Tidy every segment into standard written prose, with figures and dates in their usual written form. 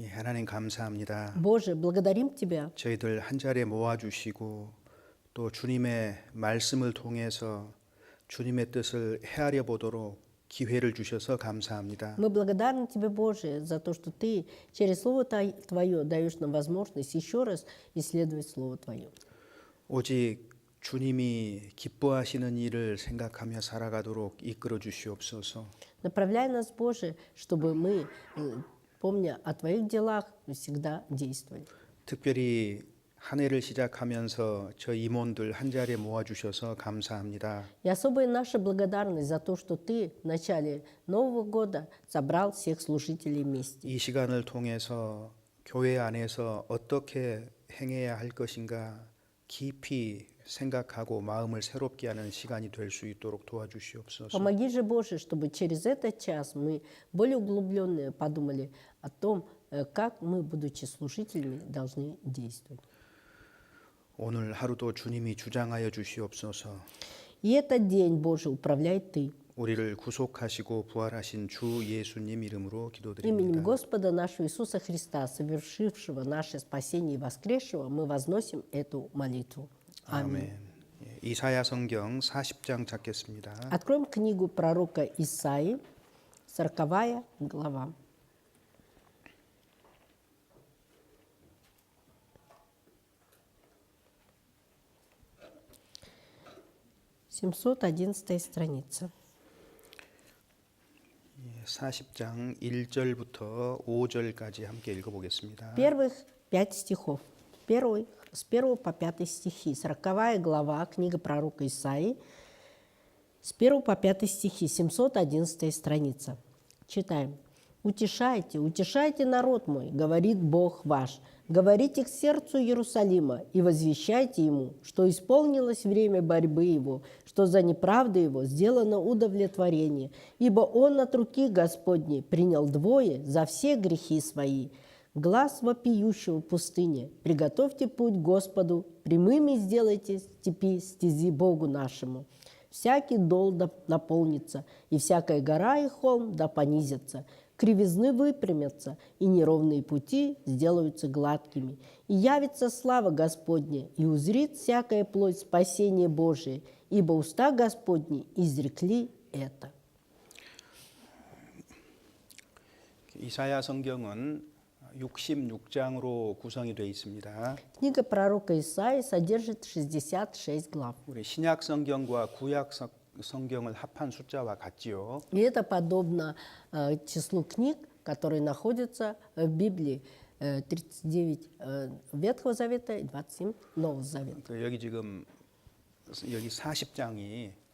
예, 하나님 감사합니다. Боже, благодарим Тебя, 저희들 한 자리에 모아주시고 또 주님의 말씀을 통해서 주님의 뜻을 헤아려 보도록 기회를 주셔서 감사합니다. мы благодарны Тебе, Боже, за то, что Ты через Слово Твое даешь нам возможность еще раз исследовать Слово Твое. 오직 주님이 기뻐하시는 일을 생각하며 살아가도록 이끌어 주시옵소서. Направляй нас, Боже, чтобы мы, помня о Твоих делах, всегда действовали. 특별히 한 해를 시작하면서 저 임원들 한 자리에 모아주셔서 감사합니다. И особая наша благодарность за то, что Ты в начале Нового года собрал всех служителей вместе. 이 시간을 통해서 교회 안에서 어떻게 행해야 할 것인가 깊이 생각하고 마음을 새롭게 하는 시간이 될 수 있도록 도와주시옵소서. Помоги же, Боже, чтобы через этот час мы более углубленно подумали о том, как мы, будучи служителями, должны действовать. 오늘 하루도 주님이 주장하여 주시옵소서. И этот день, Боже, управляй Ты. 우리를 구속하시고 부활하신 주 예수님 이름으로 Именем 기도드립니다. Господа нашего Иисуса Христа, совершившего наше спасение и воскресшего, мы возносим эту молитву. 아멘. 예, 이사야 성경 40장 찾겠습니다. Откроем книгу пророка Исаии, 40 глава. (711) страница. 40장 1절부터 5절까지 함께 읽어보겠습니다. Первых 5 стихов. С 1 по 5 стихи. 40 глава, книга пророка Исаии. С 1 по 5 стихи. 711 страница. Читаем. «Утешайте, утешайте народ мой, говорит Бог ваш. Говорите к сердцу Иерусалима и возвещайте ему, что исполнилось время борьбы его, что за неправду его сделано удовлетворение, ибо он от руки Господней принял двое за все грехи свои. Глас вопиющего в пустыне, приготовьте путь Господу, прямыми сделайте стези Богу нашему. Всякий дол да наполнится, и всякая гора и холм да понизятся. Кривизны выпрямятся, и неровные пути сделаются гладкими. И явится слава Господня, и узрит всякая плоть спасение Божие, ибо уста Господни изрекли это». 이사야 성경은 66장으로 구성이 되어 있습니다. Книга пророка Исаии содержит 66 глав. 우리 신약 성경과 구약 성경을 합한 숫자와 같지요. И это подобно числу книг, которые находятся в Библии. 39 Ветхого Завета и 27 Нового Завета. 여기 지금 여기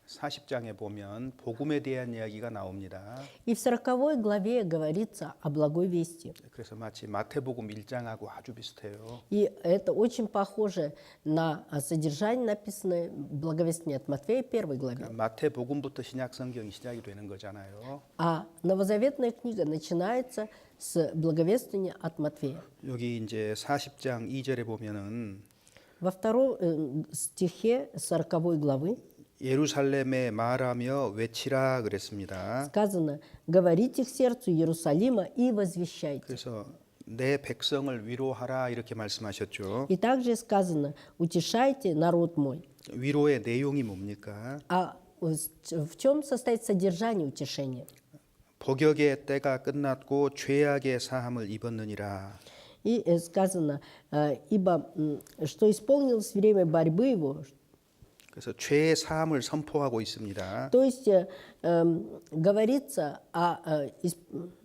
40장에 보면 복음에 대한 이야기가 나옵니다. И в 40 главе говорится о благой вести. 그래서 마치 마태복음 1장하고 아주 비슷해요. И это очень похоже на содержание, написанное в благовестии от Матфея 1 главе. 마태복음부터 신약 성경이 시작이 되는 거잖아요. А новозаветная книга начинается с благовествия от Матфея. 여기 이제 40장 2절에 보면은 Во втором стихе 40 главы 예루살렘에 말하며 외치라 그랬습니다. сказано: «Говорите к сердцу Иерусалима и возвещайте». 그래서 내 백성을 위로하라 이렇게 말씀하셨죠. И также сказано: «Утешайте народ мой». 위로의 내용이 뭡니까? А в чем состоит содержание утешения? 복역의 때가 끝났고 죄악의 사함을 입었느니라. И сказано: «Ибо что исполнилось время борьбы его». 그래서 죄의 사함을 선포하고 있습니다. То есть говорится о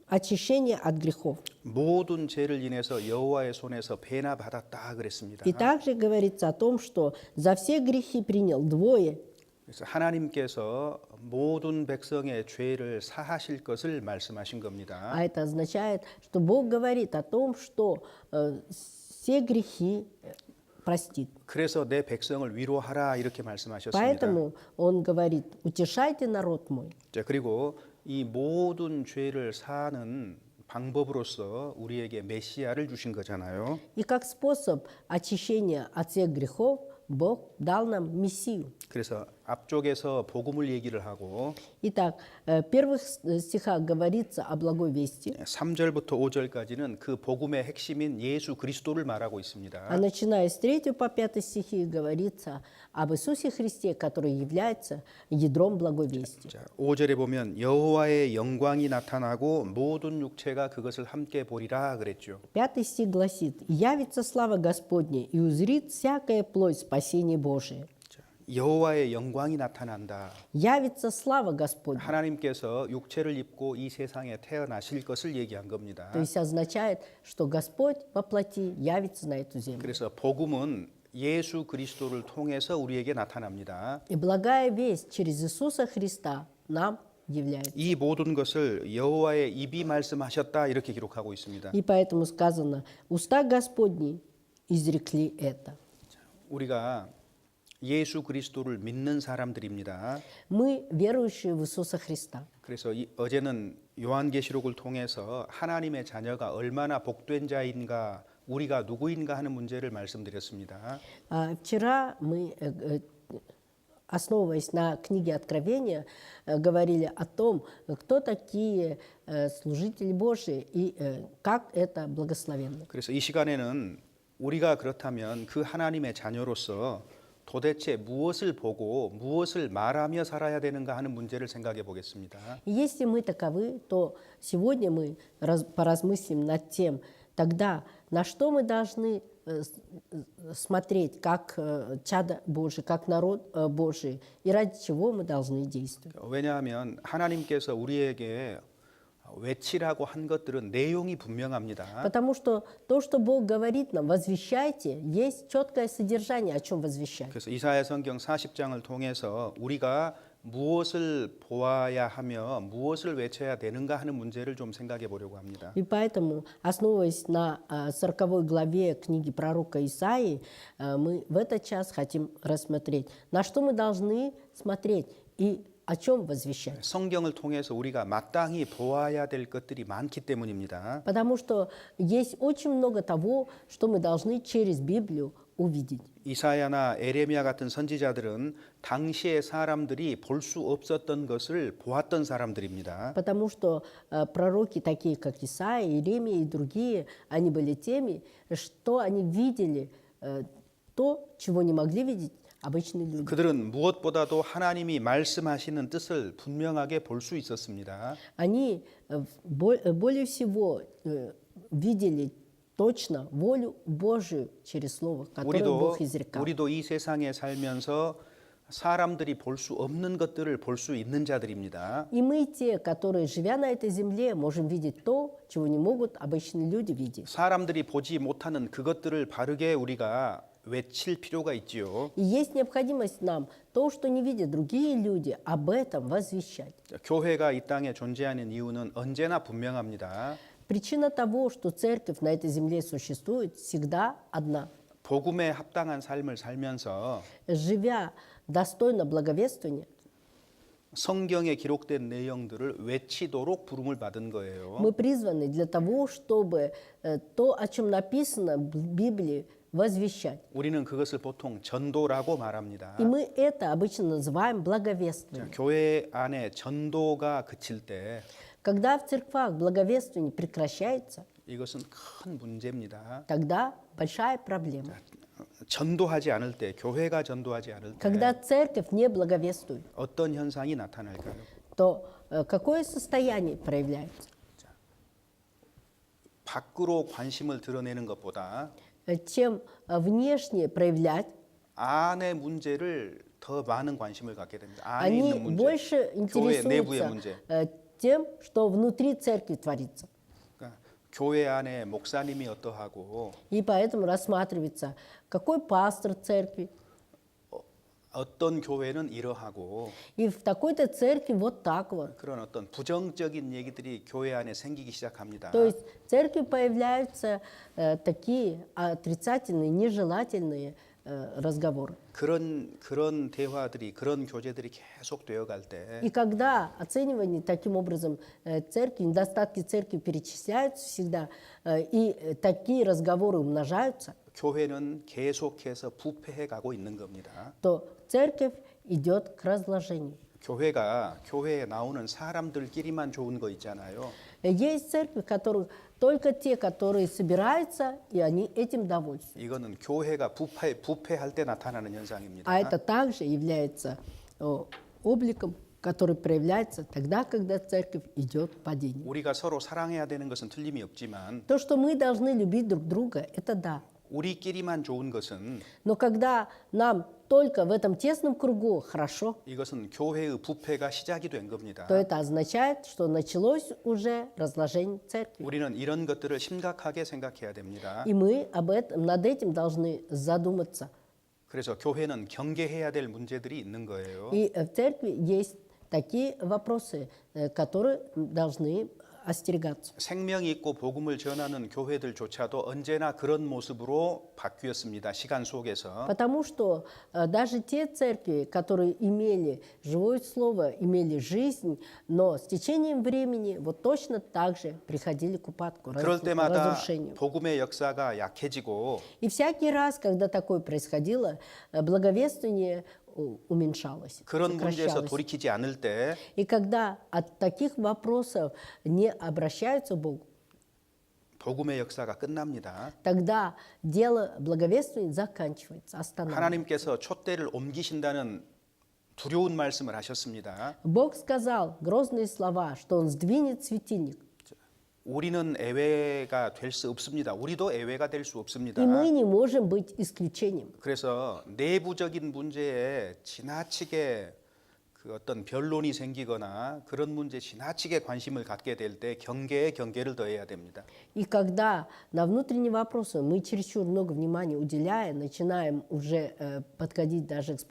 очищении от грехов. 모든 죄를 인해서 여호와의 손에서 배나 받았다 그랬습니다. И также говорится о том, что за все грехи принял двое. 그래서 하나님께서 모든 백성의 죄를 사하실 것을 말씀하신 겁니다. А это означает, что Бог говорит о том, что все грехи простит. 그래서 내 백성을 위로하라 이렇게 말씀하셨습니다. Поэтому Он говорит: «Утешайте народ мой». 자, 그리고 이 모든 죄를 사하는 방법으로서 우리에게 메시아를 주신 거잖아요. И как способ очищения от всех грехов Бог дал нам Мессию. 그래서 앞쪽에서 복음을 얘기를 하고 Итак, в первых стихах говорится о благой вести, 3절부터 5절까지는 그 복음의 핵심인 예수 그리스도를 말하고 а 있습니다. начиная с 3 по 5 стихи говорится об Иисусе Христе, который является ядром благой вести. 자, 5절에 보면 여호와의 영광이 나타나고 모든 육체가 그것을 함께 보리라 그랬죠. 5 стих гласит: «Явится слава Господня, и узрит всякая плоть спасение Божие». 자, 여호와의 영광이 나타난다. Явится слава Господня. 하나님께서 육체를 입고 이 세상에 태어나실 것을 얘기한 겁니다. То есть означает, что Господь во плоти явится на эту землю. 그래서 복음은 예수 그리스도를 통해서 우리에게 나타납니다. И благая весть через Иисуса Христа нам является. 이 모든 것을 여호와의 입이 말씀하셨다 이렇게 기록하고 있습니다. И поэтому сказано: «Уста Господни изрекли это». 우리가 예수 그리스도를 믿는 사람들입니다. Мы верующие в Иисуса Христа. 그래서 어제는 요한계시록을 통해서 하나님의 자녀가 얼마나 복된 자인가, 우리가 누구인가 하는 문제를 말씀드렸습니다. Вчера мы, основываясь на книге Откровения, говорили о том, кто такие служители Божии и как это благословенно. 그래서 이 시간에는 우리가 그렇다면 그 하나님의 자녀로서 도대체 무엇을 보고 무엇을 말하며 살아야 되는가 하는 문제를 생각해 보겠습니다. И если мы таковы, то сегодня мы поразмыслим над тем, тогда на что мы должны смотреть как чадо Божие, как народ Божий, и ради чего мы должны действовать. 왜냐하면 하나님께서 우리에게 외치라고 한 것들은 내용이 분명합니다. Потому что то, что Бог говорит нам, возвещайте, есть четкое содержание, о чем возвещать. 그래서 이사야 성경 40장을 통해서 우리가 무엇을 보아야 하며 무엇을 외쳐야 되는가 하는 문제를 좀 생각해 보려고 합니다. И поэтому, основываясь на 40 главе книги пророка Исаии, мы в этот час хотим рассмотреть, на что мы должны смотреть и о чем возвещать. 성경을 통해서 우리가 마땅히 보아야 될 것들이 많기 때문입니다. Потому что есть очень много того, что мы должны через Библию увидеть. 이사야나 에레미야 같은 선지자들은 당시의 사람들이 볼 수 없었던 것을 보았던 사람들입니다. Потому что пророки, такие как Исаия, Иеремия и другие, они были теми, что они видели то, чего не могли видеть обычные люди. 그들은 무엇보다도 하나님이 말씀하시는 뜻을 분명하게 볼 수 있었습니다. Они более всего видели точно волю Божию через Слово, которое Бог изрекал. 우리도 이 세상에 살면서 사람들이 볼 수 없는 것들을 볼 수 있는 자들입니다. И мы те, которые, живя на этой земле, можем видеть то, чего не могут обычные люди видеть. 사람들이 보지 못하는 그것들을 바르게 우리가 외칠 필요가 있지요. И есть необходимость нам то, что не видят другие люди, об этом возвещать. 교회가 이 땅에 존재하는 이유는 언제나 분명합니다. Причина того, что церковь на этой земле существует, всегда одна. 복음에 합당한 삶을 살면서 Живя достойно благовествования, 성경에 기록된 내용들을 외치도록 부름을 받은 거예요. мы призваны для того, чтобы то, о чем написано в Библии, возвещать. 우리는 그것을 보통 전도라고 말합니다. И мы это обычно называем благовествованием. 교회 안에 전도가 그칠 때 Когда в церквах благовествование прекращается, 이것은 큰 문제입니다. тогда большая проблема. 전도하지 않을 때, 교회가 전도하지 않을 때 Когда церковь не благовествует, 어떤 현상이 나타날까요? то какое состояние проявляется? 밖으로 관심을 드러내는 것보다 Чем внешне проявлять, 안의 문제를 더 많은 관심을 갖게 됩니다. 안에 있는 они 문제, больше 교회 내부의 интересуются 문제. тем, что внутри церкви творится. 그러니까 교회 안에 목사님이 어떠하고 И поэтому рассматривается, какой пастор церкви. 어떤 교회는 이러하고 И в такой-то церкви вот так вот. 그런 어떤 부정적인 얘기들이 교회 안에 생기기 시작합니다. То есть в церкви появляются такие отрицательные, нежелательные разговоры. 그런 대화들이 그런 교제들이 계속 되어갈 때 И когда оценивание таким образом церкви, недостатки церкви перечисляются всегда, и такие разговоры умножаются, 교회는 계속해서 부패해 가고 있는 겁니다. то церковь идет к разложению. 교회에 나오는 사람들끼리만 좋은 거 있잖아요. Есть церкви, в которых только те, которые собираются, и они этим довольствуются. 이거는 교회가 부패할 때 나타나는 현상입니다. А это также является обликом, который проявляется тогда, когда церковь идет в падение. 우리가 서로 사랑해야 되는 것은 틀림이 없지만 То, что мы должны любить друг друга, это да. 우리끼리만 좋은 것은 Но когда нам только в этом тесном кругу хорошо, 이것은 교회의 부패가 시작이 된 겁니다. то это означает, что началось уже разложение церкви. 우리는 이런 것들을 심각하게 생각해야 됩니다. И мы над этим должны задуматься. 그래서 교회는 경계해야 될 문제들이 있는 거예요. И в церкви есть такие вопросы, которые должны остерегаться. 생명이 있고 복음을 전하는 교회들조차도 언제나 그런 모습으로 바뀌었습니다. 시간 속에서. Потому что даже те церкви, которые имели живое слово, имели жизнь, но с течением времени вот точно так же приходили к упадку, 그럴 때마다 разрушению. 복음의 역사가 약해지고 И всякий раз, когда такое происходило, благовествование уменьшалось, 그런 문제에서 сокращалось. 돌이키지 않을 때 И когда от таких вопросов не обращаются к Богу, 복음의 역사가 끝납니다. тогда дело благовествования заканчивается, останавливается. 하나님께서 촛대를 옮기신다는 두려운 말씀을 하셨습니다. Бог сказал грозные слова, что Он сдвинет светильник. 우리는 예외가 될 수 없습니다. 우리도 예외가 될 수 없습니다. И мы не можем быть исключением. 그래서 내부적인 문제에 지나치게 그 어떤 변론이 생기거나 그런 문제에 지나치게 관심을 갖게 될 때 경계에 경계를 더해야 됩니다. И когда на внутренние вопросы мы чересчур много внимания уделяя, начинаем уже подходить даже к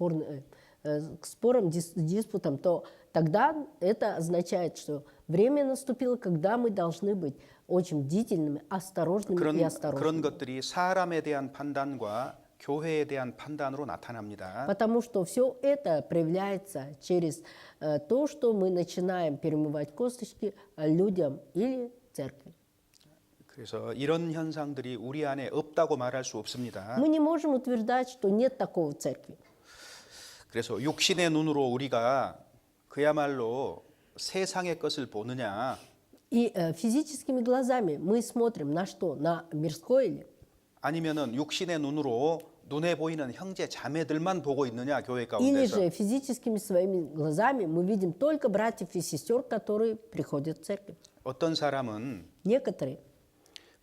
спорам, диспутам, то тогда это означает, что время наступило, когда мы должны быть очень бдительными, осторожными и 그런 осторожными. 것들이 사람에 대한 판단과 교회에 대한 판단으로 나타납니다. Потому что все это проявляется через то, что мы начинаем перемывать косточки людям или церкви. 그래서 이런 현상들이 우리 안에 없다고 말할 수 없습니다. Мы не можем утверждать, что нет такого в церкви. 그래서 육신의 눈으로 우리가 그야말로 세상의 것을 보느냐 И физическими глазами мы смотрим на что? На мирское ли? 아니면은 육신의 눈으로 눈에 보이는 형제 자매들만 보고 있느냐 교회 Или 가운데서 же физическими своими глазами мы видим только братьев и сестер, которые приходят в церковь. 어떤 사람은 Некоторые,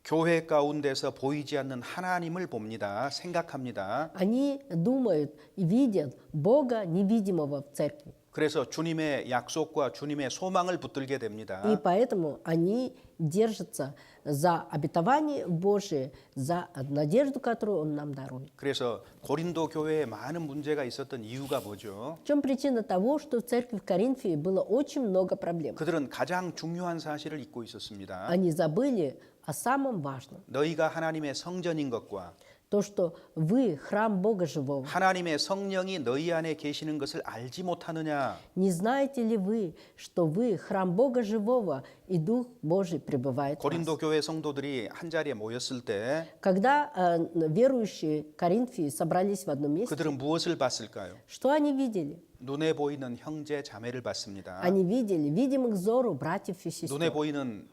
교회 가운데서 보이지 않는 하나님을 봅니다. 생각합니다. они думают и видят Бога невидимого в церкви. 그래서 주님의 약속과 주님의 소망을 붙들게 됩니다. И поэтому они держатся за обетование Божие, за надежду, которую Он нам дарует. 그래서 고린도 교회에 많은 문제가 있었던 이유가 뭐죠? В чем причина того, что в церкви в Коринфе было очень много проблем? 그들은 가장 중요한 사실을 잊고 있었습니다. Они забыли о самом важном. 너희가 하나님의 성전인 것과 То, что вы храм Бога живого. 하나님의 성령이 너희 안에 계시는 것을 알지 못하느냐? Не знаете ли вы, что вы храм Бога живого, и Дух Божий пребывает в вас? 고린도 교회 성도들이 한 자리에 모였을 때 Когда верующие Коринфии собрались в одном месте, 그들은 무엇을 봤을까요? что они видели? 눈에 보이는 형제 자매를 봤습니다. Они видели видимых взору братьев и 눈에 сестер. 보이는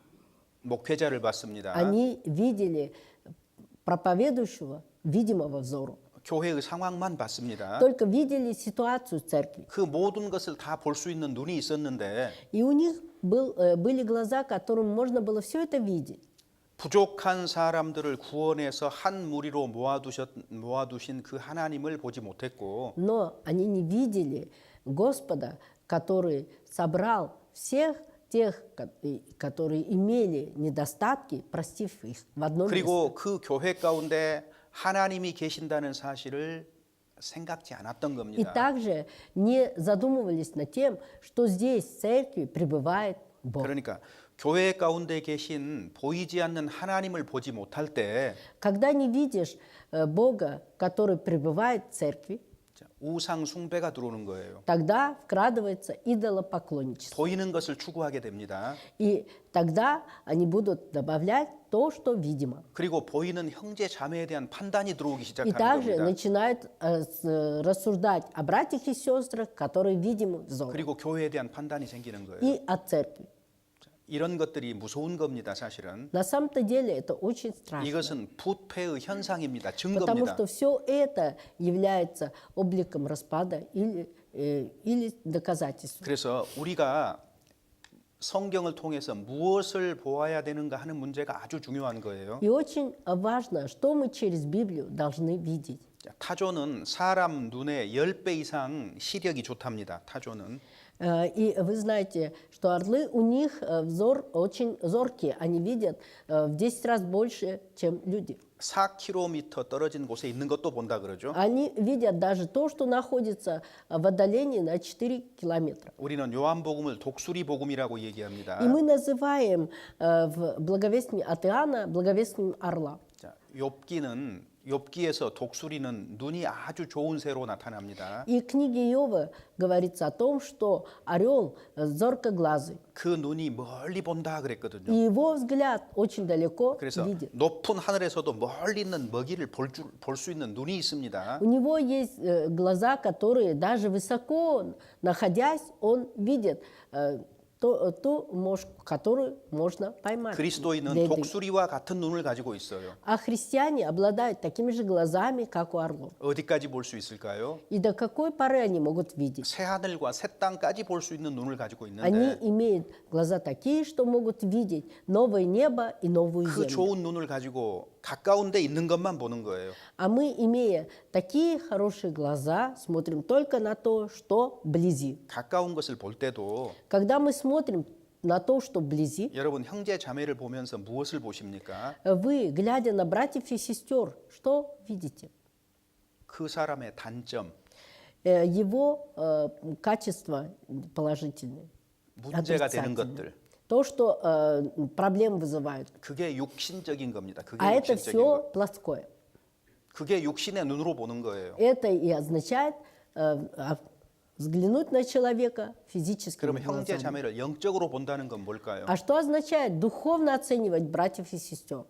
목회자를 봤습니다. Они видели проповедующего видимого взору. 교회의 상황만 봤습니다. Только видели ситуацию в церкви. 그 모든 것을 다 볼 수 있는 눈이 있었는데 И у них были глаза, которым можно было все это видеть. 부족한 사람들을 구원해서 한 무리로 모아두신 그 하나님을 보지 못했고 Но они не видели Господа, который собрал всех тех, которые имели недостатки, простив их в одном месте. 그리고 그 교회 가운데 하나님이 계신다는 사실을 생각지 않았던 И 겁니다. также не задумывались над тем, что здесь, в церкви, пребывает Бог. 그러니까 교회 가운데 계신 보이지 않는 하나님을 보지 못할 때 Когда не видишь Бога, который пребывает в церкви, 자, 우상 숭배가 들어오는 거예요. тогда вкрадывается идолопоклонничество. 보이는 것을 추구하게 됩니다. И тогда они будут добавлять то, что видимо. 그리고 보이는 형제 자매에 대한 판단이 들어오기 И 시작하는 также 겁니다. начинают рассуждать о братьях и сестрах, которые видимы взором, 그리고 교회에 대한 판단이 생기는 거예요. и о церкви. 이런 것들이 무서운 겁니다, 사실은. На самом-то деле это очень страшно, 이것은 부패의 현상입니다. потому 증거입니다. что все это является обликом распада или доказательством. 그래서 우리가 성경을 통해서 무엇을 보아야 되는가 하는 문제가 아주 중요한 거예요. И очень важно, что мы через Библию должны видеть. 자, 타조는 사람 눈에 10배 이상 시력이 좋답니다. 타조는. И вы знаете, что орлы, у них взор очень зоркий, они видят в 10 раз больше, чем люди. 4km 떨어진 곳에 있는 것도 본다 그러죠. Они видят даже то, что находится в отдалении на 4 километра. 우리는 요한복음을 독수리 복음이라고 얘기합니다. И мы называем в благовестии от Иоанна благовестием орла. 자, 욥기에서 독수리는 눈이 아주 좋은 새로 나타납니다. И в книге Иова говорится о том, что орел зоркоглазый. 그 눈이 멀리 본다 그랬거든요. И его взгляд очень далеко 그래서 видит. 높은 하늘에서도 멀리 있는 먹이를 볼 수 있는 눈이 있습니다. У него есть глаза, которые даже высоко находясь, он видит ту мошку, которую можно поймать. 그리스도인은 для еды. 독수리와 같은 눈을 가지고 있어요. А христиане обладают такими же глазами, как у орлов. 어디까지 볼 수 있을까요? И до какой поры они могут видеть? 새 하늘과 새 땅까지 볼 수 있는 눈을 가지고 Они 있는데 имеют глаза такие, что могут видеть новое небо и новую 그 землю. 좋은 눈을 가지고 가까운 데 있는 것만 보는 거예요. А мы, имея такие хорошие глаза, смотрим только на то, что вблизи. 가까운 것을 볼 때도 Когда мы смотрим на то, что вблизи, 여러분 형제 자매를 보면서 무엇을 보십니까? вы, глядя на братьев и сестер, что видите? 그 사람의 단점, Его качества положительные, 문제가 되는 отрицательные. 것들. То, что проблем вызывают. 그게 육신적인 겁니다. 그게 А это 육신적인 것. все плотское. 그게 육신의 눈으로 보는 거예요. Это и означает взглянуть на человека физическими 그러면 형제 глазами. 자매를 영적으로 본다는 건 뭘까요? А что означает духовно оценивать братьев и сестер?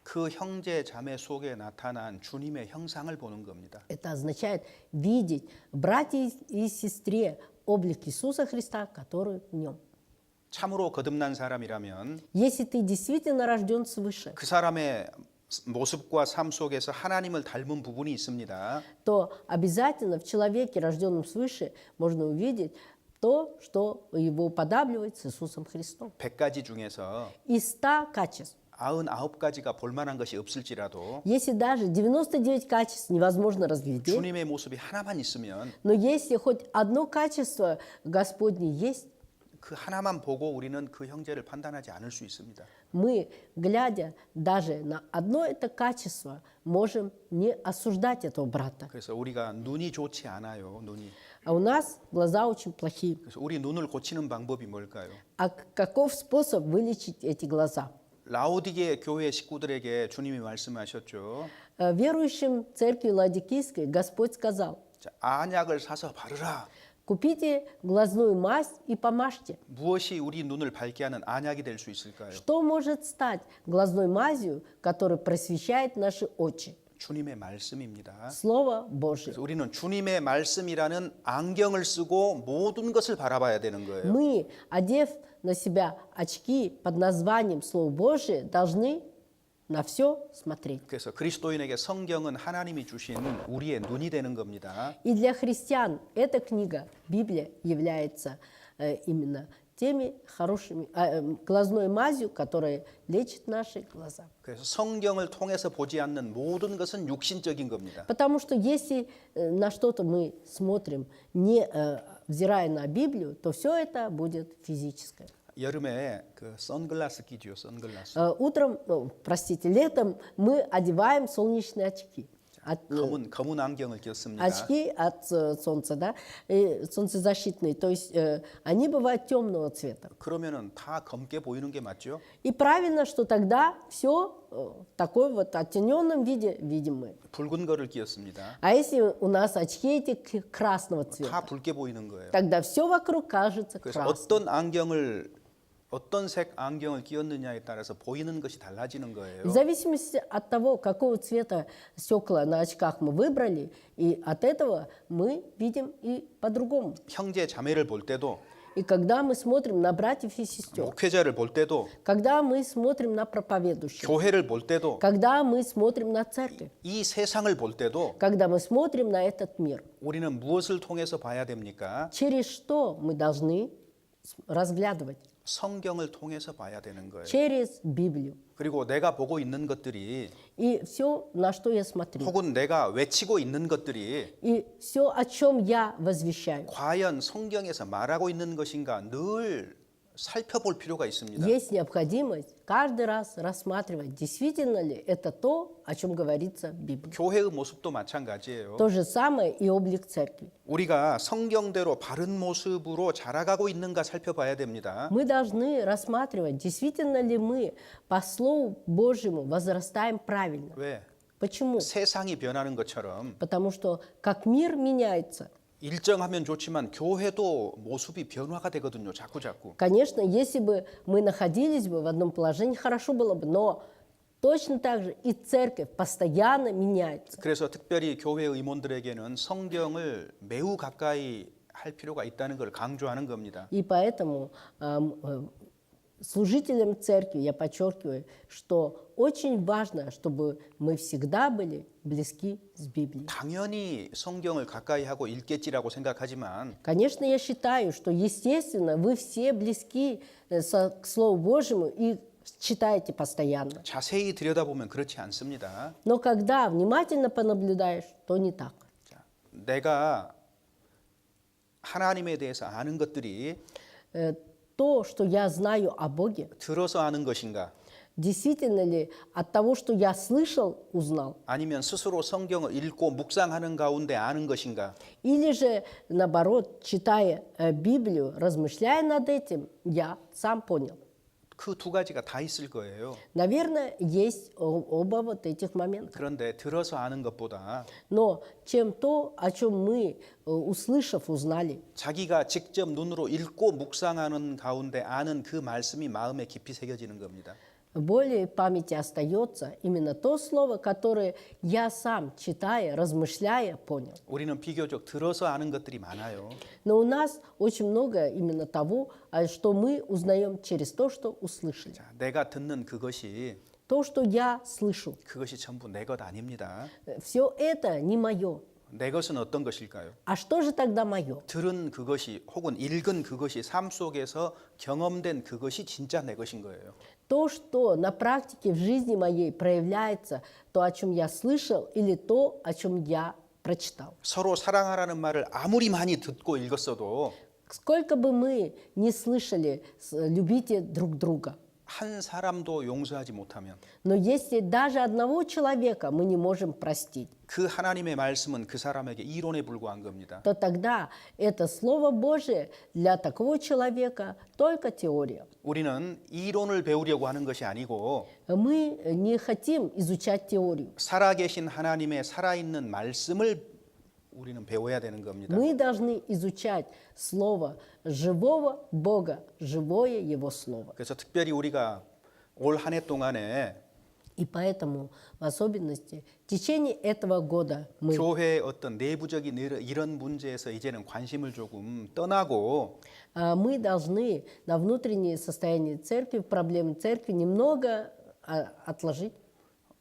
그 형제 자매 속에 나타난 주님의 형상을 보는 겁니다. Это означает видеть в брате и сестре облик Иисуса Христа, который в нем. 참으로 거듭난 사람이라면 Если ты действительно рожден свыше, 그 사람의 모습과 삶 속에서 하나님을 닮은 부분이 있습니다. то обязательно в человеке, рожденном свыше, можно увидеть то, что его уподабливает с Иисусом Христом. 100가지 중에서 Из 100 качеств, 99가지가 볼만한 것이 없을지라도 если даже 99 качеств невозможно разглядеть, 주님의 모습이 하나만 있으면 но если хоть одно качество Господне есть, 그 하나만 보고 우리는 그 형제를 판단하지 않을 수 있습니다. мы, глядя даже на одно это качество, можем не осуждать этого брата. 그래서 우리가 눈이 좋지 않아요. 눈이. А у нас глаза очень плохие. 그래서 우리 눈을 고치는 방법이 뭘까요? А каков способ вылечить эти глаза? 라오디게 교회 식구들에게 주님이 말씀하셨죠. Верующим церкви Ладикийской Господь сказал: 자, 안약을 사서 바르라. купите глазную мазь и помажьте. 무엇이 우리 눈을 밝게 하는 안약이 될 수 있을까요? Что может стать глазной мазью, которая просвещает наши очи? 주님의 말씀입니다. Слово Божие. 그래서 우리는 주님의 말씀이라는 안경을 쓰고 모든 것을 바라봐야 되는 거예요. Мы, одев на себя очки под названием Слово Божие, должны на все смотреть. 그래서 그리스도인에게 성경은 하나님이 주신 우리의 눈이 되는 겁니다. И для христиан эта книга, Библия, является именно теми хорошими, глазной мазью, которая лечит наши глаза. 그래서 성경을 통해서 보지 않는 모든 것은 육신적인 겁니다. Потому что если на что-то мы смотрим, не взирая на Библию, то все это будет физическое. 여름에 그 선글라스 끼죠, 선글라스. Утром, простите, летом мы одеваем солнечные очки. 검은 안경을 꼈습니다. очки от солнца, да, и солнцезащитные, то есть они бывают темного цвета. 그러면은 다 검게 보이는 게 맞죠? И правильно, что тогда все в такой вот оттененном виде видим мы. 붉은 거를 끼었습니다. А если у нас очки эти красного 다 цвета, 붉게 보이는 거예요. тогда все вокруг кажется 그래서 красным. 어떤 색 안경을 끼었느냐에 따라서 보이는 것이 달라지는 거예요. В зависимости от того, какого цвета стекла на очках мы выбрали, и от этого мы видим и по-другому. 형제 자매를 볼 때도 И когда мы смотрим на братьев и сестер, 목회자를 볼 때도 когда мы смотрим на проповедующих, 교회를 볼 때도 когда мы смотрим на церковь, 이 세상을 볼 때도 когда мы смотрим на этот мир, 우리는 무엇을 통해서 봐야 됩니까? через что мы должны разглядывать? 성경을 통해서 봐야 되는 거예요. Через Библию. 그리고 내가 보고 있는 것들이 И все, на что я смотрю, 혹은 내가 외치고 있는 것들이 и все, о чем я возвещаю, 과연 성경에서 말하고 있는 것인가 늘 살펴볼 필요가 있습니다. есть необходимость каждый раз рассматривать, действительно ли это то, о чем говорится в Библии. 교회의 모습도 마찬가지예요. То же самое и облик церкви. 우리가 성경대로 바른 모습으로 자라가고 있는가 살펴봐야 됩니다. Мы должны рассматривать, действительно ли мы по Слову Божьему возрастаем правильно. 왜? Почему? 세상이 변하는 것처럼 Потому что как мир меняется, 일정하면 좋지만 교회도 모습이 변화가 되거든요. 자꾸. конечно, если бы мы находились бы в одном положении, хорошо было бы, но точно так же и церковь постоянно меняется. 그래서 특별히 교회 의몬들에게는 성경을 매우 가까이 할 필요가 있다는 걸 강조하는 겁니다. И поэтому служителям церкви я подчеркиваю, что очень важно, чтобы мы всегда были близки с Библией. 당연히 성경을 가까이 하고 읽겠지라고 생각하지만 Конечно, я считаю, что, естественно, вы все близки к Слову Божьему и читаете постоянно. 자세히 들여다보면 그렇지 않습니다. Но когда внимательно понаблюдаешь, то не так. 자, 내가 하나님에 대해서 아는 것들이 То, что я знаю о Боге, 들어서 아는 것인가 действительно ли от того, что я слышал, узнал? 아니면 스스로 성경을 읽고 묵상하는 가운데 아는 것인가 Или же, наоборот, читая Библию, размышляя над этим, я сам понял. 그 두 가지가 다 있을 거예요. Наверное, есть оба вот этих момента. 그런데 들어서 아는 것보다 Но чем то, о чем мы, услышав, узнали, 자기가 직접 눈으로 읽고 묵상하는 가운데 아는 그 말씀이 마음에 깊이 새겨지는 겁니다. более в памяти остается именно то слово, которое я сам, читая, размышляя, понял. 우리는 비교적 들어서 아는 것들이 많아요. Но у нас очень много именно того, что мы узнаем через то, что услышали. 자, 내가 듣는 그것이 То, что я слышу, 그것이 전부 내 것 아닙니다. все это не мое. 내 것은 어떤 것일까요? А что же тогда мое? 들은 그것이 혹은 읽은 그것이 삶 속에서 경험된 그것이 진짜 내 것인 거예요. То, что на практике в жизни моей проявляется, то, о чем я слышал, или то, о чем я прочитал. 서로 사랑하라는 말을 아무리 많이 듣고 읽었어도 Сколько бы мы ни слышали «любите друг друга», 한 사람도 용서하지 못하면 но если даже одного человека мы не можем простить, 그 하나님의 말씀은 그 사람에게 이론에 불과한 겁니다. то тогда это Слово Божие для такого человека только теория. 우리는 이론을 배우려고 하는 것이 아니고 Мы не хотим изучать теорию. 살아계신 하나님의 살아있는 말씀을 우리는 배워야 되는 겁니다. Мы должны изучать Слово живого Бога, живое Его Слово. 그래서 특별히 우리가 올 한 해 동안에 И поэтому, в особенности, в течение этого года мы 교회의 어떤 내부적인 이런 문제에서 이제는 관심을 조금 떠나고 мы должны на внутреннее состояние церкви, проблемы церкви немного отложить.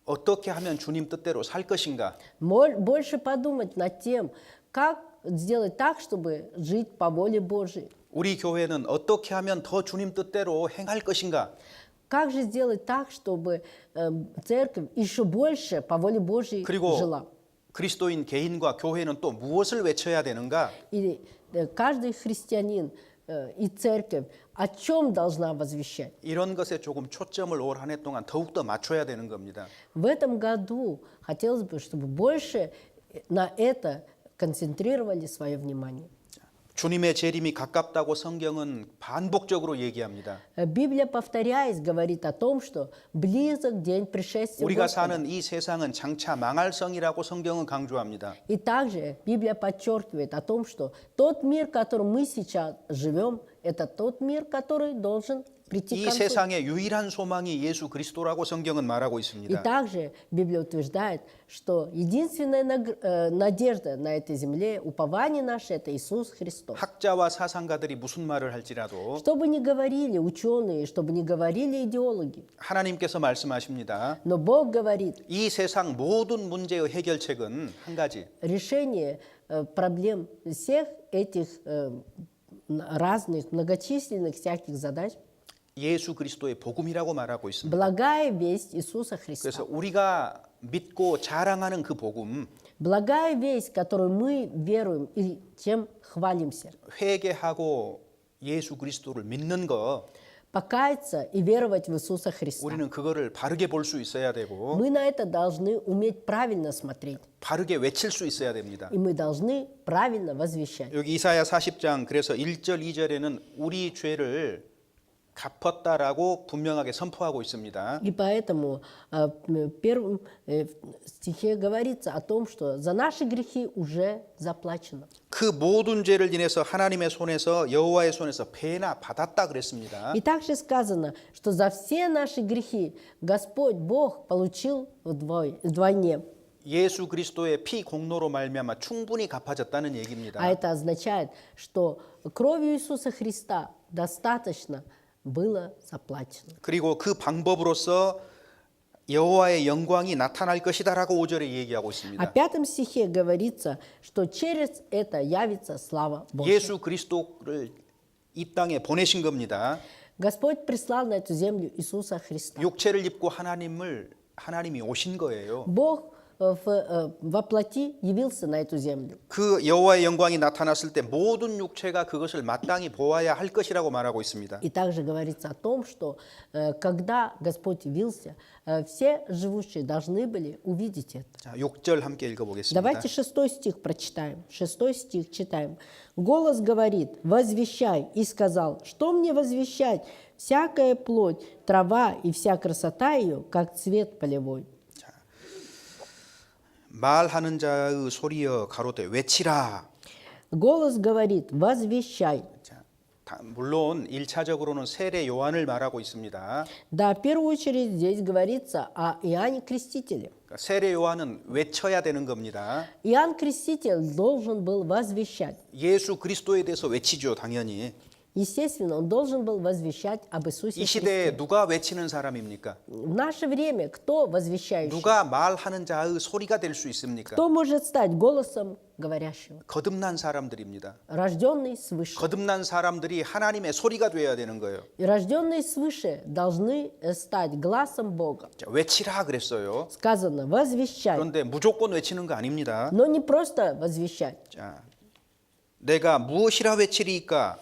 어떻게 하면 주님 뜻대로 살 것인가 Больше подумать над тем, как сделать так, чтобы жить по воле Божией. 우리 교회는 어떻게 하면 더 주님 뜻대로 행할 것인가 Как же сделать так, чтобы церковь еще больше по воле Божьей 그리고 жила? 그리스도인 개인과 교회는 또 무엇을 외쳐야 되는가 И каждый христианин и церковь о чем должна возвещать? 이런 것에 조금 초점을 올 한 해 동안 더욱더 맞춰야 되는 겁니다. В этом году хотелось бы, чтобы больше на это концентрировали свое внимание. 주님의 재림이 가깝다고 성경은 반복적으로 얘기합니다. Библия, повторяясь, говорит о том, что близок день пришествия 우리가 Господа. 사는 이 세상은 장차 망할 성이라고 성경은 강조합니다. И также Библия подчеркивает о том, что тот мир, в котором мы сейчас живем, это тот мир, который должен прийти к 이 концу. 세상의 유일한 소망이 예수 그리스도라고 성경은 말하고 И 있습니다. также Библия утверждает, что единственная надежда на этой земле, упование наше, это Иисус Христос. 학자와 사상가들이 무슨 말을 할지라도 Что бы ни говорили ученые, что бы ни говорили идеологи, 하나님께서 말씀하십니다. но Бог говорит, 이 세상 모든 문제의 해결책은 한 가지. решение проблем всех этих разных, многочисленных всяких задач, 예수 그리스도의 복음이라고 말하고 있습니다. благая весть Иисуса Христа. 그래서 우리가 믿고 자랑하는 그 복음, Благая весть, которую мы веруем и чем хвалимся. 회개하고 예수 그리스도를 믿는 거, Покаяться и веровать в Иисуса Христа. 우리는 그거를 바르게 볼 수 있어야 되고 Мы на это должны уметь правильно смотреть. 바르게 외칠 수 있어야 됩니다. И мы должны правильно возвещать. 여기 이사야 40장 그래서 1절 2절에는 우리 죄를 갚았다라고 분명하게 선포하고 있습니다. И поэтому в первом стихе говорится о том, что за наши грехи уже заплачено. 그 모든 죄를 인해서 하나님의 손에서 여호와의 손에서 배나 받았다 그랬습니다. И также сказано, что за все наши грехи Господь Бог получил вдвойне. 예수 그리스도의 피 공로로 말미암아 충분히 갚아졌다는 얘기입니다. А это означает, что кровью Иисуса Христа достаточно было заплачено. 그리고 그 방법으로서 여호와의 영광이 나타날 것이다라고 5절에 얘기하고 А 있습니다. в 5 стихе говорится, что через это явится слава Божья. 예수 그리스도를 이 땅에 보내신 겁니다. Господь прислал на эту землю Иисуса Христа. 육체를 입고 하나님이 오신 거예요. Бог во плоти явился на эту землю. 그 여호와의 영광이 나타났을 때 모든 육체가 그것을 마땅히 보아야 할 것이라고 말하고 있습니다. И также говорится о том, что когда Господь явился, все живущие должны были увидеть это. 자, 6절 함께 읽어보겠습니다. Давайте 6 стих прочитаем. 6 стих читаем. «Голос говорит, возвещай, и сказал, что мне возвещать? Всякая плоть, трава и вся красота ее, как цвет полевой». 말하는 자의 소리여 가로되 외치라. Голос говорит, возвещай. 자, 물론 1차적으로는 세례 요한을 말하고 있습니다. Да, в первую очередь здесь говорится о Иоанне Крестителе. 그러니까 세례 요한은 외쳐야 되는 겁니다. Иоанн Креститель должен был возвещать. 예수 그리스도에 대해서 외치죠, 당연히. Естественно, он должен был возвещать об Иисусе 이 시대에 Христе. 누가 외치는 사람입니까? В наше время кто возвещающий? 누가 말하는 자의 소리가 될 수 있습니까? Кто может стать голосом говорящего? 거듭난 사람들입니다. Рожденный свыше. 거듭난 사람들이 하나님의 소리가 되어야 되는 거예요. И рожденные свыше должны стать глазом Бога. 자, 외치라 그랬어요. Сказано, возвещай. 그런데 무조건 외치는 거 아닙니다. Но не просто возвещать. 자, 내가 무엇이라 외치리까?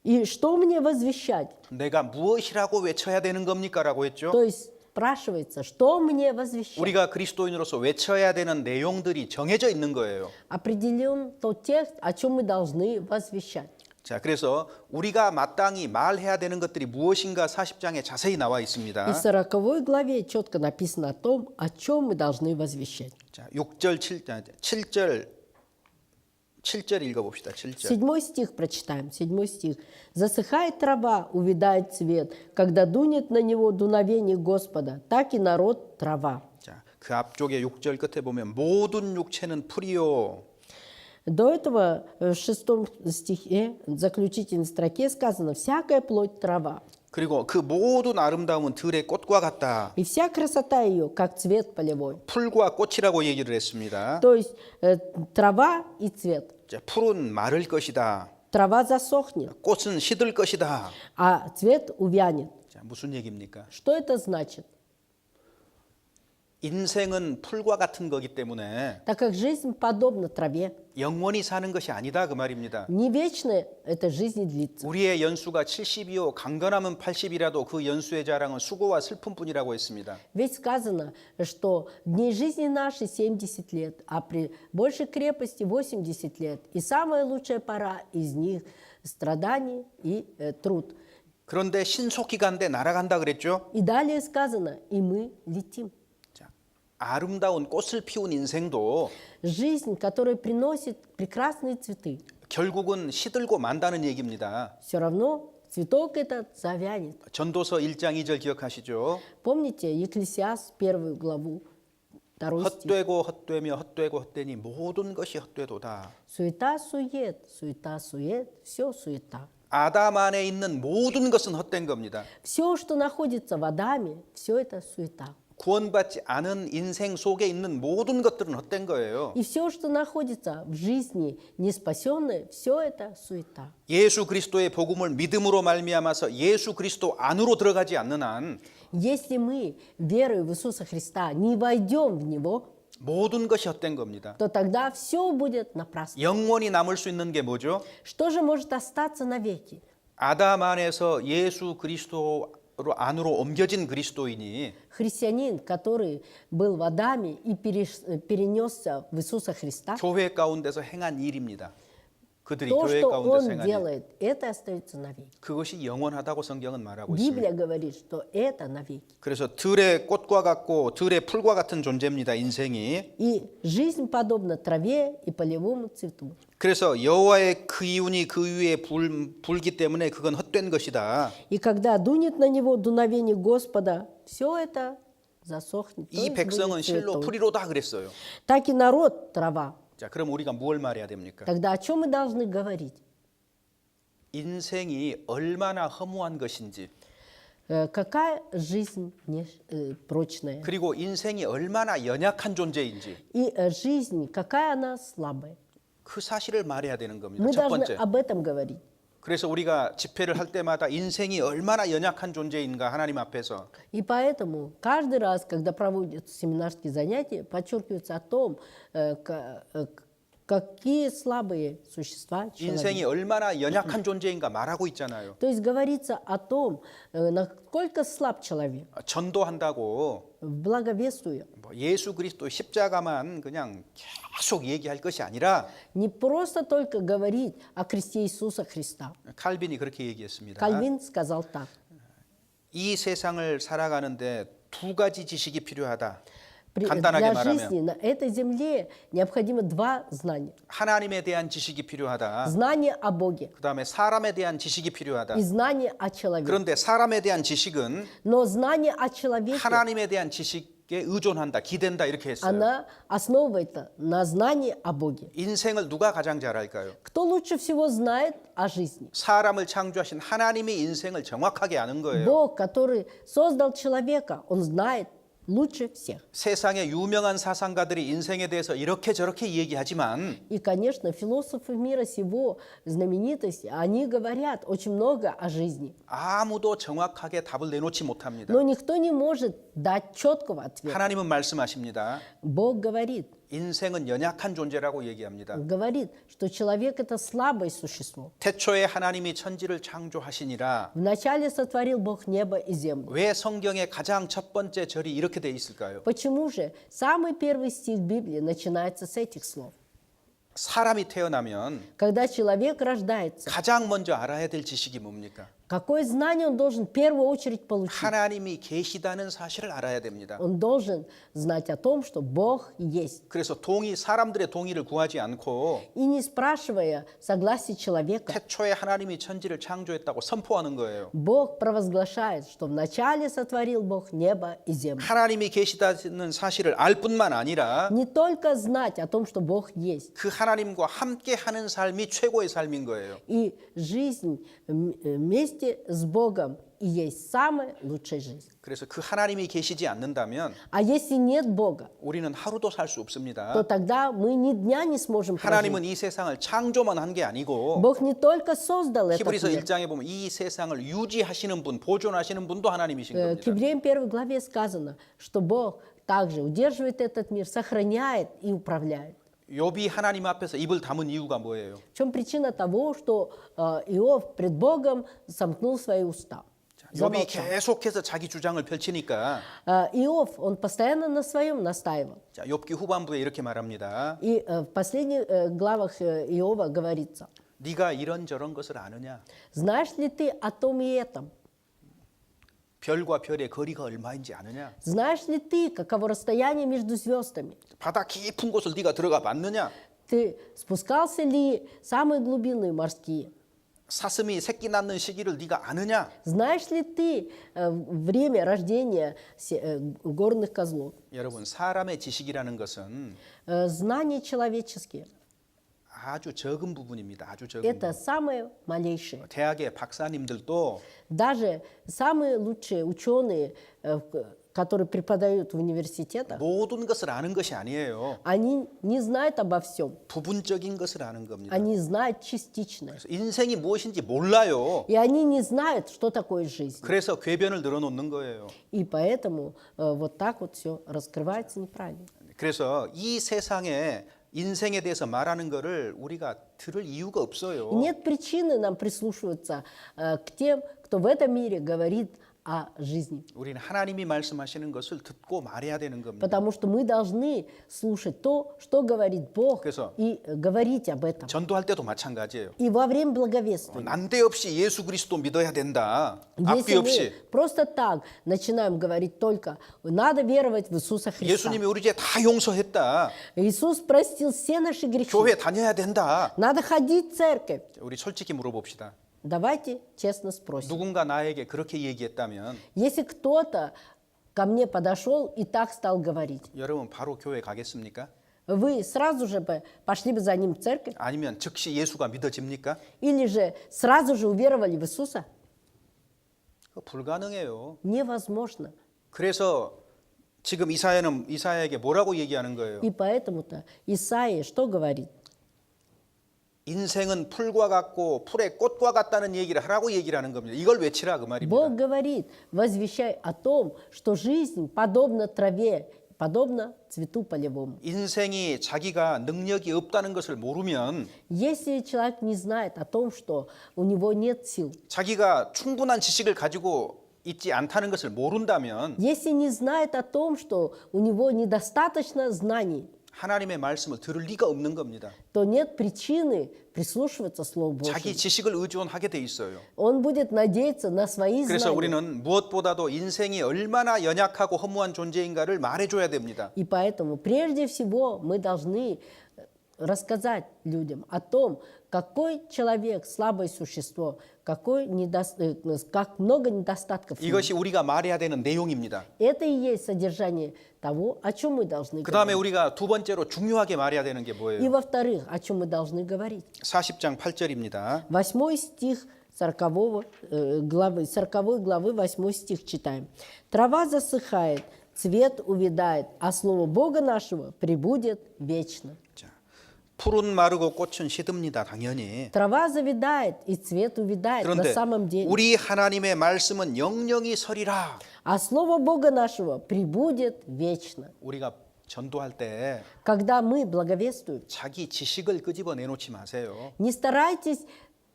И что мне возвещать? 내가 무엇이라고 외쳐야 되는 겁니까라고 했죠. То есть спрашивается, что мне возвещать? 우리가 그리스도인으로서 외쳐야 되는 내용들이 정해져 있는 거예요. Определен тот текст, о чем мы должны возвещать. 자, 그래서 우리가 마땅히 말해야 되는 것들이 무엇인가 40장에 자세히 나와 И 있습니다. в 40 главе четко написано о том, о чем мы должны возвещать. 자, 6절 7절 읽어봅시다. 7절. 7 стих прочитаем. 7 стих. «Засыхает трава, увядает цвет, когда дунет на него дуновение Господа, так и народ трава». 자, 그 앞쪽에 6절 끝에 보면 모든 육체는 풀이요. До этого в 6 стихе, в заключительной строке сказано «всякая плоть трава». 그리고 그 모든 아름다움은 들의 꽃과 같다. И вся красота ее, как цвет полевой. 풀과 꽃이라고 얘기를 했습니다. То есть трава и цвет. 자, 풀은 마를 것이다. Трава засохнет, 꽃은 시들 것이다. а цвет увянет. 자, 무슨 얘기입니까? Что это значит? 인생은 풀과 같은 거기 때문에 Так как жизнь подобна траве, 영원히 사는 것이 아니다 그 말입니다. не вечно эта жизнь не длится. 우리의 연수가 70이요 강건하면 80이라도 그 연수의 자랑은 수고와 슬픔뿐이라고 했습니다. Ведь сказано, что дней жизни нашей 70 лет, а при большей крепости 80 лет. И самая лучшая пора из них страданий и труд. 그런데 신속히 간데 날아간다 그랬죠. И далее сказано, и мы летим. 자, 아름다운 꽃을 피운 인생도 Жизнь, которая приносит прекрасные цветы, 결국은 시들고 만다는 얘기입니다. все равно цветок этот завянет. 전도서 1장 2절 기억하시죠? Помните Екклесиаст, 1 главу, 2 стих. 헛되고 헛되며 헛되고 헛되니 모든 것이 헛되도다. Суета, сует, все суета. 아담 안에 있는 모든 것은 헛된 겁니다. Все, что находится в Адаме, все это суета. 구원받지 않은 인생 속에 있는 모든 것들은 헛된 거예요. И все, что находится в жизни неспасенное, все это суета. 예수 그리스도의 복음을 믿음으로 말미암아서 예수 그리스도 안으로 들어가지 않는 한 Если мы, веруя в Иисуса Христа, не войдем в Него, 모든 것이 헛된 겁니다. то тогда все будет напрасно. 영원히 남을 수 있는 게 뭐죠? Что же может остаться навеки? 아담 안에서 예수 그리스도 안으로 옮겨진 그리스도인이 Христианин, который был в Адаме и перенесся в Иисуса Христа, 교회 가운데서 행한 일입니다. 그들이 то, 교회 что 가운데서 он 행한 일. делает, это остается навеки. 그것이 영원하다고 성경은 말하고 있습니다. Библия говорит, что это навеки. 그래서 들의 꽃과 같고 들의 풀과 같은 존재입니다. 인생이. И жизнь подобна траве и полевому цвету. 그래서 여호와의 그 기운이 그 위에 불기 때문에 그건 헛된 것이다. И когда дунет на него дуновение Господа, все это засохнет. то 이 есть 백성은 будет 실로 цветом. 풀이로다 그랬어요. Так и народ трава. 자, 그럼 우리가 뭘 말해야 됩니까? Тогда о чем мы должны говорить? 인생이 얼마나 허무한 것인지, Какая жизнь прочная? 그리고 인생이 얼마나 연약한 존재인지 И жизнь, какая она слабая? 그 사실을 말해야 되는 겁니다. Мы 첫 должны 번째. об этом говорить. 그래서 우리가 집회를 할 때마다 인생이 얼마나 연약한 존재인가 하나님 앞에서 И поэтому каждый раз, когда проводят семинарские занятия, подчеркивается о том, какие слабые существа человека. 인생이 얼마나 연약한 존재인가 말하고 있잖아요. То есть говорится о том, насколько слаб человек, 전도한다고 благовествуя. 뭐 예수 그리스도 십자가만 그냥 계속 얘기할 것이 아니라 Не просто только говорить о кресте Иисуса Христа. 칼빈이 그렇게 얘기했습니다. Кальвин сказал так. 이 세상을 살아가는데 두 가지 지식이 필요하다. Для 간단하게 жизни 말하면 на этой земле необходимо два знания. 하나님에 대한 지식이 필요하다. Знание о Боге 그다음에 사람에 대한 지식이 필요하다. и знание о человеке. 그런데 사람에 대한 지식은 Но знание о человеке, 하나님에 대한 지식에 의존한다, 기댄다 이렇게 했어요. она основывается на знании о Боге. 인생을 누가 가장 잘 알까요? Кто лучше всего знает о жизни? 사람을 창조하신 하나님이 인생을 정확하게 아는 거예요. Бог, который создал человека, Он знает лучше всех. 세상의 유명한 사상가들이 인생에 대해서 이렇게 저렇게 얘기하지만 И, конечно, философы мира сего, знаменитости, они говорят очень много о жизни. 아무도 정확하게 답을 내놓지 못합니다. Но никто не может дать четкого ответа. 하나님은 말씀하십니다. Бог говорит, 인생은 연약한 존재라고 얘기합니다. говорит, что человек – это слабое существо. 태초에 하나님이 천지를 창조하시니라. Вначале сотворил Бог небо и землю. 왜 성경의 가장 첫 번째 절이 이렇게 돼 있을까요? Почему же самый первый стих Библии начинается с этих слов? 사람이 태어나면 Когда человек рождается, 가장 먼저 알아야 될 지식이 뭡니까? какое знание он должен в первую очередь получить? 하나님이 계시다는 사실을 알아야 됩니다. Он должен знать о том, что Бог есть. 그래서 사람들의 동의를 구하지 않고 И не спрашивая согласия человека, 태초에 하나님이 천지를 창조했다고 선포하는 거예요. Бог провозглашает, что вначале сотворил Бог небо и землю. 하나님이 계시다는 사실을 알 뿐만 아니라 Не только знать о том, что Бог есть, 그 하나님과 함께 하는 삶이 최고의 삶인 거예요. и жизнь вместе вместе с Богом и есть самая лучшая жизнь. 그래서 그 하나님이 계시지 않는다면 А если нет Бога, 우리는 하루도 살 수 то 없습니다. тогда мы ни дня не сможем прожить. 하나님은 이 세상을 창조만 한 게 아니고 Бог не только создал этот 히브리서 мир. 1장에 보면 이 세상을 유지하시는 분, 보존하시는 분도 하나님이신 К 겁니다. Евреям 1 главе сказано, что Бог также удерживает этот мир, сохраняет и управляет. 욥이 하나님 앞에서 입을 다문 이유가 뭐예요? В чем причина того, что Иов пред Богом сомкнул свои уста? 욥이 Замолчал. 계속해서 자기 주장을 펼치니까 Иов, он постоянно на своем настаивал. 자, 욥기 후반부에 이렇게 말합니다. И в последних главах Иова говорится, 네가 이런저런 것을 아느냐? знаешь ли ты о том и этом? 별과 별의 거리가 얼마인지 아느냐? Знаешь ли ты, каково расстояние между звездами? 바다 깊은 곳을 네가 들어가 봤느냐? Ты спускался ли в самые глубины морские? 사슴이 새끼 낳는 시기를 네가 아느냐? Знаешь ли ты время рождения горных козлов? 여러분, 사람의 지식이라는 것은 Знания человеческие 아주 적은 부분입니다. 아주 적은 – это 부분. самое малейшее. 대학의 박사님들도 Даже самые лучшие ученые, которые преподают в университетах, 모든 것을 아는 것이 아니에요. они не знают обо всем. 부분적인 것을 아는 겁니다. Они знают частично. 그래서 인생이 무엇인지 몰라요. И они не знают, что такое жизнь. 그래서 궤변을 늘어놓는 거예요. И поэтому вот так вот все раскрывается неправильно. 그래서 이 세상에 인생에 대해서 말하는 거를 우리가 들을 이유가 없어요. Нет причины нам прислушиваться к тем, кто в этом мире говорит о жизни. 우리는 하나님이 말씀하시는 것을 듣고 말해야 되는 겁니다. Потому что мы должны слушать то, что говорит Бог, 그래서 и говорить об этом. 전도할 때도 마찬가지예요. И во время благовествия. 난데없이 예수 그리스도 믿어야 된다. 앞뒤 Если 없이. мы просто так начинаем говорить только «надо веровать в Иисуса Христа», 예수님이 우리 죄 다 용서했다. Иисус простил все наши грехи, 교회 다녀야 된다. надо ходить в церковь. 우리 솔직히 물어봅시다. Давайте честно спросим. 누군가 나에게 그렇게 얘기했다면 Если кто-то ко мне подошел и так стал говорить, 여러분 바로 교회 가겠습니까? вы сразу же бы пошли бы за ним в церковь? 아니면 즉시 예수가 믿어집니까? Или же сразу же уверовали в Иисуса? 그거 불가능해요. Невозможно. 그래서 지금 이사야에게 뭐라고 얘기하는 거예요? И поэтому-то Исаия что говорит? 인생은 풀과 같고 풀의 꽃과 같다는 얘기를 하라고 얘기를 하는 겁니다. 이걸 외치라 그 말입니다. Бог говорит, возвещай о том, что жизнь подобна траве, подобна цвету полевому. 인생이 자기가 능력이 없다는 것을 모르면 Если человек не знает о том, что у него нет сил, 자기가 충분한 지식을 가지고 있지 않다는 것을 모른다면 если не знает о том, что у него недостаточно знаний, 하나님의 말씀을 들을 리가 없는 겁니다. то нет причины прислушиваться Слову 자기 Божьему. 지식을 의존하게 돼 있어요. Он будет надеяться на свои 그래서 знания. 우리는 무엇보다도 인생이 얼마나 연약하고 허무한 존재인가를 말해줘야 됩니다. И поэтому прежде всего мы должны рассказать людям о том, какой человек, слабое существо, как много недостатков. в нем. 이것이 우리가 말해야 되는 내용입니다. Это и есть содержание того, о чем мы должны 그 다음에 говорить. 우리가 두 번째로 중요하게 말해야 되는 게 И 뭐예요? во-вторых, о чем мы должны говорить. 40장 8절입니다. 8 стих 40 главы 8 стих читаем. «Трава засыхает, цвет увядает, а слово Бога нашего пребудет вечно». 자, 풀은 마르고 꽃은 시듭니다. 당연히. Трава завядает, и цвет увядает на 그런데 самом деле. 우리 하나님의 말씀은 영영이 서리라. А слово Бога нашего пребудет вечно. 우리가 전도할 때 Когда мы благовествуем, 자기 지식을 끄집어 내놓지 마세요. не старайтесь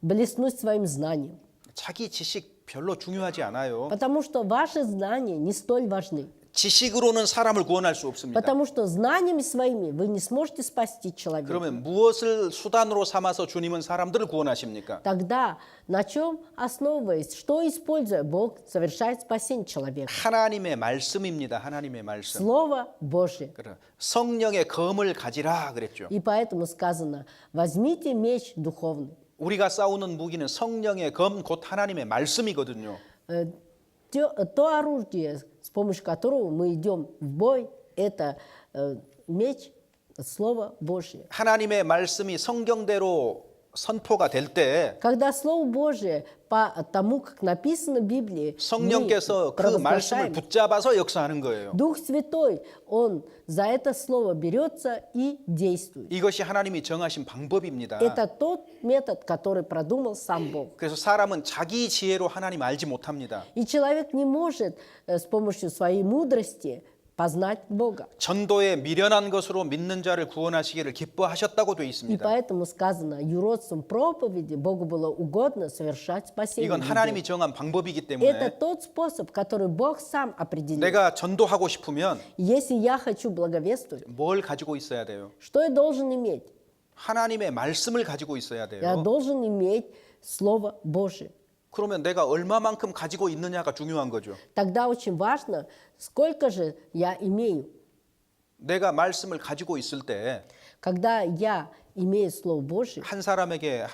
блеснуть своим знанием, 자기 지식 별로 중요하지 않아요. потому что ваши знания не столь важны. 지식으로는 사람을 구원할 수 없습니다. Потому что знаниями своими вы не сможете спасти человека. 그러면 무엇을 수단으로 삼아서 주님은 사람들을 구원하십니까? Тогда на чем основываясь, что используя, Бог совершает спасение человека? 하나님의 말씀입니다. 하나님의 말씀. Слово Божье. 그래, 성령의 검을 가지라 그랬죠. И поэтому сказано, возьмите меч духовный. 우리가 싸우는 무기는 성령의 검 곧 하나님의 말씀이거든요. То оружие, с помощью которого мы идем в бой, это меч, Слово Божье. 하나님의 말씀이 성경대로 선포가 될 때 Когда Слово Божие, по тому, как написано в Библии, мы 성령께서 그 말씀을 провозглашаем, 붙잡아서 역사하는 거예요. Дух Святой, Он за это слово берется и действует. 이것이 하나님이 정하신 방법입니다. Это тот метод, который продумал сам Бог. 그래서 사람은 자기 지혜로 하나님 알지 못합니다. И человек не может с помощью своей мудрости познать Бога. 전도에 미련한 것으로 믿는 자를 구원하시기를 기뻐하셨다고 되어 И 있습니다. поэтому сказано, юродством проповеди Богу было угодно совершать спасение 이건 людей. 하나님이 정한 방법이기 Это 때문에 тот способ, который Бог сам определил. 내가 전도하고 싶으면 Если я хочу благовествовать, 뭘 가지고 있어야 돼요? что я должен иметь? 하나님의 말씀을 가지고 있어야 Я 돼요. должен иметь Слово Божие. 그러면 내가 얼마만큼 가지고 있느냐가 중요한 거죠. Тогда очень важно, сколько же я имею. 내가 말씀을 가지고 있을 때 한 Когда я имею Слово Божие, 사람에게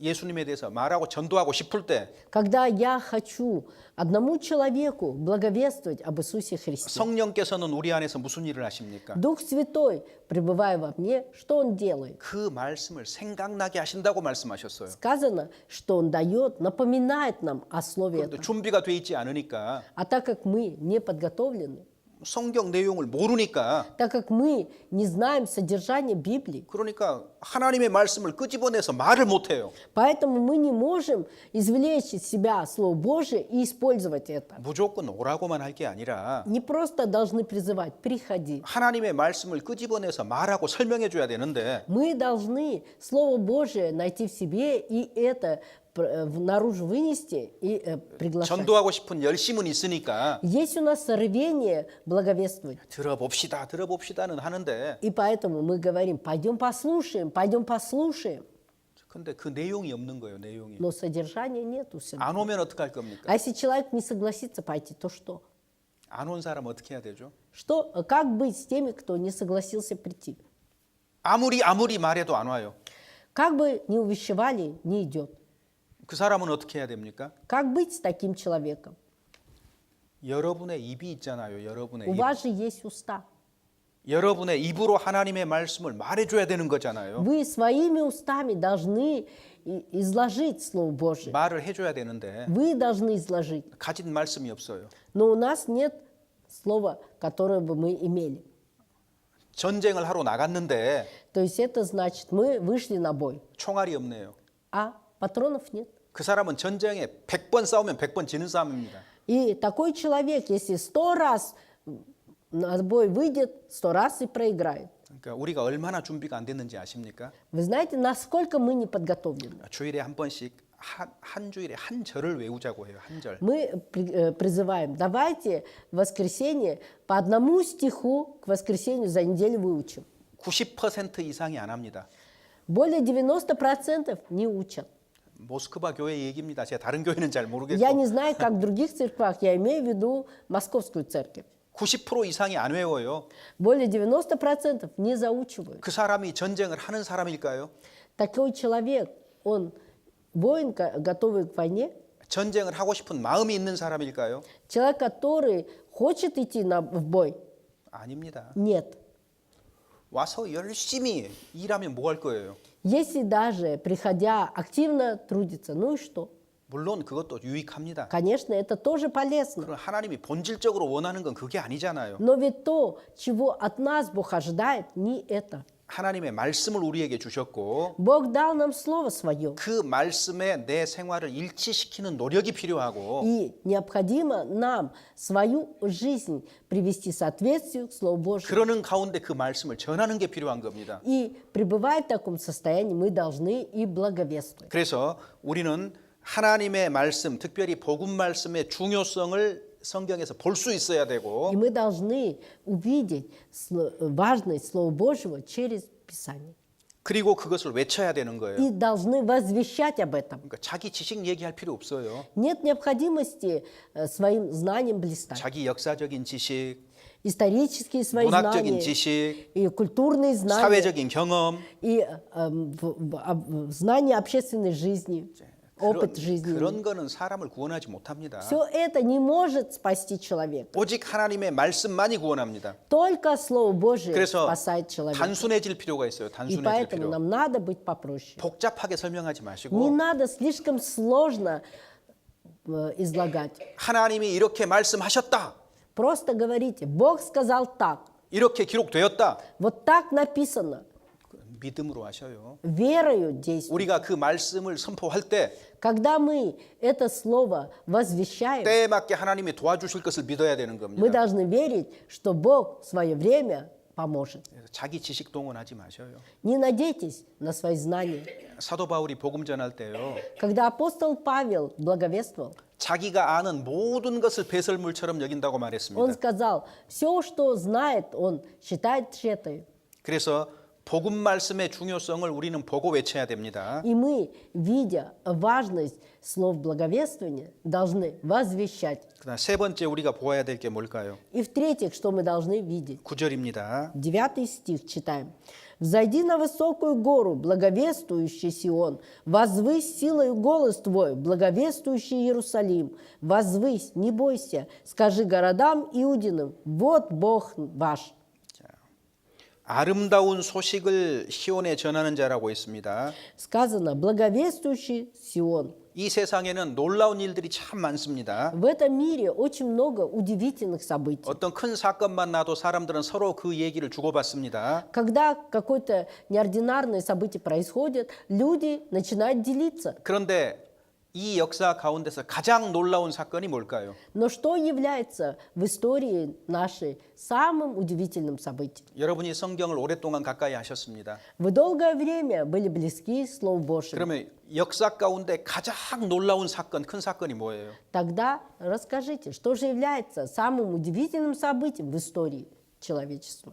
예수님에 대해서 말하고 전도하고 싶을 때 когда я хочу одному человеку благовествовать об Иисусе Христе, 성령께서는 우리 안에서 무슨 일을 하십니까? Дух Святой, пребывая во мне, что Он делает? 그 말씀을 생각나게 하신다고 말씀하셨어요. Сказано, что Он дает, напоминает нам о Слове 그런데 этом. 준비가 돼 있지 않으니까 А так как мы не подготовлены, 성경 내용을 모르니까 так как мы не знаем содержание Библии, 그러니까 하나님의 말씀을 끄집어내서 말을 못해요. поэтому мы не можем извлечь из себя Слово Божие и использовать это. 무조건 오라고만 할 게 아니라 Не просто должны призывать, приходи. 하나님의 말씀을 끄집어내서 말하고 설명해 줘야 되는데 Мы должны Слово Божие найти в себе и это наружу вынести и приглашать. 전도하고 싶은 열심은 있으니까 Есть у нас рвение благовествовать. 들어봅시다는 하는데 И поэтому мы говорим, пойдем послушаем, пойдем послушаем. 근데 그 내용이 없는 거예요, 내용이. Но содержания нету. 안 오면 어떡할 겁니까? А если человек не согласится пойти, то что? 안 온 사람 어떻게 해야 되죠? Как быть с теми, кто не согласился прийти? 아무리 말해도 안 와요. Как бы ни увещевали, не идет. 그 사람은 어떻게 해야 됩니까? Как быть с таким человеком? 여러분의 입이 있잖아요. 여러분의 У 입. вас же есть уста. 여러분의 입으로 하나님의 말씀을 말해줘야 되는 거잖아요. Вы своими устами должны изложить Слово Божие. 말을 해줘야 되는데 Вы должны изложить. 가진 말씀이 없어요. Но у нас нет слова, которое бы мы имели. 전쟁을 하러 나갔는데 То есть это значит, мы вышли на бой, 총알이 없네요. а патронов нет. 그 사람은 전쟁에 100번 싸우면 100번 지는 싸움입니다. И такой человек, если 100 раз на бой выйдет, 100 раз и проиграет. 그러니까 우리가 얼마나 준비가 안 됐는지 아십니까? Вы знаете, насколько мы не подготовлены? 주일에 한 번씩 한 주일에 한 절을 외우자고 해요. 한 절. Мы призываем, давайте в воскресенье по одному стиху к воскресенью за неделю выучим. 90% 이상이 안 합니다. Более 90% не учат. 모스크바 교회 얘기입니다. 제가 다른 교회는 잘 모르겠고 Я не знаю, как в других церквах, я имею в виду Московскую церковь. 90% 이상이 안 외워요. Более 90% не заучивают. 그 사람이 전쟁을 하는 사람일까요? Такой человек, он воин, готовый к войне, 전쟁을 하고 싶은 마음이 있는 사람일까요? человек, который хочет идти в бой, 아닙니다. нет. 와서 열심히 일하면 뭐 할 거예요? Если даже, приходя, активно трудиться, ну и что? 물론 그것도 유익합니다. Конечно, это тоже полезно. 그럼 하나님이 본질적으로 원하는 건 그게 아니잖아요. Но ведь то, чего от нас Бог ожидает, не это. 하나님의 말씀을 우리에게 주셨고 Бог дал нам Слово Свое. 그 말씀에 내 생활을 일치시키는 노력이 필요하고 И необходимо нам свою жизнь привести в соответствие к Слову Божьему. 그러는 가운데 그 말씀을 전하는 게 필요한 겁니다. И пребывая в таком состоянии, мы должны и благовествовать. 그래서 우리는 하나님의 말씀, 특별히 복음 말씀의 중요성을 성경에서 볼 수 있어야 되고 И мы должны увидеть важность Слова Божьего через Писание. 그리고 그것을 외쳐야 되는 거예요. И должны возвещать об этом. 그러니까 자기 지식 얘기할 필요 없어요. Нет необходимости своим знанием блистать. 자기 역사적인 지식, Исторические свои 문학적인 знания, 지식, и культурные знания, 사회적인 경험, и знания общественной жизни. опыт жизни. 그런 거는 사람을 구원하지 못합니다. Все это не может спасти человека. 오직 하나님의 말씀만이 구원합니다. Только Слово Божие 그래서 спасает человека. 단순해질 필요가 있어요. И 단순해질 поэтому 필요. нам надо быть попроще. 복잡하게 설명하지 Не 마시고 надо слишком сложно излагать. 하나님이 이렇게 말씀하셨다. Просто говорите, Бог сказал так. 이렇게 기록되었다. Вот так написано. 믿음으로 하셔요. Верою действуем. 우리가 그 말씀을 선포할 때 Когда мы это слово возвещаем, 때에 맞게 하나님이 도와주실 것을 믿어야 되는 мы 겁니다. должны верить, что Бог в свое время поможет. 그래서 자기 지식 동원하지 마셔요. Не надейтесь на свои знания. 사도 바울이 복음 전할 때요. Когда апостол Павел благовествовал, 자기가 아는 모든 것을 배설물처럼 여긴다고 он 말했습니다. сказал, все, что знает, он считает тщетой. 그래서 복음 말씀의 중요성을 우리는 보고 외쳐야 됩니다. И мы, видя важность слов благовествования, должны возвещать. 그다음 세 번째 우리가 보아야 될 게 뭘까요? И в-третьих, что мы должны видеть. 9절입니다. 9 стих читаем. «Взойди на высокую гору, благовествующий Сион, возвысь силою голос твой, благовествующий Иерусалим, возвысь, не бойся, скажи городам Иудиным, вот Бог ваш». 아름다운 소식을 시온에 전하는 자라고 했습니다. Сказано «благовествующий Сион». 이 세상에는 놀라운 일들이 참 많습니다. В этом мире очень много удивительных событий. 어떤 큰 사건만 나도 사람들은 서로 그 얘기를 주고받습니다. Когда какое-то неординарное событие происходит, люди начинают делиться. 그런데 이 역사 가운데서 가장 놀라운 사건이 뭘까요? Но что является в истории нашей самым удивительным событием? 여러분이 성경을 오랫동안 가까이 하셨습니다. Вы долгое время были близки Слову Божьему. 그러면 역사 가운데 가장 놀라운 사건, 큰 사건이 뭐예요? Тогда расскажите, что же является самым удивительным событием в истории человечества?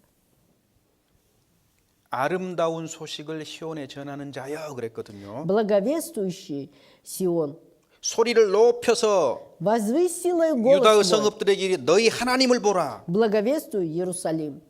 아름다운 소식을 시온에 전하는 자여 그랬거든요. Благовествующий Сион, 소리를 높여서 возвысь силой 유다의 голос твой, 성읍들에게 이르 너희 하나님을 보라. благовествуй Иерусалим.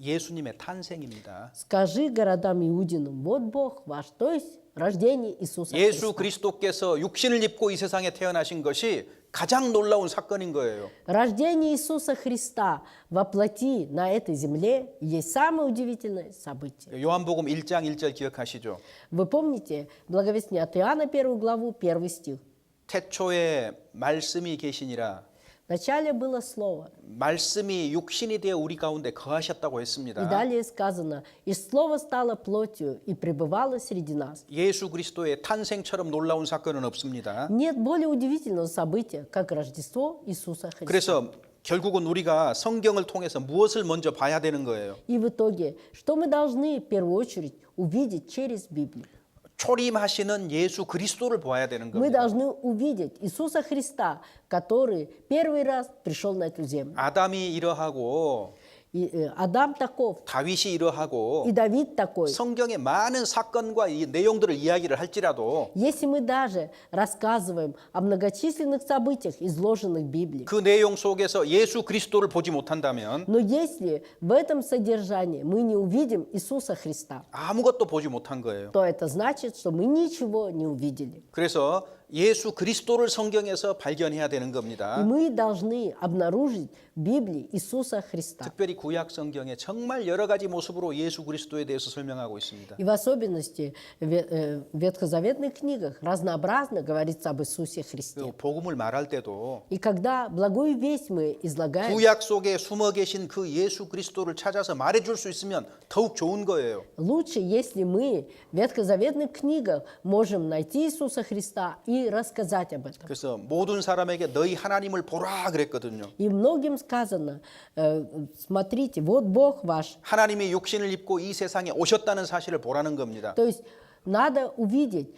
예수님의 탄생입니다. Скажи городам Иудиным, вот Бог ваш, то есть рождение Иисуса 예수 Христа. 그리스도께서 육신을 입고 이 세상에 태어나신 것이 가장 놀라운 사건인 거예요. Рождение Иисуса Христа во плоти на этой земле есть самое удивительное событие. 요한복음 1장 1절 기억하시죠? Вы помните благовестие от Иоанна 1 главу, 1 стих. 태초에 말씀이 계시니라. Вначале было Слово, 말씀이 육신이 되어 우리 가운데 거하셨다고 и 했습니다. далее сказано, «И Слово стало плотью и пребывало среди нас». 예수 그리스도의 탄생처럼 놀라운 사건은 없습니다. Нет более удивительного события, как Рождество Иисуса Христа. 그래서 결국은 우리가 성경을 통해서 무엇을 먼저 봐야 되는 거예요? И в итоге, что мы должны в первую очередь увидеть через Библию? 초림하시는 예수 그리스도를 보아야 되는 Мы 겁니다. должны увидеть Иисуса Христа, который первый раз пришел на эту землю. 아담이 이러하고 И Адам таков, 다윗이 이러하고 и Давид такой. 성경의 많은 사건과 이 내용들을 이야기를 할지라도 Если мы даже рассказываем о многочисленных событиях, изложенных в Библии, 그 내용 속에서 예수 그리스도를 보지 못한다면 но если в этом содержании мы не увидим Иисуса Христа, 아무것도 보지 못한 거예요. то это значит, что мы ничего не увидели. 그래서 예수 그리스도를 성경에서 발견해야 되는 И 겁니다. мы должны обнаружить в Библии Иисуса Христа. 특별히 구약 성경에 정말 여러 가지 모습으로 예수 그리스도에 대해서 설명하고 있습니다. И в особенности в ветхозаветных книгах разнообразно говорится об Иисусе Христе. 그 복음을 말할 때도 И когда благую весть мы излагаем, 구약 속에 숨어 계신 그 예수 그리스도를 찾아서 말해줄 수 있으면 더욱 좋은 거예요. лучше, если мы в ветхозаветных книгах можем найти Иисуса Христа и рассказать об этом. 그래서 모든 사람에게 너희 하나님을 보라 그랬거든요. И многим сказано, смотрите, вот Бог ваш. 하나님이 육신을 입고 이 세상에 오셨다는 사실을 보라는 겁니다. То есть надо увидеть,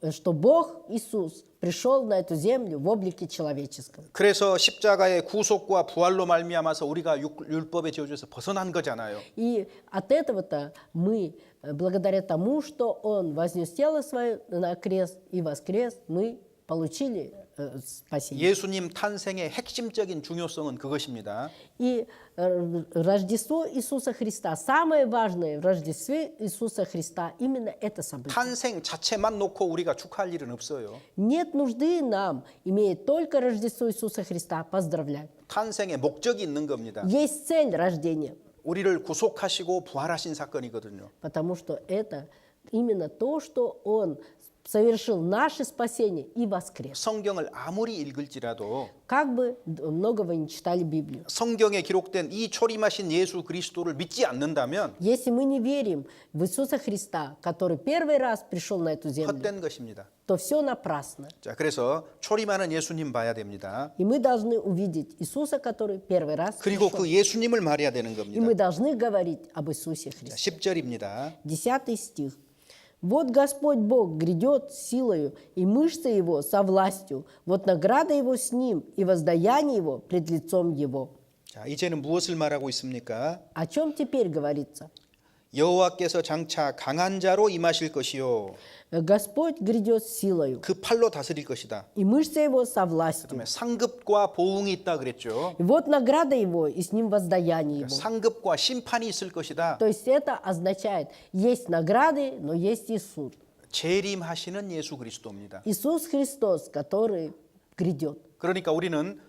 что Бог Иисус пришел на эту землю в облике человеческом. 그래서 십자가의 구속과 부활로 말미암아서 우리가 율법의 저주에서 벗어난 거잖아요. И от этого-то мы, благодаря тому, что Он вознес тело свое на крест и воскрес, мы получили спасения. 예수님 탄생의 핵심적인 중요성은 그것입니다. И Рождество Иисуса Христа, самое важное в Рождестве Иисуса Христа, именно это событие. 탄생 자체만 놓고 우리가 축하할 일은 없어요. Нет нужды нам, имея только Рождество Иисуса Христа, поздравлять. 탄생의 목적이 있는 겁니다. Есть цель рождения, 우리를 구속하시고 부활하신 사건이거든요. потому что это именно то, что Он совершил наше спасение и воскрес. 성경을 아무리 읽을지라도 Как бы много вы не читали Библию. 성경에 기록된 이 초림하신 예수 그리스도를 믿지 않는다면 Если мы не верим в Иисуса Христа, который первый раз пришел на эту землю, 헛된 것입니다. то все напрасно. 자, 그래서 초림하는 예수님 봐야 됩니다. И мы должны увидеть Иисуса, который первый раз 그리고 пришел. 그 예수님을 말해야 되는 И 겁니다. мы должны говорить об Иисусе 자, Христе. 10절입니다. 10 стих. «Вот Господь Бог грядет силою, и мышцы Его со властью, вот награда Его с Ним, и воздаяние Его пред лицом Его». 자, 이제는 무엇을 말하고 있습니까? О чем теперь говорится? 여호와께서 장차 강한 자로 임하실 것이요 Господь грядет силою, 그 팔로 다스릴 것이다. и мышцы Его со властью. 그다음에 상급과 보응이 있다 그랬죠. И вот награда Его, и с Ним воздаяние Его. 상급과 심판이 있을 것이다. То есть это означает, есть награды, но есть и суд. 재림하시는 예수 그리스도입니다. Иисус Христос, который грядет. 그러니까 우리는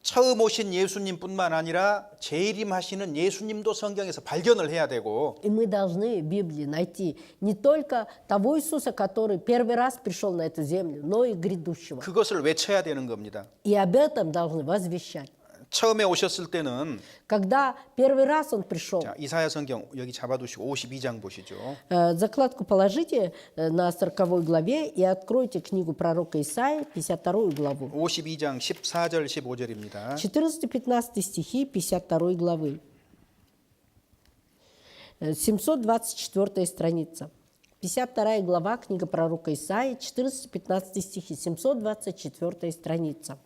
처음 오신 예수님뿐만 아니라 재림하시는 예수님도 성경에서 발견을 해야 되고 И мы должны в Библии найти не только того Иисуса, который первый раз пришел на эту землю, но и грядущего. 그것을 외쳐야 되는 겁니다. И об этом должны возвещать. 처음에 오셨을 때는 Когда первый раз Он пришел, 자, 이사야 성경 여기 잡아두시고 52장 보시죠. закладку положите на 40 главе и откройте книгу пророка Исаии, 52 главу. 52장 14절 15절입니다. 14-15 стихи 52 главы. 724 страница. 52 глава, книга пророка Исаии, 14-15 стихи, 724 страница.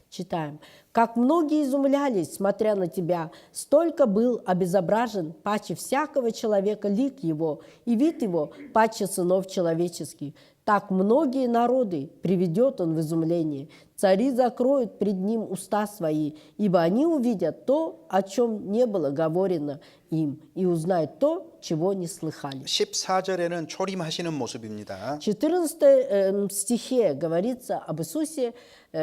Читаем. «Как многие изумлялись, смотря на тебя, столько был обезображен паче всякого человека лик его, и вид его паче сынов человеческих. Так многие народы приведет он в изумление. Цари закроют пред ним уста свои, ибо они увидят то, о чем не было говорено им, и узнают то, чего не слыхали». 14절에는 초림하시는 모습입니다. В 14 стихе говорится об Иисусе,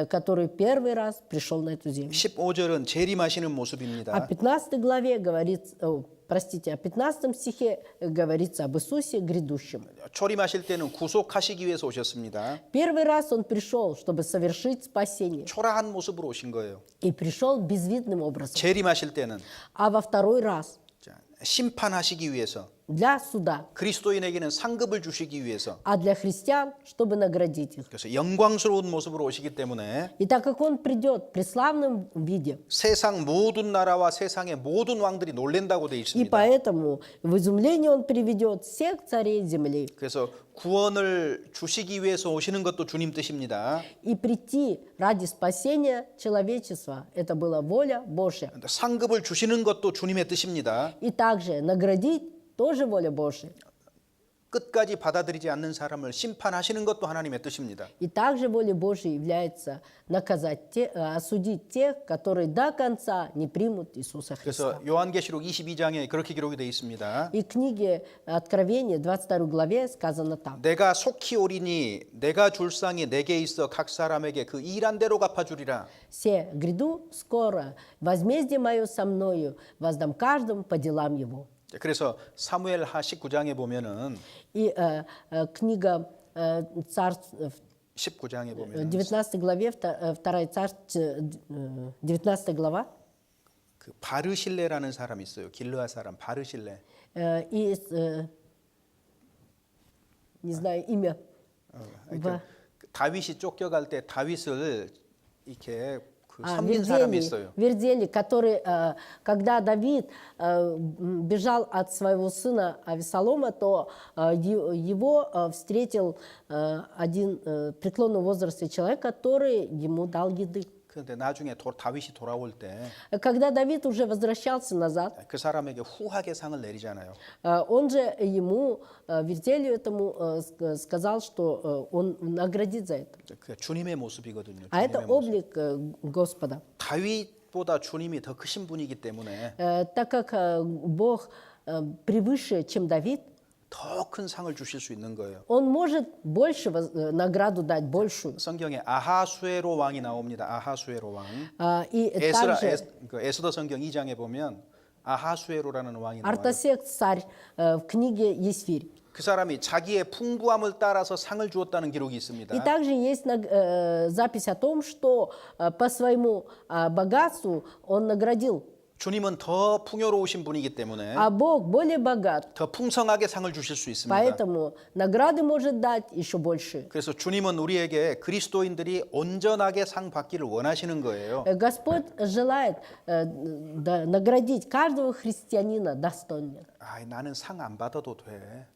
который первый раз пришел на эту землю. 15절은 재림하시는 О 모습입니다. 15 главе говорится, о 15 стихе говорится об Иисусе грядущем. 초림하실 때는 구속하시기 위해서 오셨습니다. Первый раз Он пришел, чтобы совершить спасение, 초라한 모습으로 오신 거예요. и пришел безвидным образом. 재림하실 때는 А во второй раз 자, 심판하시기 위해서 для суда, 그리스도인에게는 상급을 주시기 위해서 а для христиан, чтобы наградить их. 그래서 영광스러운 모습으로 오시기 때문에 И так как Он придет в преславном виде, 세상 모든 나라와 세상의 모든 왕들이 놀랜다고 돼 и 있습니다. поэтому в изумление Он приведет всех царей земли. 그래서 구원을 주시기 위해서 오시는 것도 주님 뜻입니다. И прийти ради спасения человечества. Это была воля Божья. 상급을 주시는 것도 주님의 뜻입니다. И также наградить тоже воля Божья. 끝까지 받아들이지 않는 사람을 심판하시는 것도 하나님의 뜻입니다. И также волей Божьей является осудить тех, которые до конца не примут Иисуса Христа. 그래서 요한계시록 22장에 그렇게 기록이 되어 있습니다. И в книге Откровения, 22 главе, сказано так. 내가 속히 오리니 내가 줄 상이 내게 있어 각 사람에게 그 일한 대로 갚아주리라. «Се, гряду скоро, возмездие мое со мною, воздам каждому по делам его». 그래서 사무엘하 19장에 보면은 И книга Царств, 19장에 보면 19 главе, 2 Царств, 19 глава, 그 바르실레라는 사람이 있어요. 길르앗 사람 바르실레. и, не знаю, имя. 다윗이 쫓겨갈 때 다윗을 이렇게 그 섬긴 사람이 있어요. Вердели, который, когда Давид бежал от своего сына Авесолома, то его встретил один преклонного возраста человек, который ему дал еды. 그런데 나중에 다윗이 돌아올 때 그 Когда Давид уже возвращался назад, 사람에게 후하게 상을 내리잖아요. он же ему, Вертелию этому, сказал, что он наградит за это. 그 주님의 모습이거든요. А это 주님의 모습. облик Господа. 다윗보다 주님이 더 크신 분이기 때문에 Так как Бог превыше, чем Давид, 더 큰 상을 주실 수 있는 거예요. он может больше награду дать, большую. 성경에 아하수에로 왕이 나옵니다. 아하수에로 왕. И также 에스더 성경 2장에 보면 아하수에로라는 왕이 나와요. Артасек царь в книге Есфирь. 그 사람이 자기의 풍부함을 따라서 상을 주었다는 기록이 있습니다. И также есть запись о том, что по своему богатству он наградил. 주님은 더 풍요로우신 분이기 때문에 А Бог более богат, 더 풍성하게 상을 주실 수 있습니다. поэтому награды может дать еще больше. 그래서 주님은 우리에게 그리스도인들이 온전하게 상 받기를 원하시는 거예요. Господь желает наградить каждого христианина достойно. 나는 상 안 받아도 돼.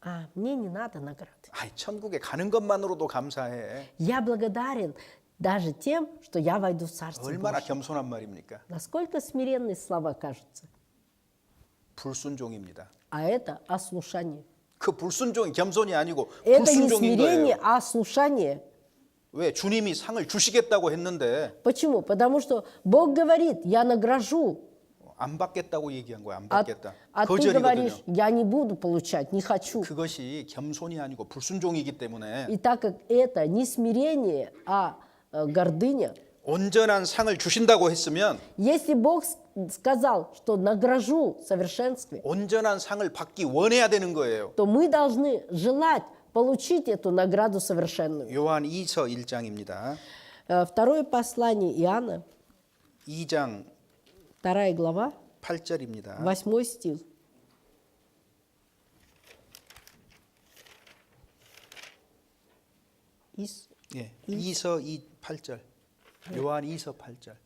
А мне не надо награды. 천국에 가는 것만으로도 감사해. Я благодарен даже тем, что я войду в Царство 얼마나 Божие. 겸손한 말입니까? Насколько смиренные слова кажутся. 불순종입니다. А это ослушание. 그 불순종이 겸손이 아니고 Это не 불순종인 смирение, 거예요. а ослушание. 왜? 주님이 상을 주시겠다고 했는데 Почему? Потому что Бог говорит, я награжу, 안 받겠다고 얘기한 거야. 안 а 받겠다. ты 거절이거든요. говоришь, я не буду получать, не хочу. 그것이 겸손이 아니고 불순종이기 때문에 И так как это не смирение, а гордыня, 온전한 상을 주신다고 했으면 если Бог сказал, что награжу в совершенстве, 온전한 상을 받기 원해야 되는 거예요. то мы должны желать получить эту награду совершенную. 요한 2서 1장입니다. Второе послание Иоанна, 2장 2 глава, 8절입니다. 8 стих. 예, 2서 8절. 요한 2서 8절.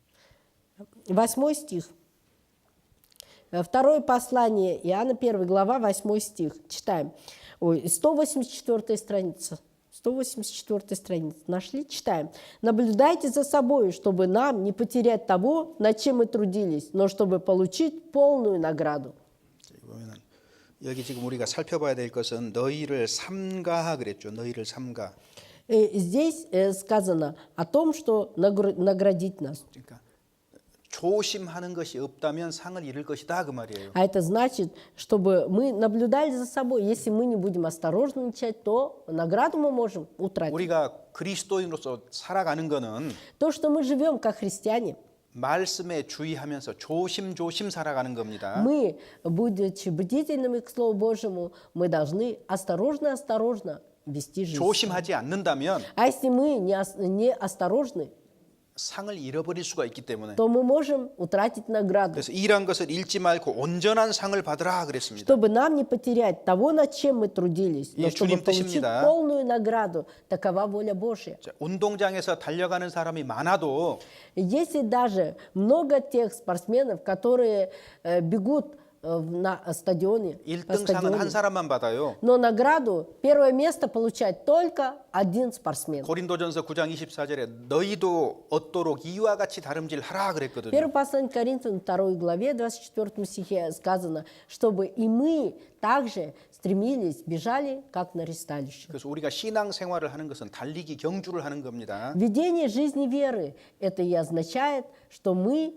8 стих. Второе послание Иоанна, 1 глава, 8 стих. Читаем. 184 страница. 184 страница. Нашли? Читаем. «Наблюдайте за собой, чтобы нам не потерять того, над чем мы трудились, но чтобы получить полную награду». 보면은 여기 지금 우리가 살펴봐야 될 것은 너희를 삼가하 그랬죠. 너희를 삼가. Здесь сказано о том, что наградить нас. 그러니까 조심하는 것이 없다면 상을 잃을 것이다 그 말이에요. А это значит, чтобы мы наблюдали за собой. Если мы не будем осторожничать, то награду мы можем утратить. 우리가 그리스도인으로서 살아가는 거는 То, что мы живем как христиане, 말씀에 주의하면서 조심조심 살아가는 겁니다. мы, будучи бдительными к Слову Божьему, мы должны осторожно вести жизнь. 조심하지 않는다면 А если мы не осторожны, 상을 잃어버릴 수가 있기 때문에 то мы можем утратить награду. 그래서 이러한 것을 잃지 말고 온전한 상을 받으라 그랬습니다. Чтобы нам не потерять того, над чем мы трудились, но 예, чтобы 주님 получить 뜻입니다. полную награду. Такова воля Божья. 자, 운동장에서 달려가는 사람이 많아도 Если даже много тех спортсменов, которые бегут на стадионе, по 1등 상은 한 стадиону, 사람만 받아요. но награду, первое место получает только один спортсмен. 고린도전서 9장 24절에 너희도 얻도록 이와 같이 다름질하라 그랬거든요. Первое послание Коринфянам 2 главе 24 стихе сказано, чтобы и мы также стремились, бежали, как на ристалище. 그래서 우리가 신앙 생활을 하는 것은 달리기 경주를 하는 겁니다. Ведение жизни веры, это и означает, что мы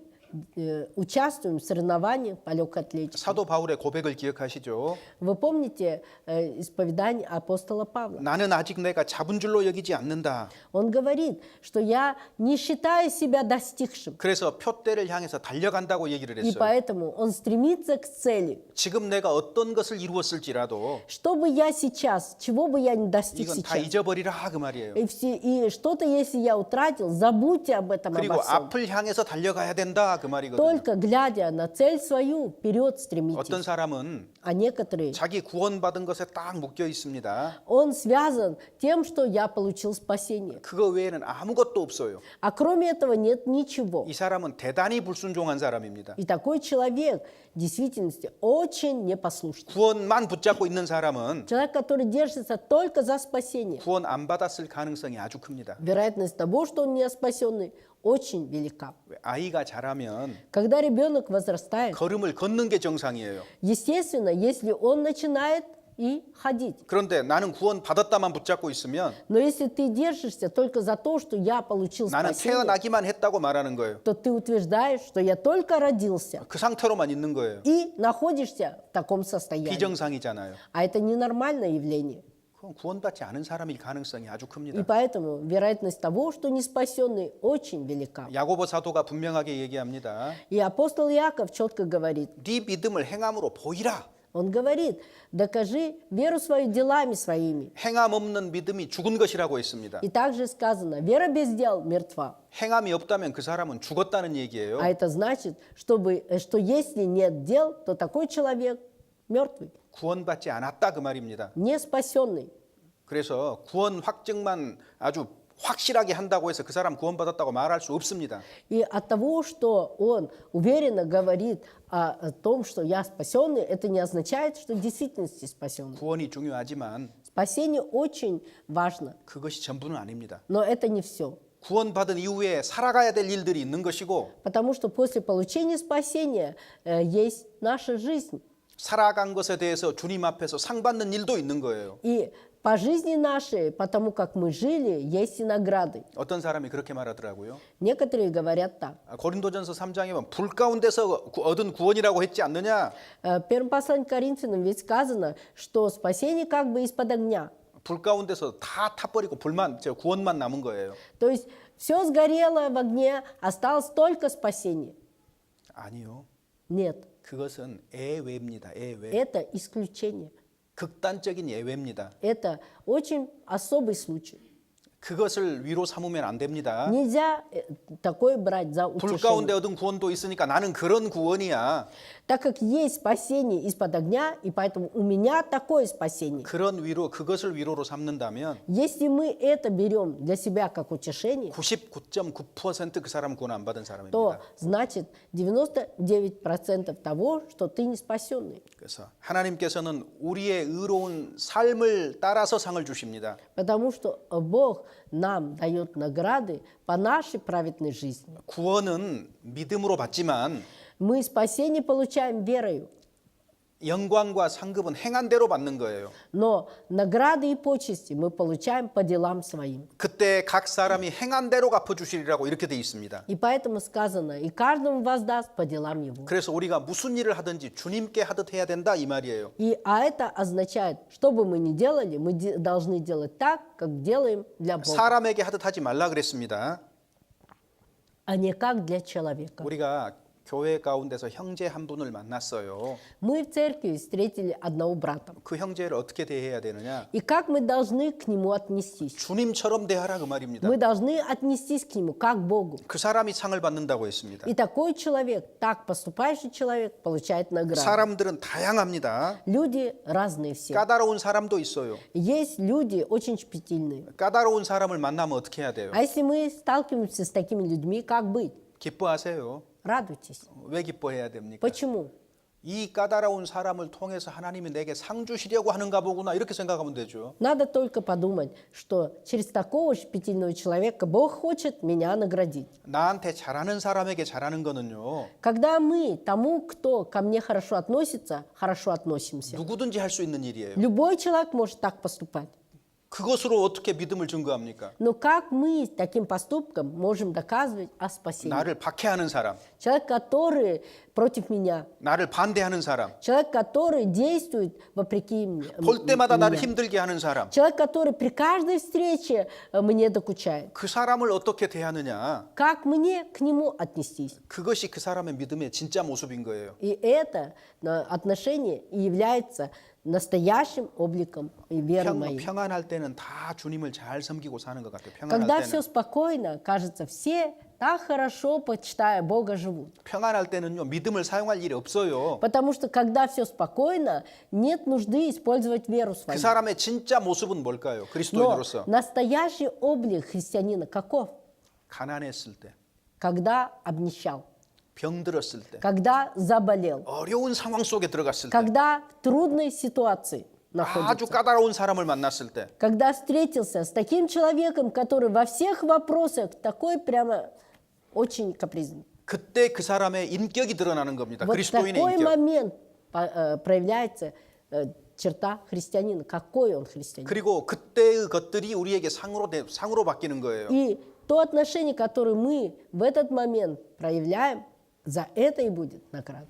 участвуем в соревнованиях по легкой атлетике. 사도 바울의 고백을 기억하시죠? Вы помните исповедание апостола Павла? 나는 아직 내가 잡은 줄로 여기지 않는다. Он говорит, что я не считаю себя достигшим, 그래서 표대를 향해서 달려간다고 얘기를 и 했어요. поэтому он стремится к цели. 지금 내가 어떤 것을 이루었을지라도 Что бы я сейчас, чего бы я не достиг 이건 다 сейчас, 잊어버리라 그 말이에요. и что-то, если я утратил, забудьте об этом, 그리고 обо всем. 앞을 향해서 달려가야 된다 그 말이거든요. Только глядя на цель свою, вперед 어떤 стремитесь. 사람은 А некоторые, 자기 구원받은 것에 딱 묶여 있습니다. он связан тем, что я получил спасение. 그거 외에는 아무것도 없어요. А кроме этого нет ничего. 이 사람은 대단히 불순종한 사람입니다. И такой человек в действительности очень непослушный. 구원만 붙잡고 있는 사람은 Человек, который держится только за спасение. 구원 안 받았을 가능성이 아주 큽니다. Вероятность того, что он не спасенный, очень велика. 아이가 자라면 Когда ребенок возрастает, 걸음을 걷는 게 정상이에요. естественно, если он начинает и ходить. 그런데 나는 구원 받았다만 붙잡고 있으면 Но если ты держишься только за то, что я получил 나는 спасение, 태어나기만 했다고 말하는 거예요. то ты утверждаешь, что я только родился 그 상태로만 있는 거예요. и находишься в таком состоянии. 비정상이잖아요. А это ненормальное явление. 그건 구원받지 않은 사람일 가능성이 아주 И 큽니다. поэтому вероятность того, что не спасенный, очень велика. 야고보 사도가 분명하게 얘기합니다. И апостол Иаков четко говорит, 네 믿음을 행함으로 보이라. он говорит, докажи веру свою делами своими. 행함 없는 믿음이 죽은 것이라고 했습니다. И также сказано, вера без дел мертва. 행함이 없다면 그 사람은 죽었다는 얘기예요. А это значит, что если нет дел, то такой человек мертвый, 구원받지 않았다 그 말입니다. не спасенный. 그래서 구원 확증만 아주 확실하게 한다고 해서 그 사람 구원받았다고 말할 수 없습니다. И от того, что он уверенно говорит о том, что я спасенный, это не означает, что в действительности спасенный. 구원이 중요하지만 Спасение очень важно, 그것이 전부는 아닙니다. но это не все. 구원받은 이후에 살아가야 될 일들이 있는 것이고 Потому что после получения спасения есть наша жизнь. 살아간 것에 대해서 주님 앞에서 상 받는 일도 있는 거예요. И по жизни нашей, потому как мы жили, есть и награды. 어떤 사람이 그렇게 말하더라고요. Некоторые говорят так. 고린도전서 3장에 보면 불 가운데서 얻은 구원이라고 했지 않느냐? В первом послании к Коринфянам ведь сказано, что спасение как бы из-под огня. 불 가운데서 다 타버리고 구원만 남은 거예요. То есть все сгорело в огне, осталось только спасение. 아니요. Нет, 그것은 예외입니다. 예외. это исключение. 극단적인 예외입니다. Это очень особый случай. 그것을 위로 삼으면 안 됩니다. Нельзя такое брать за 불 가운데 утешение. 얻은 구원도 있으니까 나는 그런 구원이야. Так как есть спасение из-под огня, и поэтому у меня такое спасение. 그것을 위로로 삼는다면 Если мы это берем для себя как утешение, 99.9% 그 사람 구원 안 받은 то 사람입니다. значит 99% того, что ты не спасенный. 그래서 하나님께서는 우리의 의로운 삶을 따라서 상을 주십니다. Потому что Бог нам дает награды по нашей праведной жизни. 구원은 믿음으로 받지만 Мы спасение получаем верою, 영광과 상급은 행한 대로 받는 거예요. но награды и почести мы получаем по делам своим. 그때 각 사람이 행한 대로 갚아주시리라고 이렇게 돼 있습니다. И поэтому сказано, и каждому воздаст по делам его. 그래서 우리가 무슨 일을 하든지 주님께 하듯 해야 된다 이 말이에요. А это означает, что бы мы ни делали, мы должны делать так, как делаем для Бога, 사람에게 하듯 하지 말라 그랬습니다. а не как для человека. 우리가 교회 가운데서 형제 한 분을 만났어요. Мы в церкви встретили одного брата. 그 형제를 어떻게 대해야 되느냐? И как мы должны к нему отнестись? 주님처럼 대하라 그 말입니다. Мы должны отнестись к нему как к Богу. 그 사람이 상을 받는다고 했습니다. И такой человек, так поступающий человек, получает награду. 사람들은 다양합니다. Люди разные все. 까다로운 사람도 있어요. Есть люди очень щепетильные. 까다로운 사람을 만나면 어떻게 해야 돼요? А если мы сталкиваемся с такими людьми, как быть? 기뻐하세요. Радуйтесь. 왜 기뻐해야 됩니까? Почему? 이 까다로운 사람을 통해서 하나님이 내게 상 주시려고 하는가 보구나 이렇게 생각하면 되죠. Надо только подумать, что через такого щепетильного человека Бог хочет меня наградить. 나한테 잘하는 사람에게 잘하는 거는요. Когда мы тому, кто ко мне хорошо относится, хорошо относимся. 누구든지 할 수 있는 일이에요. Любой человек может так поступать. 그것으로 어떻게 믿음을 증거합니까? Но как мы таким поступком можем доказывать о спасении? 나를 박해하는 사람, Человек, который против меня, 나를 반대하는 사람, человек, который действует вопреки 볼 때마다 나를 мне, 힘들게 하는 사람, человек, который при каждой встрече мне докучает. 그 사람을 어떻게 대하느냐? Как мне к нему отнестись? 그것이 그 사람의 믿음의 진짜 모습인 거예요. И это отношение и является настоящим обликом веры моей. 평안할 때는 다 주님을 잘 섬기고 사는 것 같아요. 평안할 Когда 때는. все спокойно, кажется, все так хорошо, почитая Бога, живут. 평안할 때는요 믿음을 사용할 일이 없어요. Потому что когда все спокойно, нет нужды использовать веру 그 свою. 사람의 진짜 모습은 뭘까요? Но 그리스도인으로서 настоящий облик христианина каков? 가난했을 때, Когда обнищал, 병들었을 때, когда заболел, 어려운 상황 속에 들어갔을 때, когда в трудной ситуации 아주 находится, 까다로운 사람을 만났을 때, когда встретился с таким человеком, который во всех вопросах такой прямо очень капризный. 그때 그 사람의 인격이 드러나는 겁니다. Вот в 그리스도인의 такой 인격. момент проявляется черта христианина, какой он христианин. 그리고 그때의 것들이 우리에게 상으로 바뀌는 거예요. И то отношение, которое мы в этот момент проявляем, за это и будет награда.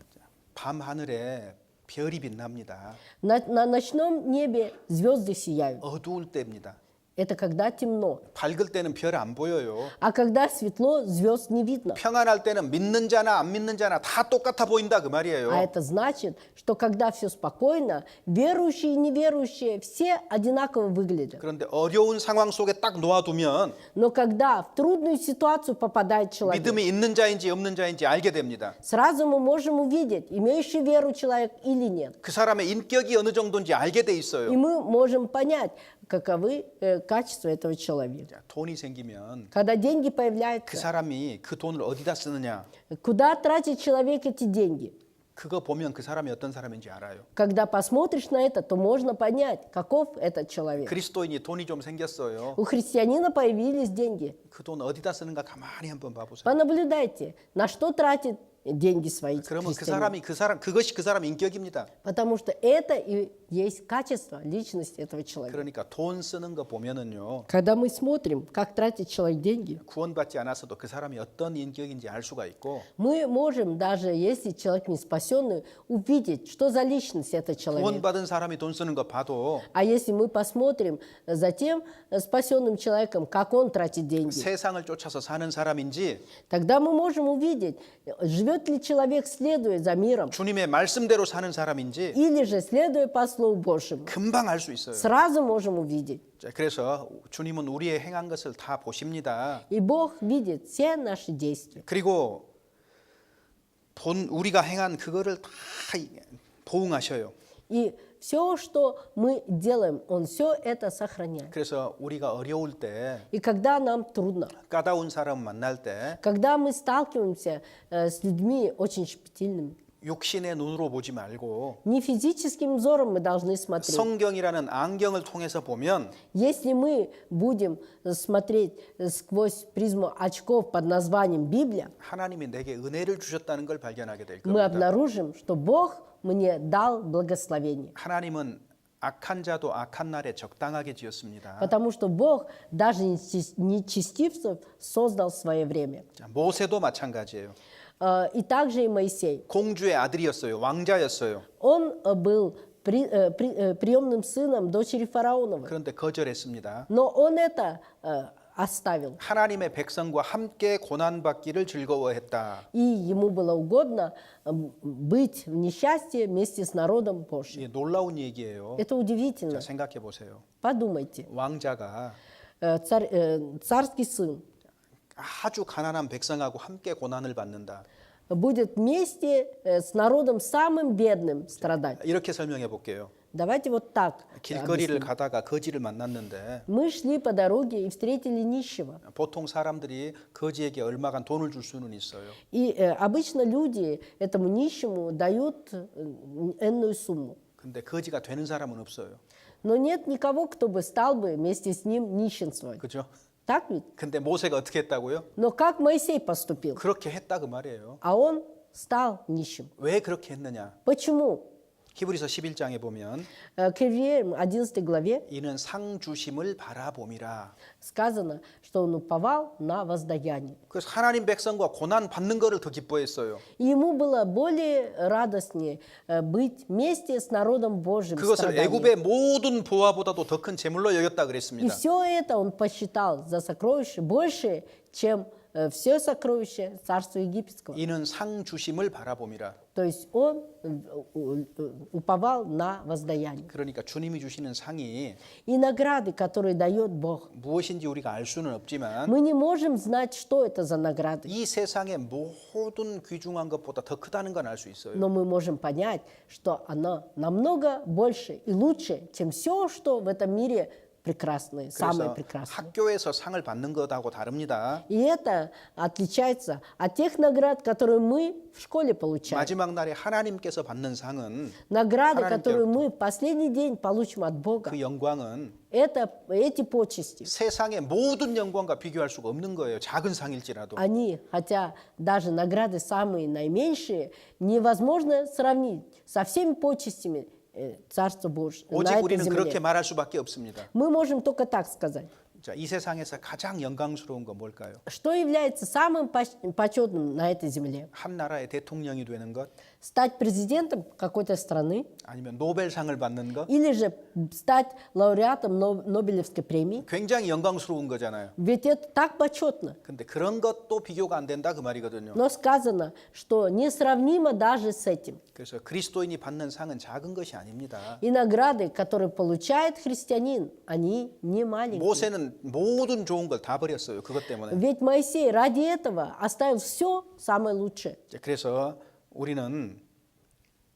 밤 하늘에 별이 빛납니다. На ночном небе звезды сияют. 어두울 때입니다. Это когда темно. 밝을 때는 별 안 보여요. А когда светло, звезд не видно. 평안할 때는 믿는 자나 안 믿는 자나 다 똑같아 보인다 그 말이에요. А это значит, что когда все спокойно, верующие и неверующие все одинаково выглядят. 그런데 어려운 상황 속에 딱 놓아두면 Но когда в трудную ситуацию попадает человек, 믿음이 있는 자인지 없는 자인지 알게 됩니다. сразу мы можем увидеть, имеющий веру человек или нет. 그 사람의 인격이 어느 정도인지 알게 돼 И 있어요. мы можем понять, каковы качества этого человека. 자, 돈이 생기면 Когда деньги 그 появляются, 사람이 그 돈을 어디다 쓰느냐 куда тратит человек эти деньги? 그거 보면 그 사람이 어떤 사람인지 알아요. Когда посмотришь на это, то можно понять, каков этот человек. 그리스도인이 돈이 좀 생겼어요. У христианина появились деньги. 그 돈 어디다 쓰는가 가만히 한번 봐보세요. Понаблюдайте, на что тратит деньги свои 그러면 христианин. 그것이 그 사람 인격입니다. Потому что это и есть качество личности этого человека. 그러니까 돈 쓰는 거 보면은요 Когда мы смотрим, как тратит человек деньги, 구원받지 않았어도 그 사람이 어떤 인격인지 알 수가 있고 мы можем, даже если человек не спасенный, увидеть, что за личность этот человек. 구원받은 사람이 돈 쓰는 거 봐도 А если мы посмотрим за тем спасенным человеком, как он тратит деньги, 세상을 쫓아서 사는 사람인지 тогда мы можем увидеть, живет ли человек, следуя за миром, 주님의 말씀대로 사는 사람인지 или же следуя по Слову Божьему. 금방 알 수 있어요. Сразу можем увидеть. 자, 그래서 주님은 우리의 행한 것을 다 보십니다. И Бог видит все наши действия. 그리고 우리가 행한 그거를 다 보응하셔요. И все, что мы делаем, Он все это сохраняет. 그래서 우리가 어려울 때 И когда нам трудно, 까다운 사람 만날 때 когда мы сталкиваемся с людьми очень щепетильными, 육신의 눈으로 보지 말고 не физическим взором мы должны смотреть. 성경이라는 안경을 통해서 보면 Если мы будем смотреть сквозь призму очков под названием Библия, 하나님이 내게 은혜를 주셨다는 걸 발견하게 될 мы 겁니다. обнаружим, что Бог мне дал благословение. 하나님은 악한 자도 악한 날에 적당하게 지었습니다. Потому что Бог даже нечестивцев создал в свое время. 자, 모세도 마찬가지예요. И также и Моисей. 공주의 아들이었어요. 왕자였어요. Он был приемным сыном дочери фараоновой. 그런데 거절했습니다. Но он это оставил. 하나님의 백성과 함께 고난받기를 즐거워했다. И ему было угодно быть в несчастье вместе с народом Божьим. 이게 놀라운 얘기예요. Это удивительно. 자, 생각해 보세요. Подумайте. 왕자가 Царский сын 아주 가난한 백성하고 함께 고난을 받는다. будет вместе с народом самым бедным страдать. 이렇게 설명해 볼게요. Давайте вот так. 길거리를 가다가 거지를 만났는데 Мы шли по дороге и встретили нищего. 보통 사람들이 거지에게 얼마간 돈을 줄 수는 있어요. И обычно люди этому нищему дают энную сумму. 근데 거지가 되는 사람은 없어요. Но нет никого, кто бы стал бы вместе с ним нищенствовать. 그죠? Так ведь? 근데 모세가 어떻게 했다고요? Но как Моисей поступил? 그렇게 했다 그 말이에요. А он стал нищим. 왜 그렇게 했느냐? Почему? 히브리서 11장에 보면 К Евреям 11 главе 이는 상 주심을 바라봄이라. сказано, что он уповал на воздаяние. 그래서 하나님 백성과 고난 받는 거를 더 기뻐했어요. И ему было более радостнее быть вместе с народом Божьим. в 그것을 страдании. 애굽의 모든 보화보다도 더 큰 재물로 여겼다 И 그랬습니다. все это он посчитал за сокровище больше, чем все сокровища царства египетского. 이는 상 주심을 바라봄이라. То есть он уповал на воздаяние. 그러니까 주님이 주시는 상이 И награды, которые дает Бог. 무엇인지 우리가 알 수는 없지만 Мы не можем знать, что это за награды. 이 세상의 모든 귀중한 것보다 더 크다는 건 알 수 있어요. Но мы можем понять, что она намного больше и лучше, чем все, что в этом мире прекрасные, самые 그래서 прекрасные. 학교에서 상을 받는 것하고 다릅니다. И это отличается от тех наград, которые мы в школе получаем. 마지막 날에 하나님께서 받는 상은 Награды, 하나님께로부터. которые мы в последний день получим от Бога, 그 영광은 эти почести, 세상의 모든 영광과 비교할 수가 없는 거예요. 작은 상일지라도. они, хотя даже награды самые наименьшие, невозможно сравнить со всеми почестями Царства Божьего на 오직 этой 우리는 그렇게 земле. 말할 수밖에 없습니다. Мы можем только так сказать. 자, 이 세상에서 가장 영광스러운 건 뭘까요? Что является самым почетным на этой земле? 한 나라의 대통령이 되는 것, Стать президентом какой-то страны 아니면 노벨상을 받는 것, или же стать лауреатом Нобелевской премии? 굉장히 영광스러운 거잖아요. Ведь это так почетно. 근데 그런 것도 비교가 안 된다 그 말이거든요. Но сказано, что несравнимо даже с этим. 그래서 그리스도인이 받는 상은 작은 것이 아닙니다. И награды, которые получает христианин, они не маленькие. 모세는 모든 좋은 걸 다 버렸어요. 그것 때문에. Ведь Моисей ради этого оставил все самое лучшее. 그래서 우리는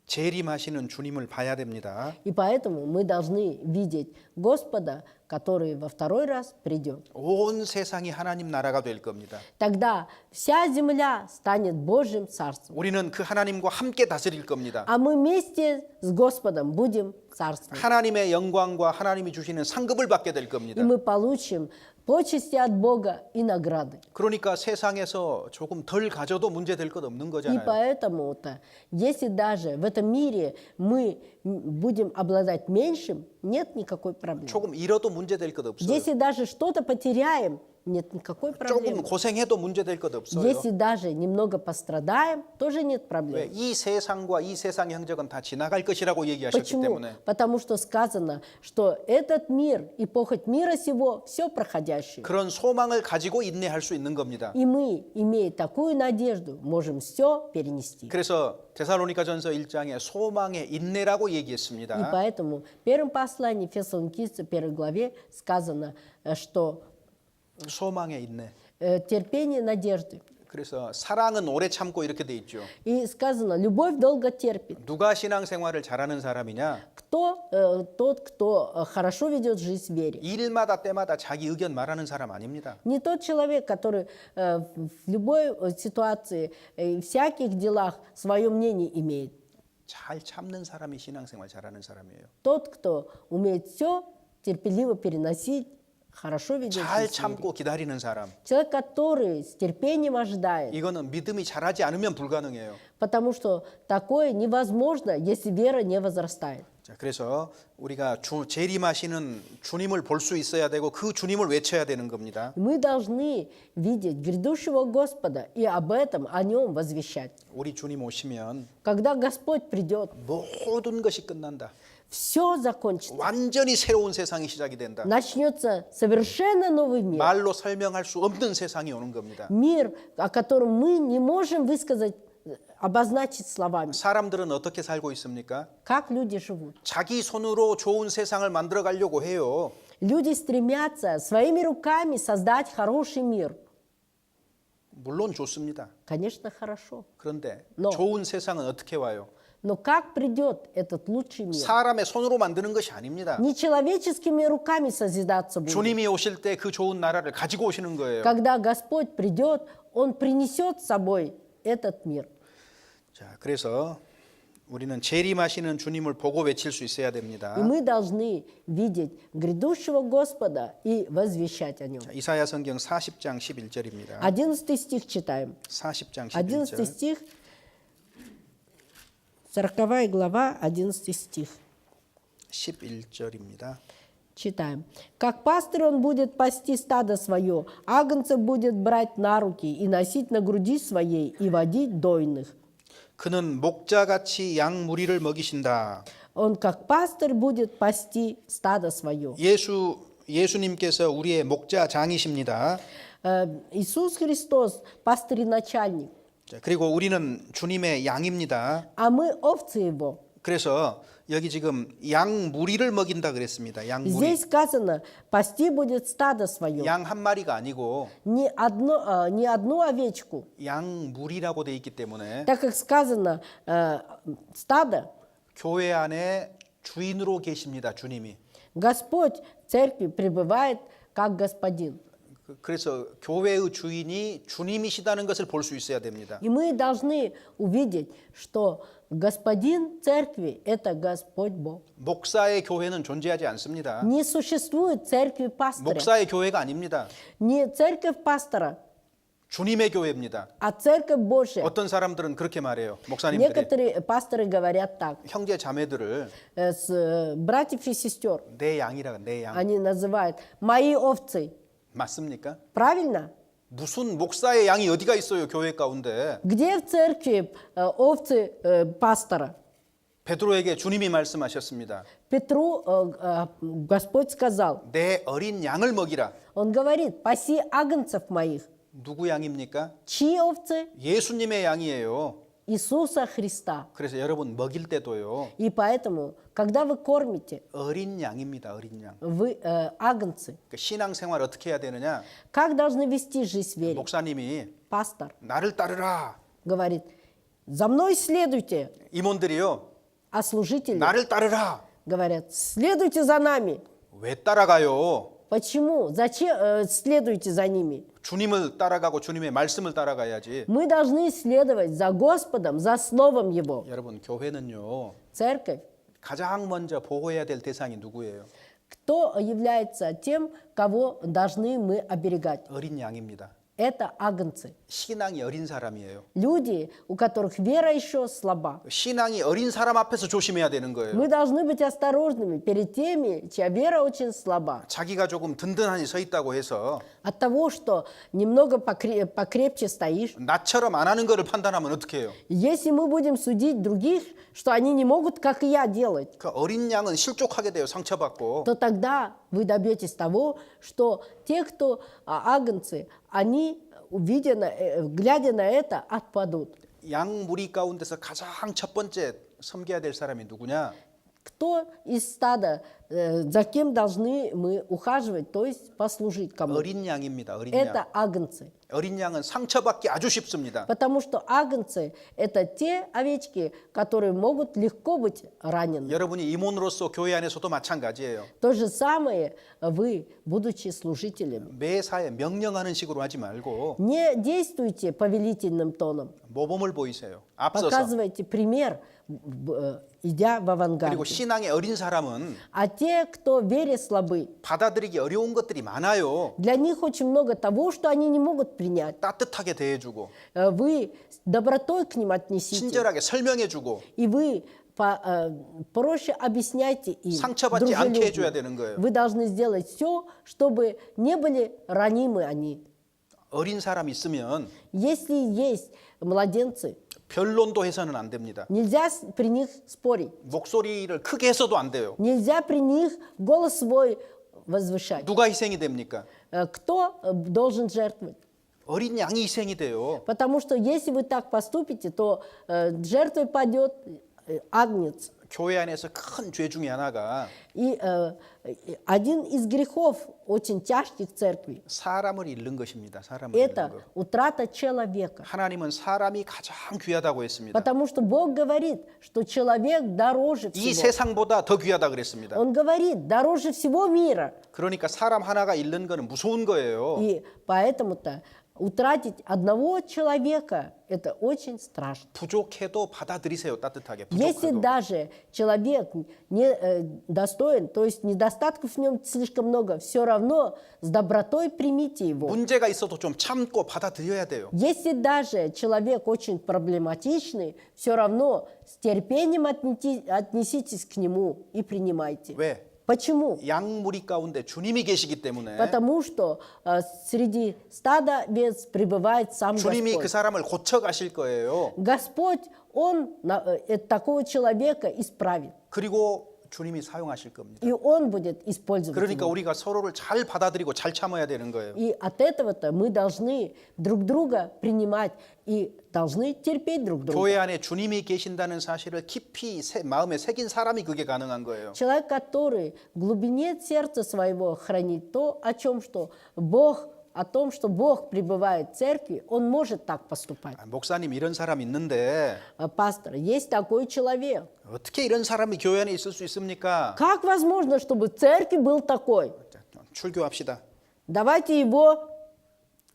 재림하시는 주님을 봐야 됩니다. И поэтому мы должны видеть Господа, который во второй раз придет. 온 세상이 하나님 나라가 될 겁니다. Тогда вся земля станет Божьим царством. 우리는 그 하나님과 함께 다스릴 겁니다. А мы вместе с Господом будем царствовать. 하나님의 영광과 하나님이 주시는 상급을 받게 될 И 겁니다. мы получим почести от Бога и награды. 그러니까 세상에서 조금 덜 가져도 문제 될 것 없는 И 거잖아요. поэтому-то, если даже в этом мире мы будем обладать меньшим, нет никакой проблемы. 조금 잃어도 문제 될 것 없어요. Если даже что-то потеряем, нет никакой 조금 проблемы. 고생해도 문제 될 것 없어요. Если даже немного пострадаем, тоже нет 왜? проблем. 이 세상과 이 세상의 행적은 다 지나갈 것이라고 얘기하셨기 Почему? 때문에 Потому что сказано, что этот мир и похоть мира сего все проходящее. 그런 소망을 가지고 인내할 수 있는 겁니다. И мы, имея такую надежду, можем все перенести. 그래서 데살로니가전서 1장에 소망의 인내라고 И 얘기했습니다. поэтому в первом послании Фессалоникийцам, 1 главе, сказано, что 소망의 인내. терпение надежды. 그래서 사랑은 오래 참고 이렇게 돼 있죠. И сказано, любовь долго терпит. 누가 신앙생활을 잘하는 사람이냐? Тот, кто хорошо ведет жизнь в вере. 일마다 때마다 자기 의견 말하는 사람 아닙니다. Не тот человек, который в любой ситуации, в всяких делах свое мнение имеет. 잘 참는 사람이 신앙생활 잘하는 사람이에요. Тот, кто умеет все терпеливо переносить, хорошо ведет 잘 жизнь в вере. 참고 기다리는 사람. Человек, который с терпением ожидает, 이거는 믿음이 자라지 않으면 불가능해요. потому что такое невозможно, если вера не возрастает. 자, 그래서 우리가 재림하시는 주님을 볼 수 있어야 되고 그 주님을 외쳐야 되는 겁니다. Мы должны видеть грядущего Господа и об этом, о нем возвещать. 우리 주님 오시면 Когда Господь придет, 모든 것이 끝난다. все закончится. 완전히 새로운 세상이 시작이 된다. Начнется совершенно новый мир. 말로 설명할 수 없는 세상이 오는 겁니다. Мир, о котором мы не можем высказать, обозначить словами. 사람들은 어떻게 살고 있습니까? Как люди живут? 자기 손으로 좋은 세상을 만들어 가려고 해요. Люди стремятся своими руками создать хороший мир. 물론 좋습니다. Конечно, хорошо. 그런데 No. 좋은 세상은 어떻게 와요? Но как придет этот лучший мир? 사람의 손으로 만드는 것이 아닙니다. Не человеческими руками созидаться будет. 주님이 오실 때 그 좋은 나라를 가지고 오시는 거예요. Когда Господь придет, Он принесет с собой этот мир. 자, 그래서 우리는 재림하시는 주님을 보고 외칠 수 있어야 됩니다. И мы должны видеть грядущего Господа и возвещать о Нем. 자, 이사야 성경 40장 11절입니다. 11 стих читаем. 40장 11 11절. стих, 40 глава, 11 стих. 11절입니다. Читаем. «Как пастырь он будет пасти стадо свое, агнца будет брать на руки и носить на груди своей и водить дойных. 그는 목자같이 양 무리를 먹이신다. Он, как пастырь, будет пасти стадо свое». 예수님께서 우리의 목자장이십니다. Иисус Христос – пастырь и начальник, 자, 그리고 우리는 주님의 양입니다. а мы овцы Его. 그래서 여기 지금 양 무리를 먹인다 그랬습니다. 양 무리. Здесь сказано, пасти будет стадо свое. 양 한 마리가 아니고 Не одну овечку, 양 무리라고 돼 있기 때문에 так как сказано, стадо, 교회 안에 주인으로 계십니다. 주님이. Господь в церкви пребывает как господин. 그래서 교회의 주인이 주님이시다는 것을 볼 수 있어야 됩니다. И мы должны увидеть, что господин церкви – это Господь Бог. 목사의 교회는 존재하지 않습니다. Не существует церкви пастыря, 목사의 교회가 아닙니다. не церковь пастора, 주님의 교회입니다. а церковь Божья. 어떤 사람들은 그렇게 말해요. 목사님들이 Некоторые пасторы говорят так, 형제 자매들을 братьев и сестер, 내 양이라 내 양. они называют «мои овцы». 맞습니까? Правильно? 무슨 목사의 양이 어디가 있어요, 교회 가운데. Где в церкви овцы пастора? 베드로에게 주님이 말씀하셨습니다. Петру Господь сказал, 내 어린 양을 먹이라. он говорит, паси агнцев моих. 누구 양입니까? Чьи овцы? 예수님의 양이에요. Иисуса Христа. 그래서 여러분 먹일 때도요. И поэтому, когда вы кормите, 어린 양입니다. 어린 양. вы агнцы, 그 신앙생활 어떻게 해야 되느냐? как должны вести жизнь в вере? 목사님이 Пастор 나를 따르라. говорит, за мной следуйте, 임원들이요. а служители 나를 따르라. говорят, следуйте за нами. 왜 따라가요? Почему? Зачем следуйте за ними? 주님을 따라가고 주님의 말씀을 따라가야지. Мы должны следовать за Господом, за Словом Его. 여러분 교회는요. Церковь. 가장 먼저 보호해야 될 대상이 누구예요? Кто является тем, кого должны мы оберегать? 어린 양입니다. Это агнцы. 신앙이 어린 사람이에요. Люди, у которых вера еще слаба. 신앙이 어린 사람 앞에서 조심해야 되는 거예요. Мы должны быть осторожными перед теми, чья вера очень слаба. 자기가 조금 든든하니 서 있다고 해서 От того, что немного покрепче стоишь, 나처럼 안 하는 거를 판단하면 어떻게 해요? если мы будем судить других, что они не могут, как и я, делать, 그 어린 양은 실족하게 돼요. 상처받고. то тогда вы добьетесь того, что те, кто агнцы, они, глядя на это, отпадут. 양 무리 가운데서 가장 첫 번째 섬겨야 될 사람이 누구냐? Кто из стада, за кем должны мы ухаживать, то есть послужить кому? 어린 양입니다. 어린 양. Это агнцы. 어린 양은 상처받기 아주 쉽습니다. Потому что агнцы – это те овечки, которые могут легко быть ранены. 여러분이 임원으로서 교회 안에서도 마찬가지예요. То же самое вы, будучи служителями. 매사에 명령하는 식으로 하지 말고 Не действуйте повелительным тоном. 모범을 보이세요. 앞서서. Показывайте пример, идя в авангарде. 그리고 신앙의 어린 사람은 А те, кто в вере слабы, 받아들이기 어려운 것들이 많아요. для них очень много того, что они не могут принять. 따뜻하게 대해주고 Вы с добротой к ним отнесите, 친절하게 설명해주고 и вы проще объясняйте им, 상처받지 않게 해줘야 дружелюбно. 되는 거예요. Вы должны сделать все, чтобы не были ранимы они. 어린 사람 있으면 Если есть младенцы, 변론도 해서는 안 됩니다. нельзя при них спорить. 목소리를 크게 해서도 안 돼요. Нельзя при них голос свой возвышать. 누가 희생이 됩니까? Кто должен жертвовать? 어린 양이 희생이 돼요. Потому что если вы так поступите, то жертвой падет агнец. 교회 안에서 큰 죄 중에 하나가 И один из грехов, очень тяжких в церкви, 사람을 잃는 것입니다. 사람을 잃는 это 것. утрата человека. 하나님은 사람이 가장 귀하다고 했습니다. Потому что Бог говорит, что человек дороже 이 всего. 세상보다 더 귀하다 그랬습니다. Он говорит, дороже всего мира. 그러니까 사람 하나가 잃는 거는 무서운 거예요. И поэтому-то утратить одного человека – это очень страшно. 부족해도 받아들이세요. 따뜻하게. Если 부족해도. даже человек не достоин, то есть недостатков в нем слишком много, все равно с добротой примите его. 문제가 있어도 좀 참고 받아들여야 돼요. Если даже человек очень проблематичный, все равно с терпением отнеситесь к нему и принимайте. 왜? Почему? 양무리 가운데 주님이 계시기 때문에 Потому что среди стада овец пребывает сам 주님이 그 Господь. 사람을 고쳐 가실 거예요. Господь, Он такого человека исправит. 그리고 주님이 사용하실 겁니다. И Он будет использовать 그러니까 его. 우리가 서로를 잘 받아들이고 잘 참아야 되는 거예요. И от этого-то мы должны друг друга принимать и должны терпеть друг друга. 교회 안에 주님이 계신다는 사실을 깊이 마음에 새긴 사람이 그게 가능한 거예요. Человек, который в глубине сердца своего хранит то, о чем что Бог о том, что Бог пребывает в церкви, он может так поступать. 목사님 이런 사람 있는데 Пастор, есть такой человек. 어떻게 이런 사람이 교회 안에 있을 수 있습니까? Как возможно, чтобы в церкви был такой? 출교합시다. Давайте его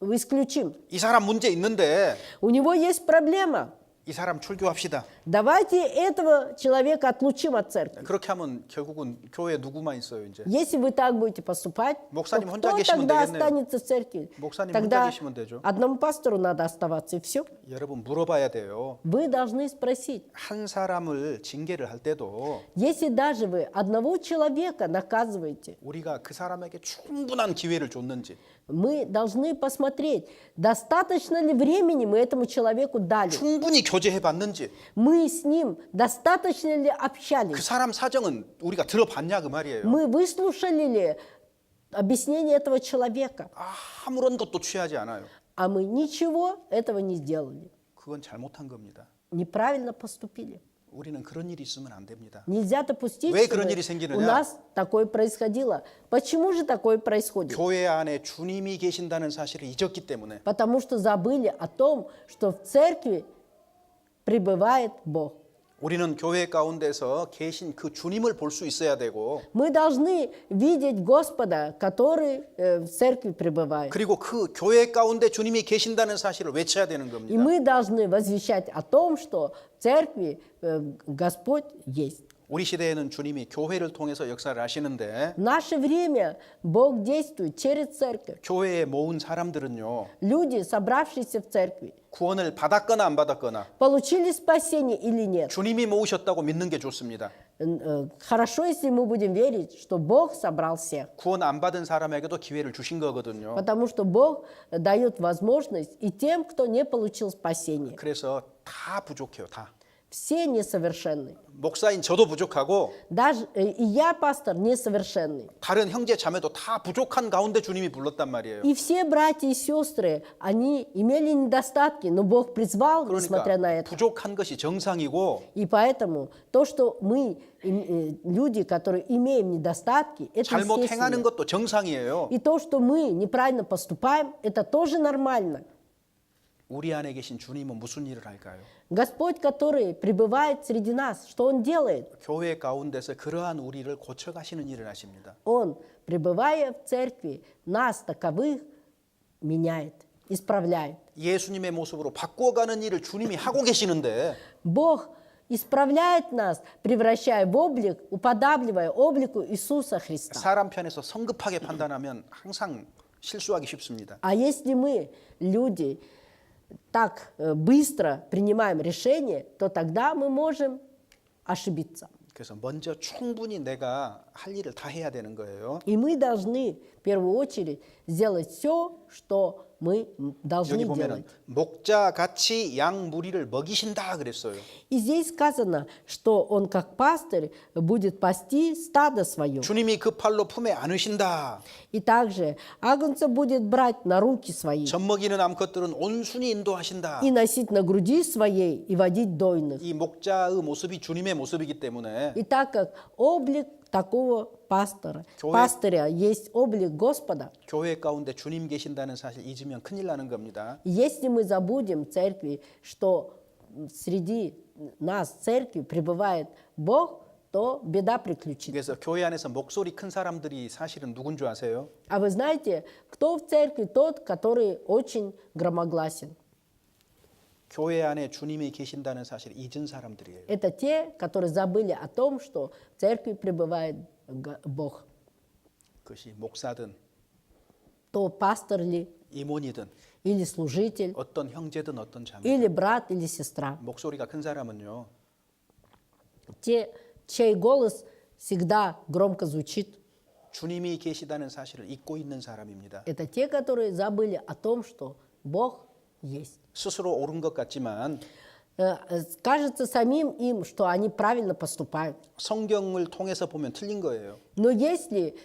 исключим. 이 사람 문제 있는데 У него есть проблема. 이 사람 출교합시다. Давайте этого человека отлучим от церкви. 그렇게 하면 결국은 교회에 누구만 있어요, 이제. Если вы так будете поступать, то 목사님 혼자 кто 계시면 тогда 되겠네요. останется в церкви? 목사님 혼자 Тогда 계시면 되죠. одному пастору надо оставаться, и все. 여러분 물어봐야 돼요. Вы должны спросить, 한 사람을 징계를 할 때도 если даже вы одного человека наказываете, 우리가 그 사람에게 충분한 기회를 줬는지, мы должны посмотреть, достаточно ли времени мы этому человеку дали. 충분히 교제해 봤는지, Мы с ним достаточно ли 그 общались. 사람 사정은 우리가 들어봤냐 그 말이에요. Мы выслушали ли объяснение этого человека. 아무런 것도 취하지 않아요. А мы ничего этого не сделали. 그건 잘못한 겁니다. Неправильно поступили. 우리는 그런 일이 있으면 안 됩니다. Нельзя допустить, 왜 그런 чтобы 일이 생기느냐? у нас такое происходило. Почему же такое происходит? 교회 안에 주님이 계신다는 사실을 잊었기 때문에 Потому что забыли о том, что в церкви пребывает Бог. 우리는 교회 가운데서 계신 그 주님을 볼 수 있어야 되고 Мы должны видеть Господа, который в церкви пребывает. 그리고 그 교회 가운데 주님이 계신다는 사실을 외쳐야 되는 И 겁니다. мы должны возвещать о том, что в церкви Господь есть. 우리 시대에는 주님이 교회를 통해서 역사를 하시는데 В наше время Бог действует через церковь. 교회에 모은 사람들은요 Люди, собравшиеся в церкви, 구원을 받았거나 안 받았거나 получили спасение или нет. 주님이 모으셨다고 믿는 게 좋습니다. Хорошо, если мы будем верить, что Бог собрал всех. 구원 안 받은 사람에게도 기회를 주신 거거든요. Потому что Бог дает возможность и тем, кто не получил спасение. 그래서 다 부족해요. 다. Все несовершенны. 목사인 저도 부족하고 Даже и я, пастор, несовершенный. 다른 형제 자매도 다 부족한 가운데 주님이 불렀단 말이에요. И все братья и сестры, они имели недостатки, но Бог призвал, несмотря на 그러니까 это. 부족한 것이 정상이고 И поэтому то, что мы, люди, которые имеем недостатки, это 잘못 행하는 естественно. 것도 정상이에요. И то, что мы неправильно поступаем, это тоже нормально. 우리 안에 계신 주님은 무슨 일을 할까요? Господь, который пребывает среди нас, что Он делает? 교회 가운데서 그러한 우리를 고쳐가시는 일을 하십니다. Он, пребывая в церкви, нас таковых меняет, исправляет. 예수님의 모습으로 바꿔가는 일을 주님이 하고 계시는데 Бог исправляет нас, превращая в облик, уподабливая облику Иисуса Христа. 사람 편에서 성급하게 판단하면 항상 실수하기 쉽습니다. А если мы, люди, так быстро принимаем решение, то тогда мы можем ошибиться. 그래서 먼저 충분히 내가 할 일을 다 해야 되는 거예요. И мы должны в первую очередь сделать все, что мы должны 여기 보면은 делать. 목자 같이 양 무리를 먹이신다 그랬어요. И здесь сказано, что он как пастырь будет пасти стадо свое. 주님이 그 팔로 품에 안으신다. И также агнца будет брать на руки свои 젖먹이는 암컷들은 온순히 인도하신다. и носить на груди своей и водить дойных. 이 목자의 모습이 주님의 모습이기 때문에 И так как облик такого 교회- пастыря есть облик Господа, 교회 가운데 주님 계신다는 사실 잊으면 큰일 나는 겁니다. если мы забудем в церкви, что среди нас, в церкви, пребывает Бог, то беда приключится. 그래서 교회 안에서 목소리 큰 사람들이 사실은 누군 줄 아세요? А вы знаете, кто в церкви тот, который очень громогласен? 교회 안에 주님이 계신다는 사실을 잊은 사람들이에요. Это те, которые забыли о том, что в церкви пребывает Бог. 그것이 목사든 То пастор ли, 임원이든 или служитель, 어떤 형제든 어떤 자매 или брат, или сестра. 목소리가 큰 사람은요. Те, чей голос всегда громко звучит, 주님이 계시다는 사실을 잊고 있는 사람입니다. это те, которые забыли о том, что Бог есть. 스스로 옳은 것 같지만 Кажется самим им, что они правильно поступают. 성경을 통해서 보면 틀린 거예요. Но если,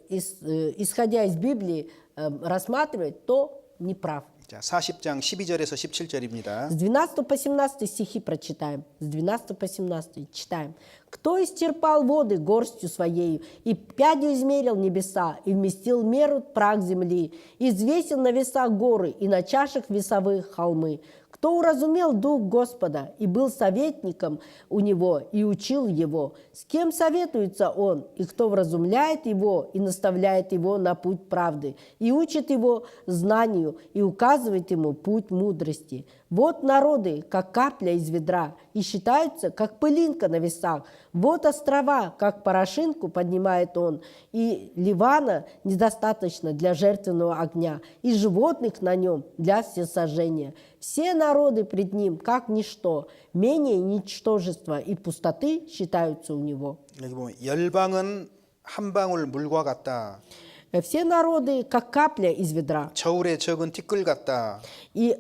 исходя из Библии, рассматривать, то неправ. 자, 40장 12절에서 17절입니다. С 12 по 17 стихи прочитаем. С 12 по 17 читаем. «Кто исчерпал воды горстью своею, и пядью измерил небеса, и вместил меру прах земли, и взвесил на весах горы, и на чашах весовых холмы? Кто уразумел дух Господа, и был советником у него, и учил его? С кем советуется он, и кто вразумляет его, и наставляет его на путь правды, и учит его знанию, и указывает ему путь мудрости? Вот народы, как капля из ведра, и считаются, как пылинка на весах. Вот острова, как порошинку поднимает он, и Ливана недостаточно для жертвенного огня, и животных на нем для всесожжения. Все народы пред ним, как ничто, менее ничтожества и пустоты считаются у него». 여기 보면 열방은 한 방울 물과 같다. Все народы, как капля из ведра, 저울에 적은 티끌 같다. и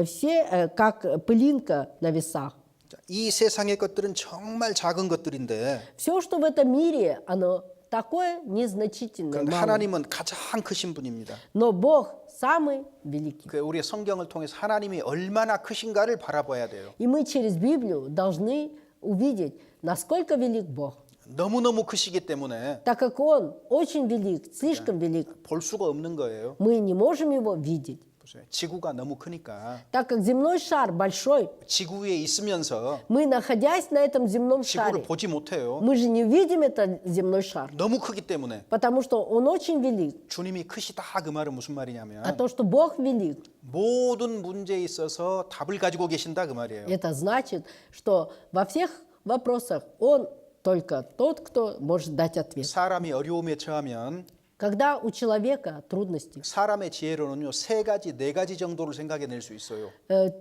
все, как пылинка на весах. 자, 이 세상의 것들은 정말 작은 것들인데 Все, что в этом мире, оно такое незначительное, 그런데 малое. 하나님은 가장 크신 분입니다. Но Бог самый великий. 그 우리의 성경을 통해서 하나님이 얼마나 크신가를 바라봐야 돼요. И мы через Библию должны увидеть, насколько велик Бог. 너무너무 크시기 때문에 Так как Он очень велик, слишком велик, 볼 수가 없는 거예요. мы не можем Его видеть. 보세요. 지구가 너무 크니까 Так как земной шар большой, 지구 위에 있으면서 мы, находясь на этом земном 지구를 шаре, 보지 못해요. мы же не видим этот земной шар, 너무 크기 때문에 потому что он очень велик. 주님이 크시다 그 말은 무슨 А 말이냐면 то, что Бог велик, 모든 문제에 있어서 답을 가지고 계신다 그 말이에요. это значит, что во всех вопросах Он только тот, кто может дать ответ. 사람이 어려움에 처하면 Когда у человека трудности, 사람의 지혜로는요 3가지, 4가지 정도를 생각해낼 수 있어요.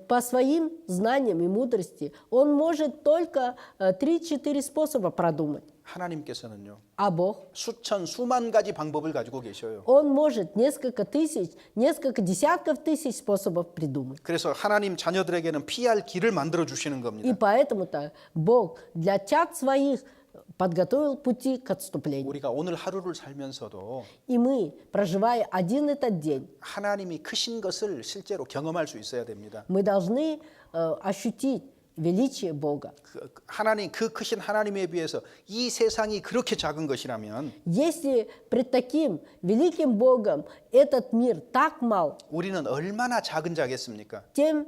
по своим знаниям и мудрости, он может только 3-4 способа продумать. 하나님께서는요 А Бог, 수천, 수만 가지 방법을 가지고 계셔요. Он может несколько тысяч, несколько десятков тысяч способов придумать. 그래서 하나님 자녀들에게는 피할 길을 만들어 주시는 И 겁니다. поэтому-то Бог для чад своих подготовил пути к отступлению. 우리가 오늘 하루를 살면서도 И мы, проживая один этот день, 하나님이 크신 것을 실제로 경험할 수 있어야 됩니다. мы должны ощутить величие Бога. 하나님 그 크신 하나님에 비해서 이 세상이 그렇게 작은 것이라면 Если пред таким великим Богом этот мир так мал, 우리는 얼마나 작은 자겠습니까? тем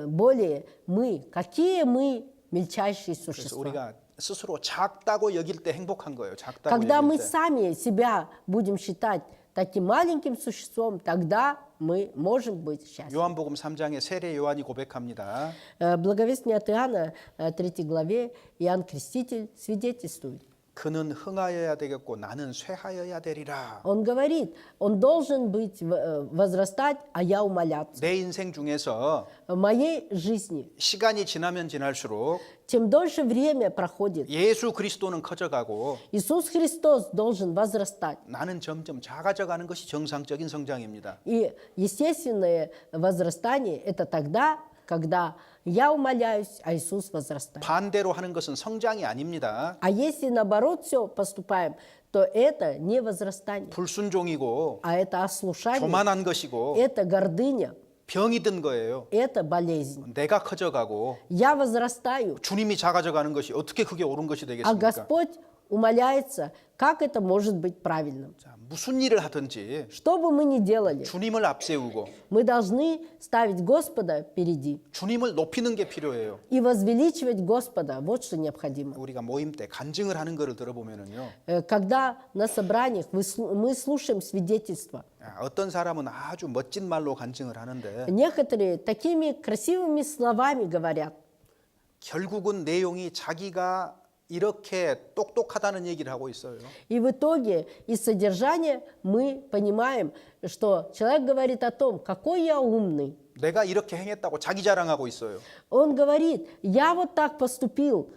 более мы, какие мы мельчайшие 그래서 существа. 우리가 스스로 작다고 여길 때 행복한 거예요. 작다고 Когда мы 여길 때. сами себя будем считать таким маленьким существом, тогда мы можем быть счастливы. 요한복음 3장에 세례 요한이 고백합니다. Благовестие от Иоанна, 3 главе, Иоанн Креститель свидетельствует. 그는 흥하여야 되겠고 나는 쇠하여야 되리라. Он говорит, он должен быть, возрастать, а я умоляться. 내 인생 중에서 В моей жизни, 시간이 지나면 지날수록 чем дольше время проходит, 예수 그리스도는 커져가고 Иисус Христос должен возрастать. 나는 점점 작아져가는 것이 정상적인 성장입니다. И естественное возрастание – это тогда, когда я умоляюсь, а Иисус возрастает. 반대로 하는 것은 성장이 아닙니다. А если наоборот все поступаем, то это не возрастание, 불순종이고 а это ослушание, 교만한 것이고 это гордыня, 병이 든 거예요. это болезнь. 내가 커져가고 Я возрастаю, 주님이 작아져가는 것이 어떻게 그게 옳은 것이 а 되겠습니까? Господь умоляется. Как это может быть правильным? 자, 무슨 일을 하든지 Что бы мы ни делали, 주님을 앞세우고 мы должны ставить Господа впереди 주님을 높이는 게 필요해요. и возвеличивать Господа. Вот что необходимо. 우리가 모임 때 간증을 하는 거를 들어보면은요. Когда на собраниях мы слушаем свидетельства, 어떤 사람은 아주 멋진 말로 간증을 하는데 некоторые такими красивыми словами говорят, 결국은 내용이 자기가 이렇게 똑똑하다는 얘기를 하고 있어요. и в итоге из содержания мы понимаем, что человек говорит о том, какой я умный. 내가 이렇게 행했다고 자기 자랑하고 있어요. Он говорит, я вот так поступил,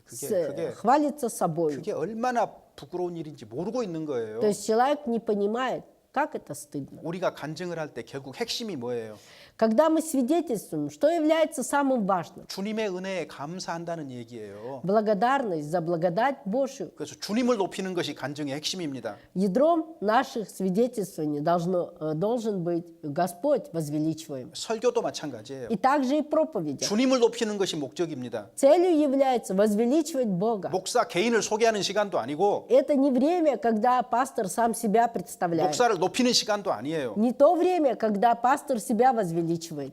그게 хвалится собой. 얼마나 부끄러운 일인지 모르고 있는 거예요. То есть человек не понимает, Как это стыдно? 우리가 간증을 할 때 결국 핵심이 뭐예요? Когда мы свидетельствуем, что является самым важным? 주님의 은혜에 감사한다는 얘기예요. Благодарность за благодать Божию. 그래서 주님을 높이는 것이 간증의 핵심입니다. Ядром наших свидетельствований должен быть Господь возвеличиваем. 설교도 마찬가지예요. И также и проповеди. 주님을 높이는 것이 목적입니다. Целью является возвеличивать Бога. 목사 개인을 소개하는 시간도 아니고 Это не время, когда пастор сам себя представляет. 목사를 높이는 시간도 아니에요. Не то время, когда пастор себя возвеличивает.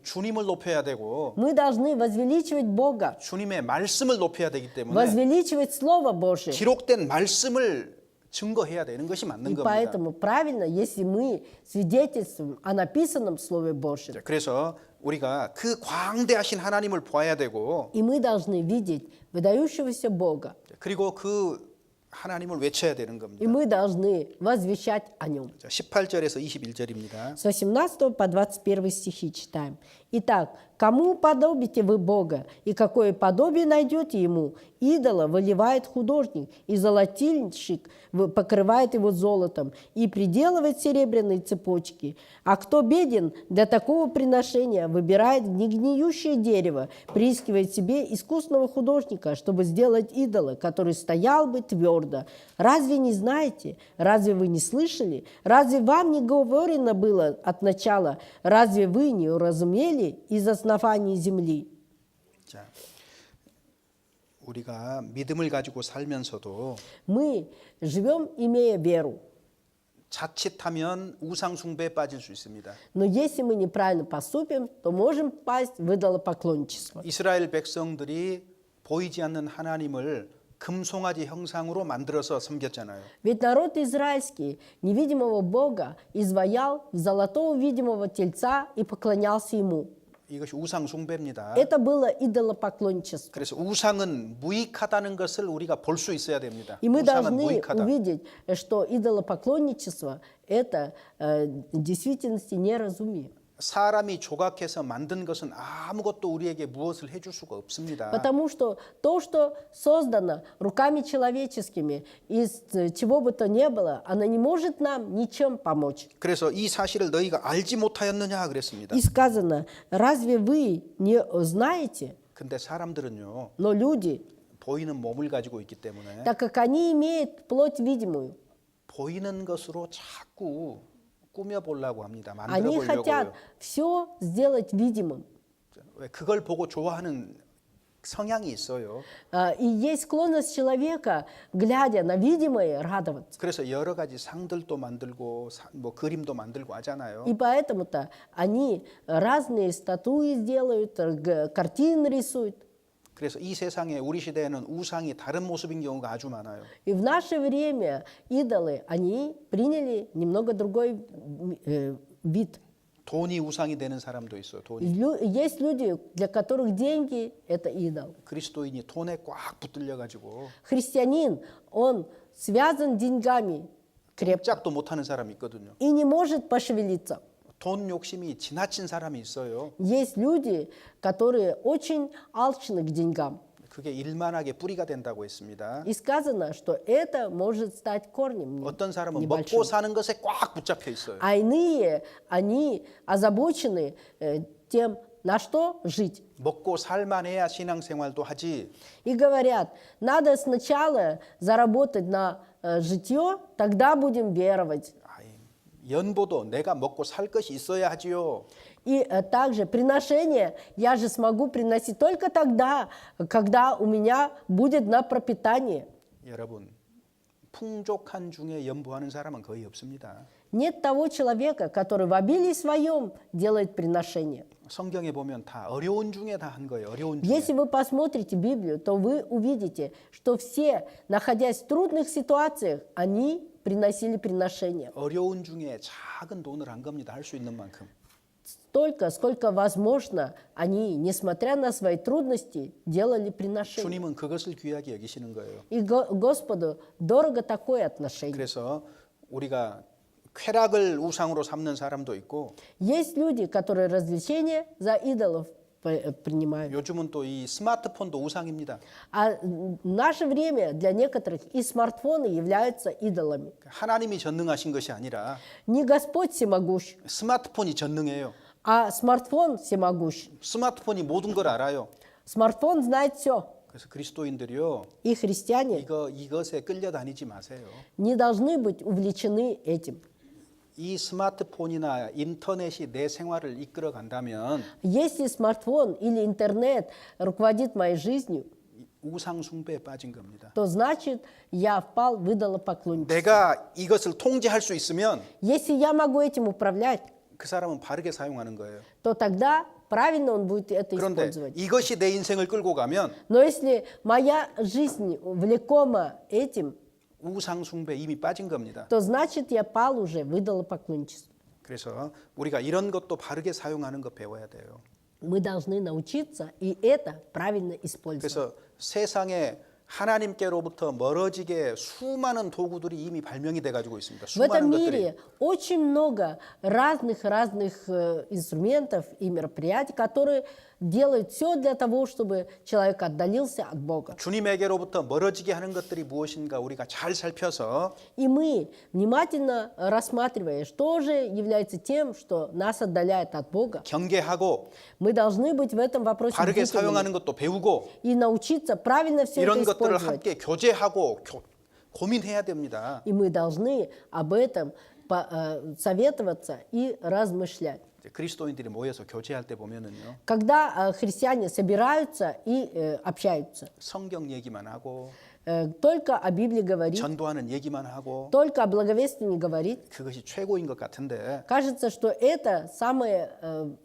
주님을 높여야 되고 Мы должны возвеличивать Бога, 주님의 말씀을 높여야 되기 때문에 возвеличивать Слово Божие. 기록된 말씀을 증거해야 되는 것이 맞는 И 겁니다. поэтому правильно, если мы свидетельствуем о написанном Слове Божьем. 그래서 우리가 그 광대하신 하나님을 보아야 되고 И мы должны видеть выдающегося Бога. 그리고 그 하나님을 외쳐야 되는 И 겁니다. мы должны возвещать о Нем. 18절에서 21절입니다. С 18 по 21 стихи читаем. Итак, кому уподобите вы Бога, и какое подобие найдете Ему? Идола выливает художник, и золотильщик покрывает его золотом, и приделывает серебряные цепочки. А кто беден для такого приношения, выбирает негниющее дерево, приискивает себе искусного художника, чтобы сделать идола, который стоял бы твердо. Разве не знаете? Разве вы не слышали? Разве вам не говорено было от начала? Разве вы не уразумели из основания земли? 자, 우리가 믿음을 가지고 살면서도 Мы живем, имея веру. 자칫하면 우상 숭배에 빠질 수 있습니다. Но если мы неправильно поступим, то можем пасть в идолопоклонничество. 이스라엘 백성들이 보이지 않는 하나님을 금송아지 형상으로 만들어서 섬겼잖아요. Ведь народ израильский невидимого Бога изваял в золотого видимого тельца и поклонялся ему. 이것이 우상 숭배입니다. Это было идолопоклонничество. 그래서 우상은 무익하다는 것을 우리가 볼 수 있어야 됩니다. И мы 우상은 должны 무익하다. увидеть, что идолопоклонничество – это в действительности неразумие. 사람이 조각해서 만든 것은 아무것도 우리에게 무엇을 해줄 수가 없습니다. Потому что то, что создано руками человеческими, из чего бы то ни было, оно не может нам ничем помочь. 그래서 이 사실을 너희가 알지 못하였느냐 그랬습니다. И сказано, разве вы не знаете? 근데 사람들은요, Но люди, 보이는 몸을 가지고 있기 때문에 так как они имеют плоть видимую, 보이는 것으로 자꾸 꾸며보려고 합니다. 만들어 они 보려고요. хотят все сделать видимым. 왜 그걸 보고 좋아하는 성향이 있어요. И есть склонность человека, глядя на видимое, радоваться. 그래서 여러 가지 상들도 만들고 뭐 그림도 만들고 하잖아요. И поэтому-то они разные статуи сделают, картины рисуют. 그래서 이 세상에 우리 시대에는 우상이 다른 모습인 경우가 아주 많아요. И в наше время идолы, они приняли немного другой вид. 돈이 우상이 되는 사람도 있어요. 돈이. Есть люди, для которых деньги – это идол. 그리스도인이 돈에 꽉 붙들려 가지고 Христианин, он связан деньгами крепко 꼼짝도 못하는 사람이 있거든요. и не может пошевелиться. 돈 욕심이 지나친 사람이 있어요. Есть люди, которые очень алчны к деньгам. 그게 일만하게 뿌리가 된다고 했습니다. И сказано, что это может стать корнем 어떤 사람은 небольшим. 먹고 사는 것에 꽉 붙잡혀 있어요. А иные, они озабочены тем, на что жить. 먹고 살만해야 신앙생활도 하지. И говорят, надо сначала заработать на житье, тогда будем веровать. 연보도 내가 먹고 살 것이 있어야 하지요. И также приношение я же смогу приносить только тогда, когда у меня будет на пропитание. 여러분, 풍족한 중에 연보하는 사람은 거의 없습니다. Нет того человека, который в обилии своем делает приношение. 성경에 보면 다 어려운 중에 다 한 거예요. 어려운 중에. Если вы посмотрите Библию, то вы увидите, что все, находясь в трудных ситуациях, они приносили приношения. 어려운 중에 작은 돈을 한 겁니다. 할 수 있는 만큼. Столько, сколько возможно, они, несмотря на свои трудности, делали приношения. 주님은 그것을 귀하게 여기시는 거예요. И Господу дорого такое отношение. 그래서 우리가 쾌락을 우상으로 삼는 사람도 있고 Есть люди, которые развлечения за идолов принимают. 요즘은 또 이 스마트폰도 우상입니다. А в наше время для некоторых и смартфоны являются идолами. 하나님이 전능하신 것이 아니라 Не Господь всемогущ, 스마트폰이 전능해요. а смартфон всемогущ. 스마트폰이 모든 걸 알아요. Смартфон знает все. 그래서 그리스도인들이요, И христиане 이것에 끌려다니지 마세요. не должны быть увлечены этим. 이 스마트폰이나 인터넷이 내 생활을 이끌어 간다면 Если смартфон или интернет руководит моей жизнью, 우상 숭배에 빠진 겁니다. то значит, я впал в идолопоклонничество. 내가 이것을 통제할 수 있으면 Если я могу этим управлять, 그 사람은 바르게 사용하는 거예요. то тогда правильно он будет это 그런데 использовать. 이것이 내 인생을 끌고 가면 Но если моя жизнь влекома этим, 우상 숭배 이미 빠진 겁니다. то значит, я пал уже в идолопоклонничество. 그래서 우리가 이런 것도 바르게 사용하는 거 배워야 돼요. Мы должны научиться и это правильно использовать. 그래서 세상에 하나님께로부터 멀어지게 수많은 도구들이 이미 발명이 돼 가지고 있습니다. В этом 수많은 것들이. мире очень много разных инструментов и мероприятий, которые делают все для того, чтобы человек отдалился от Бога. 주님에게로부터 멀어지게 하는 것들이 무엇인가 우리가 잘 살펴서 И мы, внимательно рассматривая, что же является тем, что нас отдаляет от Бога, 경계하고 мы должны быть в этом вопросе 바르게 бдительными 사용하는 것도 배우고 и научиться правильно все это 이런 것들을 использовать. 함께 교제하고 고민해야 됩니다. И мы должны об этом советоваться и размышлять. 이제 그리스도인들이 모여서 교제할 때 보면은요. Когда христиане собираются и общаются, 성경 얘기만 하고 только о Библии говорить, 전도하는 얘기만 하고 только о благовестии говорить, 그것이 최고인 것 같은데 кажется, что это самое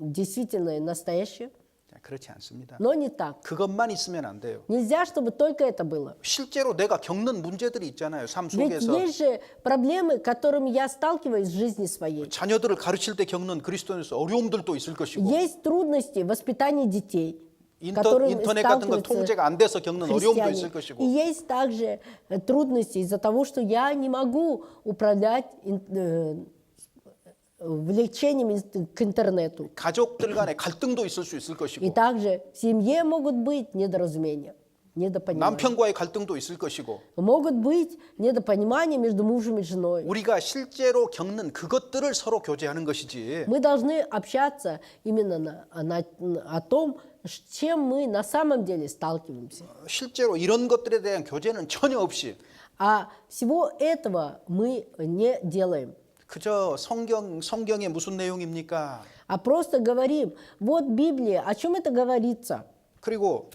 действительное, настоящее, 그렇지 않습니다. но не так. 그것만 있으면 안 돼요. Нельзя, чтобы только это было. 실제로 내가 겪는 문제들이 있잖아요. 삶 Ведь 속에서 есть же проблемы, которыми я сталкиваюсь в жизни своей. 자녀들을 가르칠 때 겪는 그리스도인으로서 어려움들도 있을 것이고 Есть трудности в воспитании детей, которыми 인터넷 같은 건 통제가 안 돼서 겪는 어려움도 있을 христиане. 것이고 И есть также трудности из-за того, что я не могу управлять влечением к интернету. 가족들 간에 갈등도 있을 수 있을 И 것이고 также в семье могут быть недоразумения, недопонимания. 남편과의 갈등도 있을 것이고 Могут быть недопонимания между мужем и женой. 우리가 실제로 겪는 그것들을 서로 교제하는 것이지 Мы должны общаться именно о том, с чем мы на самом деле сталкиваемся. 실제로 이런 것들에 대한 교제는 전혀 없이 А всего этого мы не делаем. 그저 성경에 무슨 내용입니까? А просто говорим, вот Библия, о чем это говорится? 그리고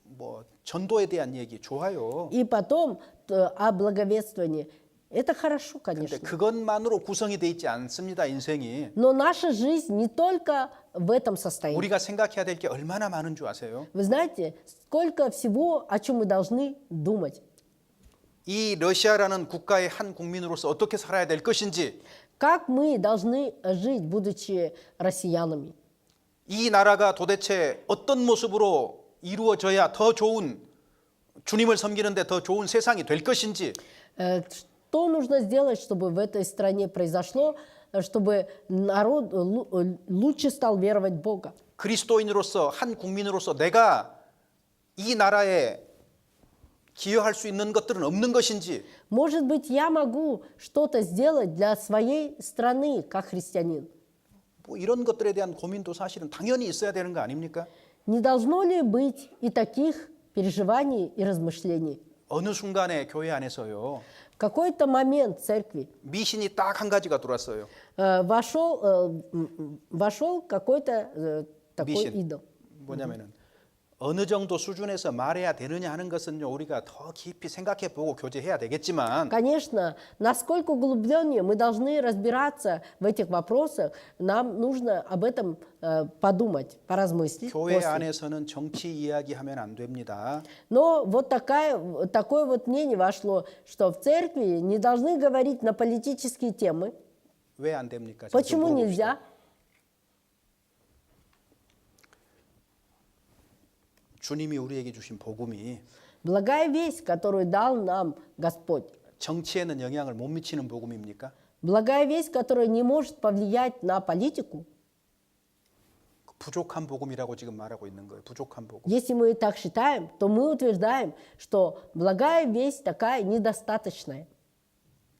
뭐 전도에 대한 얘기 좋아요. И потом о благовествовании. Это хорошо, 근데 конечно. 그것만으로 구성이 돼 있지 않습니다. 인생이. Но наша жизнь не только в этом состоит. 우리가 생각해야 될 게 얼마나 많은 줄 아세요? Вы знаете, сколько всего, о чем мы должны думать. 이 러시아라는 국가의 한 국민으로서 어떻게 살아야 될 것인지 Как мы должны жить, будучи россиянами? 이 나라가 도대체 어떤 모습으로 이루어져야 더 좋은 주님을 섬기는데 더 좋은 세상이 될 것인지 Что нужно сделать, чтобы в этой стране произошло, чтобы народ лучше стал веровать в Бога? 그리스도인으로서 한 국민으로서 내가 이 나라에 기여할 수 있는 것들은 없는 것인지 Может быть, я могу что-то сделать для своей страны, как христианин? 뭐 이런 것들에 대한 고민도 사실은 당연히 있어야 되는 거 아닙니까? Не должно ли быть и таких переживаний и размышлений? 어느 순간에 교회 안에서요 В какой-то момент в церкви 미신이 딱 한 가지가 들어왔어요. вошел какой-то такой 미신. идол. 뭐냐면은 어느 정도 수준에서 말해야 되느냐 하는 것은요 우리가 더 깊이 생각해 보고 교제해야 되겠지만 Конечно, насколько углубленнее мы должны разбираться в этих вопросах, нам нужно об этом подумать, поразмыслить. 교회 после. 안에서는 정치 이야기하면 안 됩니다. Но вот такое вот мнение вошло, что в церкви не должны говорить на политические темы. 왜 안 됩니까? Почему 좀 물어봅시다. нельзя? 주님이 우리에게 주신 복음이 Благая весть, которую дал нам Господь. 정치에는 영향을 못 미치는 복음입니까? Благая весть, которая не может повлиять на политику. 부족한 복음이라고 지금 말하고 있는 거예요. 부족한 복음. Если мы так считаем, то мы утверждаем, что благая весть такая недостаточная.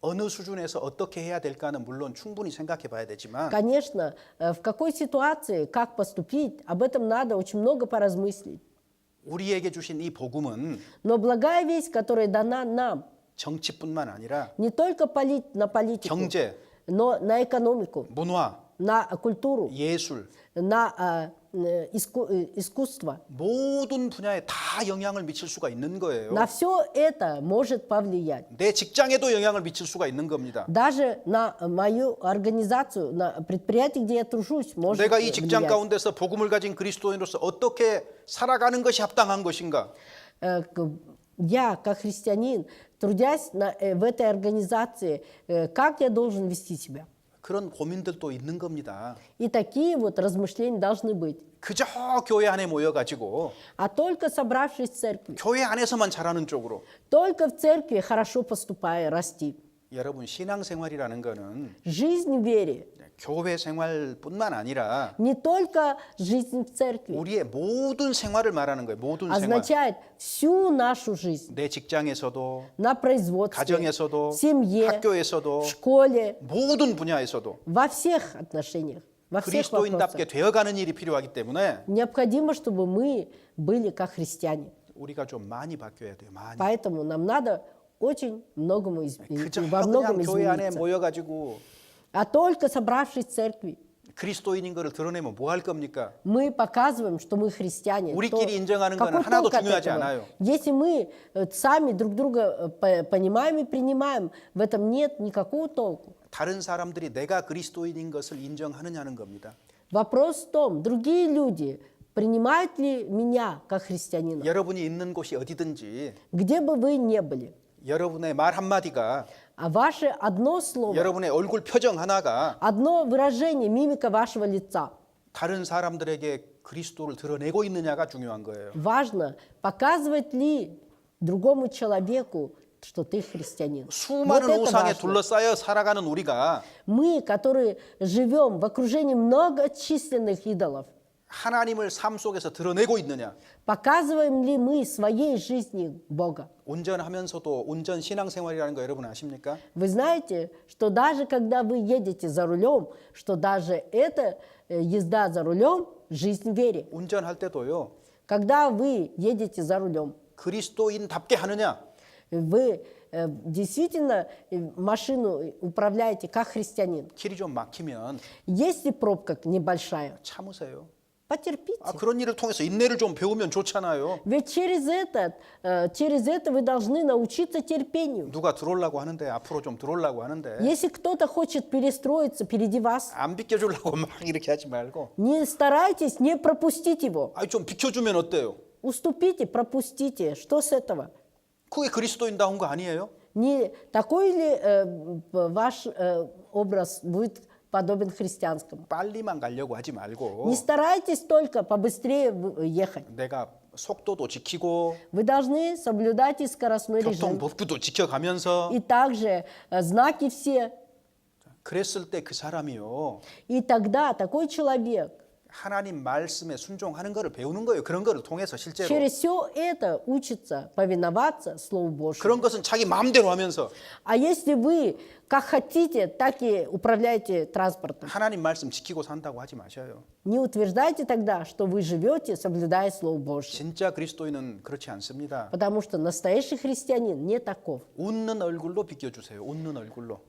어느 수준에서 어떻게 해야 될까는 물론 충분히 생각해 봐야 되지만 Конечно, в какой ситуации, как поступить, об этом надо очень много поразмыслить. 우리에게 주신 이 복음은 Но благая весть, которая дана нам, 정치뿐만 아니라 не только на политику, 경제, но на экономику, 문화, на культуру, 예술 на искусство. 모든 분야에 다 영향을 미칠 수가 있는 거예요. На все это может повлиять. 내 직장에도 영향을 미칠 수가 있는 겁니다. Даже на мою организацию, на предприятие, где я тружусь, может 내가 이 직장 влиять. 가운데서 복음을 가진 그리스도인으로서 어떻게 살아가는 것이 합당한 것인가? Я, как христианин, трудясь в этой организации, как я должен вести себя? 그런 고민들도 있는 겁니다. И такие вот размышления должны быть. 그저 교회 안에 모여가지고 А только собравшись в церкви, 교회 안에서만 잘하는 쪽으로 только в церкви хорошо поступая, расти. 여러분 신앙생활이라는 거는 Жизнь в вере, 교회 생활뿐만 아니라 не только жизнь в церкви, 우리의 모든 생활을 말하는 거예요. 모든 생활. означает всю нашу жизнь. 내 직장에서도 На производстве, 가정에서도 в семье, 학교에서도 в школе, 모든 분야에서도 во всех отношениях, во всех вопросах. 그리스도인답게 되어가는 일이 필요하기 때문에 Необходимо, чтобы мы были как христиане. 우리가 좀 많이 바뀌어야 돼요. 많이. Поэтому нам надо очень многому 그저 во многом 그냥 교회 안에 измениться. 모여가지고 А только собравшись в церкви, 그리스도인인 것을 드러내면 뭐 할 겁니까? мы показываем, что мы христиане. 우리끼리 то 인정하는 거는 какой 하나도 толк от 중요하지 этого? 않아요. Если мы сами друг друга понимаем и принимаем, в этом нет никакого толку. 다른 사람들이 내가 그리스도인인 것을 인정하느냐는 겁니다. Вопрос в том, другие люди принимают ли меня как христианина? 여러분이 있는 곳이 어디든지 Где бы вы ни были, 여러분의 말 한마디가 а ваше одно слово, 여러분의 얼굴 표정 하나가 одно выражение, мимика вашего лица, 다른 사람들에게 그리스도를 드러내고 있느냐가 중요한 거예요. важно, показывать ли другому человеку, что ты христианин. Вот 수많은 это 우상에 важно. 둘러싸여 살아가는 우리가 Мы, которые живем в окружении многочисленных идолов, 하나님을 삶 속에서 드러내고 있느냐? показываем ли мы своей жизни Бога? 운전하면서도 운전 신앙생활이라는 거 여러분 아십니까? Вы знаете, что даже когда вы едете за рулем, что даже эта езда за рулем – жизнь в вере. 운전할 때도요. Когда вы едете за рулем, 그리스도인답게 하느냐? вы действительно машину управляете как христианин. 길이 좀 막히면 Если пробка небольшая, 참으세요. потерпите. 그런 일을 통해서 인내를 좀 배우면 좋잖아요. Ведь через это вы должны научиться терпению. 누가 들어오려고 하는데 앞으로 좀 들어오려고 하는데 Если кто-то хочет перестроиться впереди вас, 안 비켜주려고 막 이렇게 하지 말고 не старайтесь не пропустить его. 아니 좀 비켜주면 어때요? Уступите, пропустите. Что с этого? 그게 그리스도인다운 거 아니에요? Не такой ли ваш образ будет подобен христианскому? 빨리만 가려고 하지 말고 Не старайтесь только побыстрее ехать. 내가 속도도 지키고 Вы должны соблюдать и скоростной режим. 교통법규도 지켜가면서 И также знаки все. 그랬을 때 그 사람이요. И тогда такой человек 하나님 말씀에 순종하는 것을 배우는 거예요. 그런 것을 통해서 실제로. через все это учится повиноваться Слову Божьему. 그런 것은 자기 마음대로 하면서 А если вы как хотите, так и управляете транспортом, 하나님 말씀 지키고 산다고 하지 마셔요. не утверждайте тогда, что вы живете, соблюдая Слово Божье. 진짜 그리스도인은 그렇지 않습니다. Потому что настоящий христианин не таков. 웃는 얼굴로 비껴주세요. 웃는 얼굴로.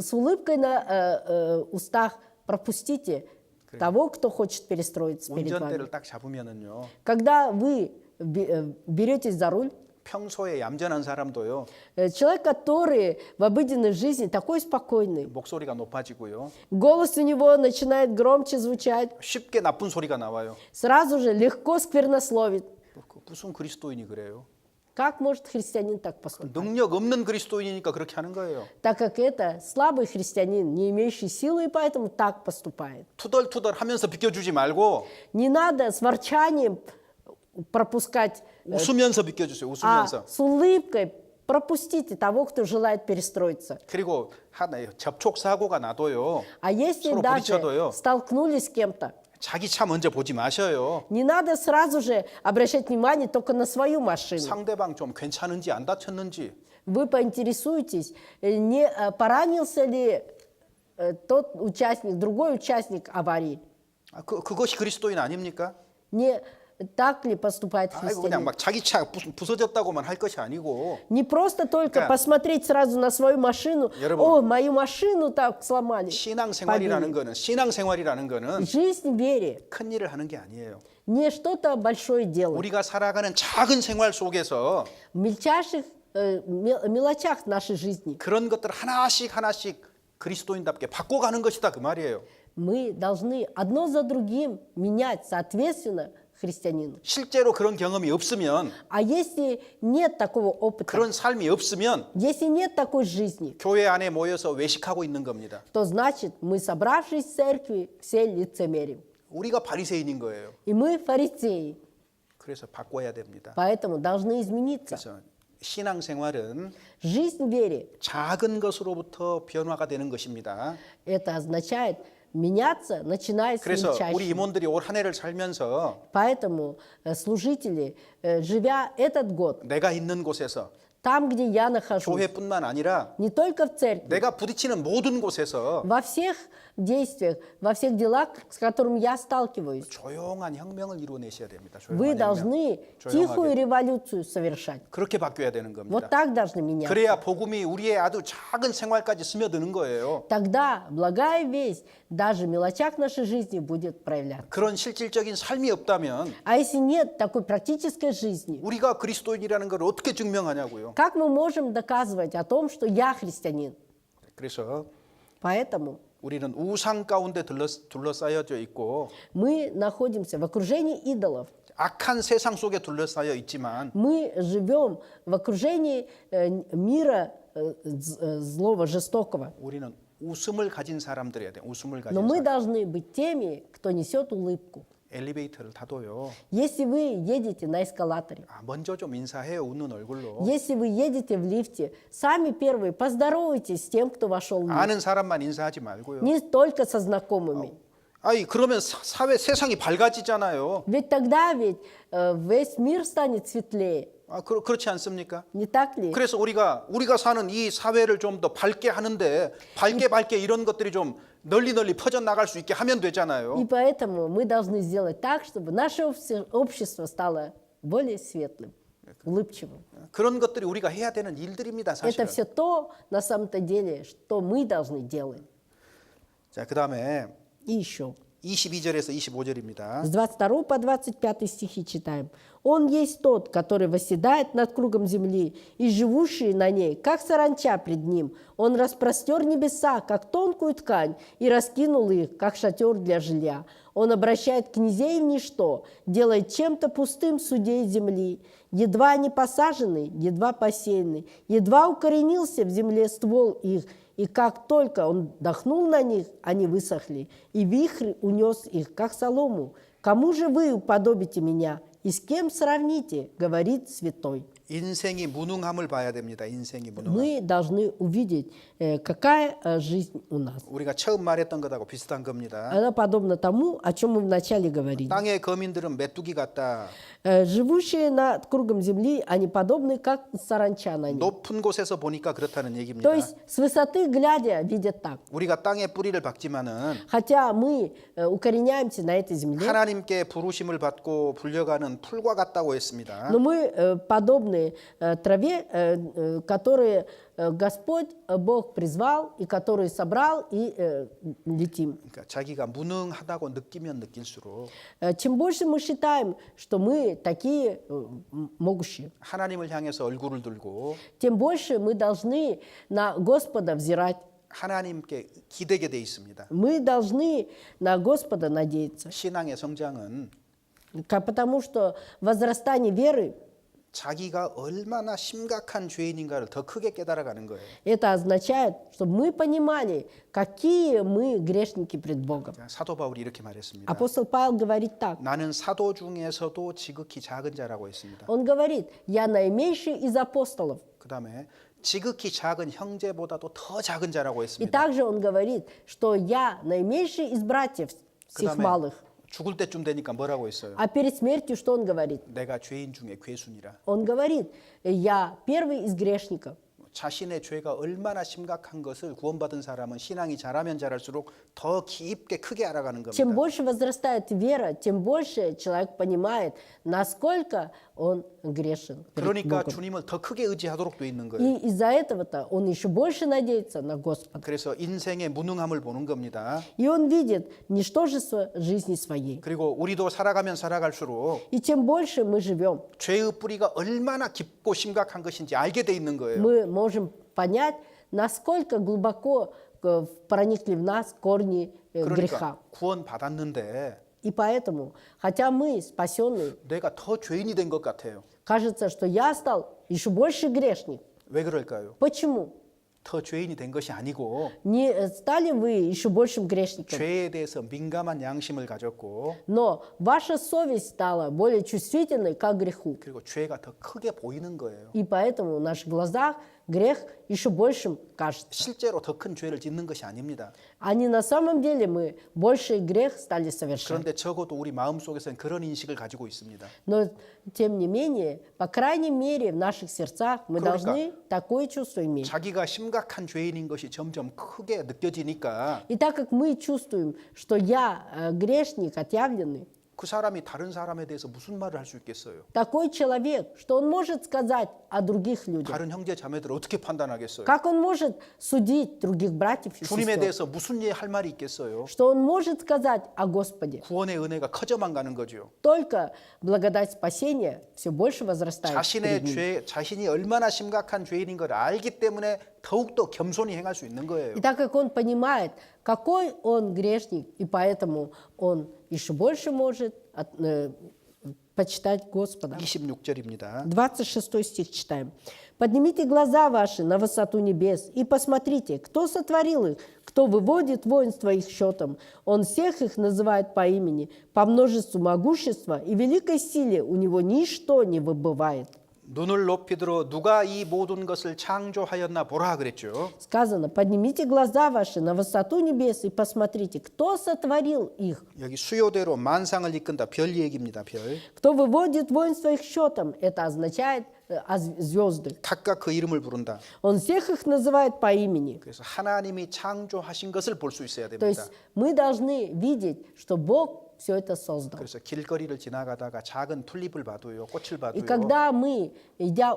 С улыбкой на устах пропустите того, кто хочет перестроиться перед вами. 운전대를 딱 잡으면은요. Когда вы беретесь за руль, 평소에 얌전한 사람도요. человек, который в обыденной жизни такой спокойный, 목소리가 높아지고요. голос у него начинает громче звучать, 쉽게 나쁜 소리가 나와요. сразу же легко сквернословит. 무슨 그리스도인이 그래요? Как может христианин так поступить? 능력 없는 그리스도인이니까 그렇게 하는 거예요. Так как это слабый христианин, не имеющий силы, и поэтому так поступает. 투덜투덜 하면서 비켜주지 말고 Не надо с ворчанием пропускать, 웃으면서 비켜주세요. а 웃으면서. с улыбкой пропустите того, кто желает перестроиться. 그리고 하나 접촉 사고가 나도요. А если 서로 даже 부딪혀도요. столкнулись с кем-то, 자기 차 먼저 보지 마셔요. Не надо сразу же обращать внимание только на свою машину. 상대방 좀 괜찮은지 안 다쳤는지 Вы поинтересуетесь, не поранился ли тот участник, другой участник аварии. 그것이 그리스도인 아닙니까? Не так ли поступает 아이고 그냥 христианин? 막 자기 차 부서졌다고만 할 것이 아니고 Не просто только 그러니까 посмотреть сразу на свою машину, 여러분, о, мою машину так сломали. 신앙생활이라는 거는 Жизнь в вере 큰 일을 하는 게 아니에요. не что-то большое дело. 우리가 살아가는 작은 생활 속에서 В мельчайших мелочах нашей жизни 그런 것들 하나씩 그리스도인답게 바꿔가는 것이다 그 말이에요. мы должны одно за другим менять соответственно христианину. 실제로 그런 경험이 없으면 А если нет такого опыта, 그런 삶이 없으면 если нет такой жизни, 교회 안에 모여서 외식하고 있는 겁니다. то значит мы, собравшись в церкви, все лицемерим. 우리가 바리새인인 거예요. И мы фарисеи, 그래서 바꿔야 됩니다. поэтому должны измениться. 그래서 신앙생활은 Жизнь в вере, 작은 것으로부터 변화가 되는 것입니다. это означает меняться, начиная с 그래서 우리 мельчайшего. 임원들이 올 한 해를 살면서 Поэтому служители, живя этот год, 내가 있는 곳에서 там, где я нахожусь, 교회뿐만 아니라 не только в церкви, 내가 부딪히는 모든 곳에서 во всех действиях, во всех делах, с которыми я сталкиваюсь, 조용한 혁명을 이루어내셔야 됩니다. вы 조용한 혁명. должны тихую 조용하게. революцию совершать. 그렇게 바뀌어야 되는 겁니다. Вот так должны меняться. 그래야 복음이 우리의 아주 작은 생활까지 스며드는 거예요. Тогда благая весть даже в мелочах нашей жизни будет проявляться. 그런 실질적인 삶이 없다면 А если нет такой практической жизни, 우리가 그리스도인이라는 걸 어떻게 증명하냐고요. как мы можем доказывать о том, что я христианин? 그래서 Поэтому 우리는 우상 가운데 둘러싸여져 있고 мы находимся в окружении идолов. 악한 세상 속에 둘러싸여 있지만 Мы живем в окружении мира злого, жестокого. 우리는 웃음을 가진 사람들이어야 돼. 웃음을 가진 Но мы 사람. должны быть теми, кто несет улыбку. 엘리베이터를 타도요. Если вы едете на эскалаторе, 먼저 좀 인사해요. 웃는 얼굴로. если вы едете в лифте, сами первые поздоровайтесь с тем, кто вошел в лифт. 아는 사람만 인사하지 말고요. Не только со знакомыми. 아니 그러면 사회 세상이 밝아지잖아요. Ведь тогда весь мир станет светлее. 그렇지 않습니까? Не так ли? 그래서 우리가 사는 이 사회를 좀 더 밝게 하는데 밝게 이런 것들이 좀 널리 퍼져 나갈 수 있게 하면 되잖아요. И поэтому мы должны сделать так, чтобы наше общество стало более светлым, улыбчивым. 그런 것들이 우리가 해야 되는 일들입니다, Это 사실은. все то, на самом-то деле, что мы должны делать. 자, 그다음에 И еще. 22절에서 25절입니다. С 22 по 25 стихи читаем. «Он есть тот, который восседает над кругом земли, и живущие на ней, как саранча пред ним. Он распростер небеса, как тонкую ткань, и раскинул их, как шатер для жилья. Он обращает князей в ничто, делает чем-то пустым судей земли. Едва они посажены, едва посеяны, едва укоренился в земле ствол их, и как только он дохнул на них, они высохли, и вихрь унес их, как солому. Кому же вы уподобите меня, и с кем сравните, говорит святой». 인생이 무능함을 봐야 됩니다. 인생이 무능함. Мы должны увидеть, какая жизнь у нас. 우리가 처음 말했던 것하고 비슷한 겁니다. Она подобна тому, о чем мы вначале говорили. 땅의 거민들은 메뚜기 같다. Живущие над кругом земли, они подобны, как саранча на ней. 높은 곳에서 보니까 그렇다는 얘기입니다. То есть с высоты глядя видят так. 우리가 땅에 뿌리를 박지만은 Хотя мы укореняемся на этой земле, 하나님께 부르심을 받고 불려가는 풀과 같다고 했습니다. но мы подобны траве, которые Господь Бог призвал и которые собрал и летим. 그러니까 자기가 무능하다고 느끼면 느낄수록 Чем больше мы считаем, что мы такие могущие, 하나님을 향해서 얼굴을 들고 тем больше мы должны на Господа взирать. 하나님께 기대게 돼 있습니다. Мы должны на Господа надеяться. 신앙의 성장은 Потому что возрастание веры 자기가 얼마나 심각한 죄인인가를 더 크게 깨달아가는 거예요. это означает, чтобы мы понимали, какие мы грешники пред Богом. 자, 사도 바울이 이렇게 말했습니다. Апостол Павел говорит так. 나는 사도 중에서도 지극히 작은 자라고 했습니다. Он говорит, я наименьший из апостолов. 그다음에 지극히 작은 형제보다도 더 작은 자라고 И 했습니다. также он говорит, что я наименьший из братьев всех 그다음에 малых. 죽을 때쯤 되니까 뭐라고 했어요? А перед смертью что он говорит? 내가 죄인 중에 괴순이라. Он говорит, я первый из грешников. 자신의 죄가 얼마나 심각한 것을 구원받은 사람은 신앙이 자라면 자랄수록 더 깊게 크게 알아가는 Чем 겁니다. больше возрастает вера, тем больше человек понимает, насколько он грешен перед 그러니까 Богом. 주님을 더 크게 의지하도록 돼 있는 거예요. И из-за этого-то он еще больше надеется на Господа. 그래서 인생의 무능함을 보는 겁니다. И он видит ничтожество жизни своей. 그리고 우리도 살아가면 살아갈수록 И чем больше мы живем, 죄의 뿌리가 얼마나 깊고 심각한 것인지 알게 돼 있는 거예요. мы можем понять, насколько глубоко проникли в нас корни греха. 그러니까 구원 받았는데 И поэтому, хотя мы спасенные, 내가 더 죄인이 된 것 같아요. кажется, что я стал еще больше грешник. 왜 그럴까요? Почему? 더 죄인이 된 것이 아니고 Не стали вы еще большим грешником, 죄에 대해서 민감한 양심을 가졌고 но ваша совесть стала более чувствительной к греху. 그리고 죄가 더 크게 보이는 거예요. И поэтому в наших глазах грех еще большим кажется. 실제로 더 큰 죄를 짓는 것이 아닙니다. А не на самом деле мы больший грех стали совершать. 그런데 적어도 우리 마음속에서는 그런 인식을 가지고 있습니다. Но, тем не менее, по крайней мере, в наших сердцах мы 그러니까 должны такое чувство иметь. 자기가 심각한 죄인인 것이 점점 크게 느껴지니까 И так как мы чувствуем, что я грешник, отъявленный, 그 사람이 다른 사람에 대해서 무슨 말을 할 수 있겠어요? такой человек, что он может сказать о других людях? 다른 형제 자매들 어떻게 판단하겠어요? Как он может судить других братьев и 주님에 сестер? 대해서 무슨 할 말이 있겠어요? Что он может сказать о Господе? 구원의 은혜가 커져만 가는 거죠. Только благодать спасения все больше возрастает 자신의 перед ним. 죄, 자신이 얼마나 심각한 죄인인 걸 알기 때문에 더욱더 겸손히 행할 수 있는 거예요. И так как он понимает, какой он грешник, и поэтому он еще больше может почитать Господа. 26절입니다. 26 стих читаем. «Поднимите глаза ваши на высоту небес и посмотрите, кто сотворил их, кто выводит воинство их счетом. Он всех их называет по имени, по множеству могущества и великой силе у него ничто не выбывает». 눈을 높이 들어 누가 이 모든 것을 창조하였나 보라 그랬죠. Сказано, поднимите глаза ваши на высоту небес и посмотрите, кто сотворил их, 여기 수요대로 만상을 이끈다. 별 얘기입니다. 별. кто выводит воинство их счетом. Это означает звезды. 각각 그 이름을 부른다. Он всех их называет по имени. 그래서 하나님이 창조하신 것을 볼 수 있어야 То 됩니다. есть мы должны видеть, что Бог все это создал. 그래서 길거리를 지나가다가 작은 튤립을 봐도요, 꽃을 И 봐도요, когда мы, идя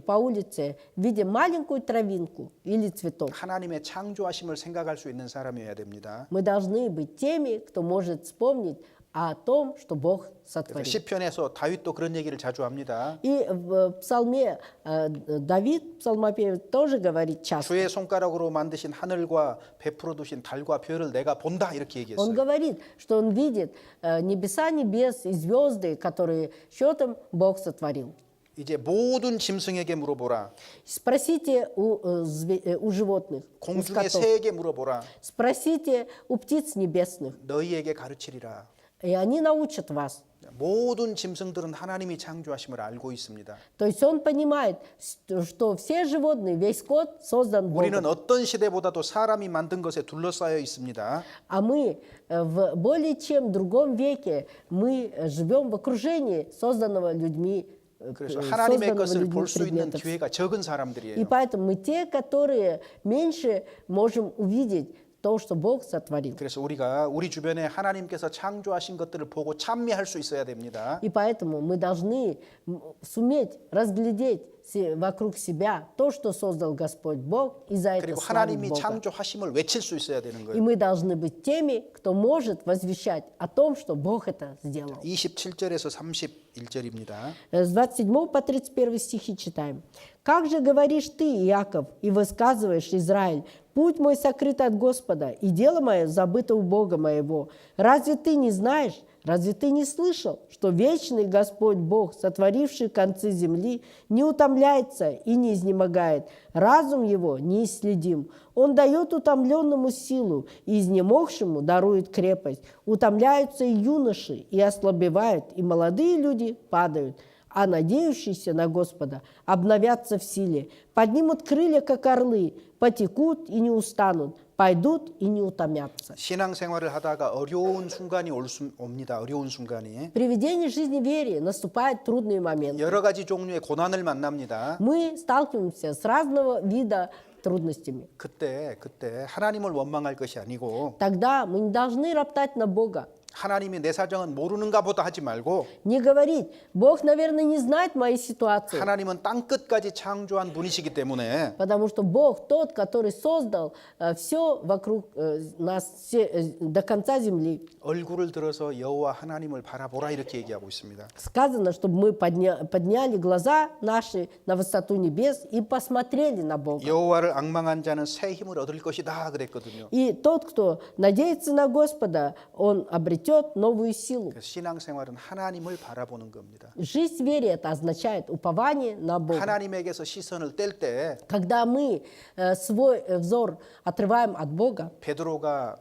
по улице, видим маленькую травинку или цветок, 하나님의 창조하심을 생각할 수 있는 사람이어야 됩니다. мы должны быть теми, кто может вспомнить о том, что Бог 그래서 сотворил. 시편에서 다윗도 그런 얘기를 자주 합니다. И в псалме Давид, псалмопевец, тоже говорит часто. 주의 손가락으로 만드신 하늘과 베풀어 두신 달과 별을 내가 본다 이렇게 Он 얘기했어요. говорит, что он видит небеса небес и звезды, которые счетом Бог сотворил. 이제 모든 짐승에게 물어보라. Спросите у животных, у 공중의 скотов. 새에게 물어보라. Спросите у птиц небесных, 너희에게 가르치리라. и они научат вас. 모든 짐승들은 하나님이 창조하심을 알고 있습니다. То есть он понимает, что все животные, весь скот создан 우리는 Богом. 어떤 시대보다도 사람이 만든 것에 둘러싸여 있습니다. А мы в более чем другом веке мы живем в окружении созданного людьми, 그래서 하나님의 созданного 것을 людьми 볼 수 있는 предметов. 기회가 적은 И 사람들이에요. поэтому мы те, которые меньше можем увидеть то, что Бог сотворил. 그래서 우리가 우리 주변에 하나님께서 창조하신 것들을 보고 찬미할 수 있어야 됩니다. И поэтому мы должны суметь разглядеть вокруг себя то, что создал Господь Бог, и за это 그리고 славить 하나님이 Бога. 창조하심을 외칠 수 있어야 되는 И 거예요. мы должны быть теми, кто может возвещать о том, что Бог это сделал. 27절에서 31절입니다. С 27 по 31 стихи читаем. «Как же говоришь ты, Иаков, и высказываешь, Израиль, путь мой сокрыт от Господа, и дело мое забыто у Бога моего. Разве ты не знаешь, разве ты не слышал, что вечный Господь Бог, сотворивший концы земли, не утомляется и не изнемогает, разум его неисследим. Он дает утомленному силу, и изнемогшему дарует крепость. Утомляются и юноши, и ослабевают, и молодые люди падают. А надеющиеся на Господа обновятся в силе, поднимут крылья, как орлы, потекут и не устанут, пойдут и не утомятся. 신앙생활을 하다가 어려운 순간이 옵니다. 어려운 순간이. При ведении жизни вере наступают трудные моменты. 여러 가지 종류의 고난을 만납니다. Мы сталкиваемся с разного вида трудностями. 그때 하나님을 원망할 것이 아니고 Тогда мы не должны роптать на Бога. 하나님이 내 사정은 모르는가 보다 하지 말고 Не говорить, Бог, наверное, не знает моей ситуации. 하나님은 땅 끝까지 창조한 분이시기 때문에 Потому что Бог тот, который создал все вокруг нас до конца земли. 얼굴을 들어서 여호와 하나님을 바라보라 이렇게 얘기하고 있습니다. Сказано, чтобы мы подняли глаза наши на высоту небес и посмотрели на Бога. 여호와를 앙망한 자는 새 힘을 얻을 것이다 그랬거든요. И тот, кто надеется на Господа, он обретет новую силу. 그래서 신앙생활은 하나님을 바라보는 겁니다. Жизнь в вере это означает упование на Бога. 하나님에게서 시선을 뗄 때 Когда мы свой взор отрываем от Бога, 베드로가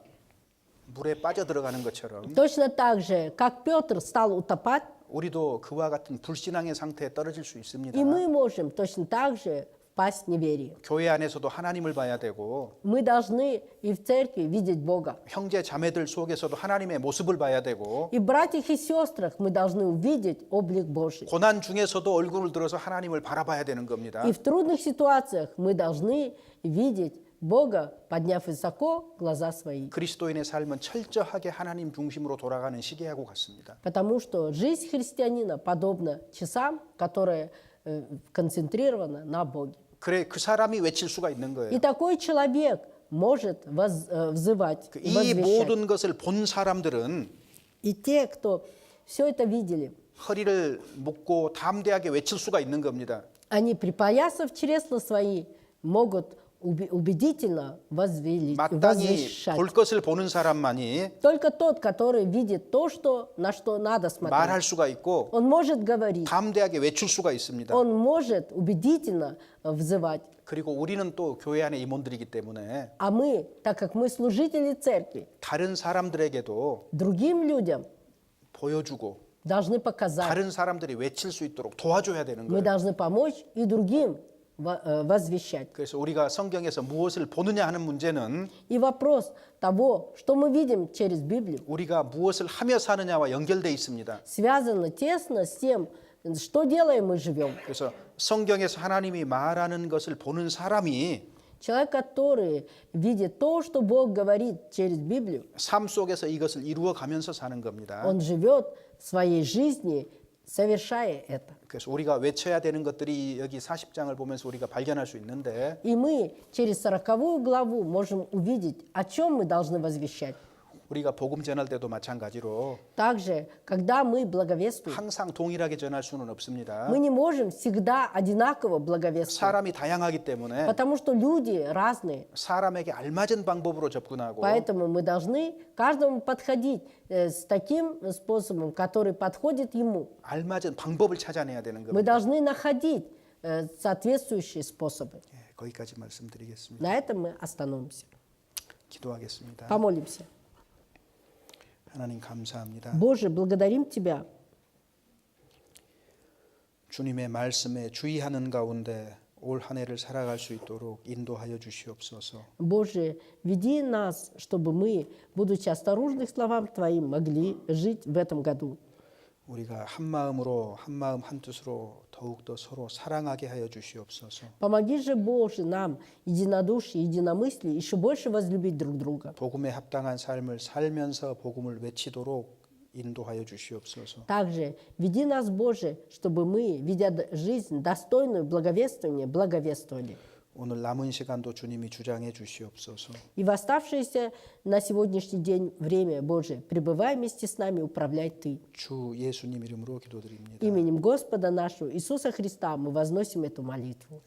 물에 빠져 들어가는 것처럼 точно так же, как Петр стал утопать, 우리도 그와 같은 불신앙의 상태에 떨어질 수 있습니다. и мы можем точно так же впасть в неверие. 교회 안에서도 하나님을 봐야 되고 Мы должны и в церкви видеть Бога. 형제 자매들 속에서도 하나님의 모습을 봐야 되고 И в братьях и сестрах мы должны увидеть облик Божий. 고난 중에서도 얼굴을 들어서 하나님을 바라봐야 되는 겁니다. И в трудных ситуациях мы должны видеть Бога, подняв высоко глаза свои. 그리스도인의 삶은 철저하게 하나님 중심으로 돌아가는 시계하고 같습니다. Потому что жизнь христианина подобна часам, которые концентрированы на Боге. 그래 그 사람이 외칠 수가 있는 거예요. И такой человек может взывать и 이 возвещать. 모든 것을 본 사람들은 И те, кто все это видели, 허리를 묶고 담대하게 외칠 수가 있는 겁니다. они, припоясав чресла свои, могут убедительно 마땅히 возвещать. 볼 것을 보는 사람만이 Только тот, который видит то, на что надо 말할 смотреть, 수가 있고 он может говорить, 담대하게 외칠 수가 있습니다. он может убедительно взывать. 그리고 우리는 또 교회 안에 임원들이기 때문에 А мы, так как мы служители церкви, 다른 사람들에게도 другим людям 보여주고 должны показать. 다른 사람들이 외칠 수 있도록 도와줘야 되는 Мы 거예요. должны помочь и другим возвещать. 그래서 우리가 성경에서 무엇을 보느냐 하는 문제는 И вопрос того, что мы видим через Библию, 우리가 무엇을 하며 사느냐와 연결돼 있습니다. связано тесно с тем, что делаем и живем. 그래서 성경에서 하나님이 말하는 것을 보는 사람이 Человек, который видит то, что Бог говорит через Библию, 삶 속에서 이것을 이루어 가면서 사는 겁니다. он живет в своей жизни, совершая это. 그래서 우리가 외쳐야 되는 것들이 여기 40장을 보면서 우리가 발견할 수 있는데 И мы через 40 главу можем увидеть, о чем мы должны возвещать. 우리가 복음 전할 때도 마찬가지로 Также, когда мы благовествуем, 항상 동일하게 전할 수는 없습니다. мы не можем всегда одинаково благовествовать, 사람이 다양하기 때문에 потому что люди разные. 사람에게 알맞은 방법으로 접근하고 Поэтому мы должны каждому подходить с таким способом, который подходит ему. 알맞은 방법을 찾아내야 되는 Мы 겁니다. должны находить соответствующие способы. 예, 거기까지 말씀드리겠습니다. На этом мы остановимся. 기도하겠습니다. Помолимся. 하나님 감사합니다. Боже, благодарим Тебя. 주님의 말씀에 주의하는 가운데 올 한 해를 살아갈 수 있도록 인도하여 주시옵소서. Боже, веди нас, чтобы мы, будучи осторожны к словам Твоим, могли жить в этом году. 우리가 한 마음으로 한 마음 한 뜻으로 더욱더 서로 사랑하게 하여 주시옵소서. Помоги же, Боже, нам единодушие, единомыслие, еще больше возлюбить друг друга. 복음에 합당한 삶을 살면서 복음을 외치도록 인도하여 주시옵소서. Также веди нас, Боже, чтобы мы, ведя жизнь достойную благовествования, благовествовали. 오늘 남은 시간도 주님이 주장해 주시옵소서. И в оставшееся на сегодняшний день время, Боже, пребывай вместе с нами, управляй Ты. 주 예수님 이름으로 기도드립니다. Именем Господа нашего Иисуса Христа мы возносим эту молитву.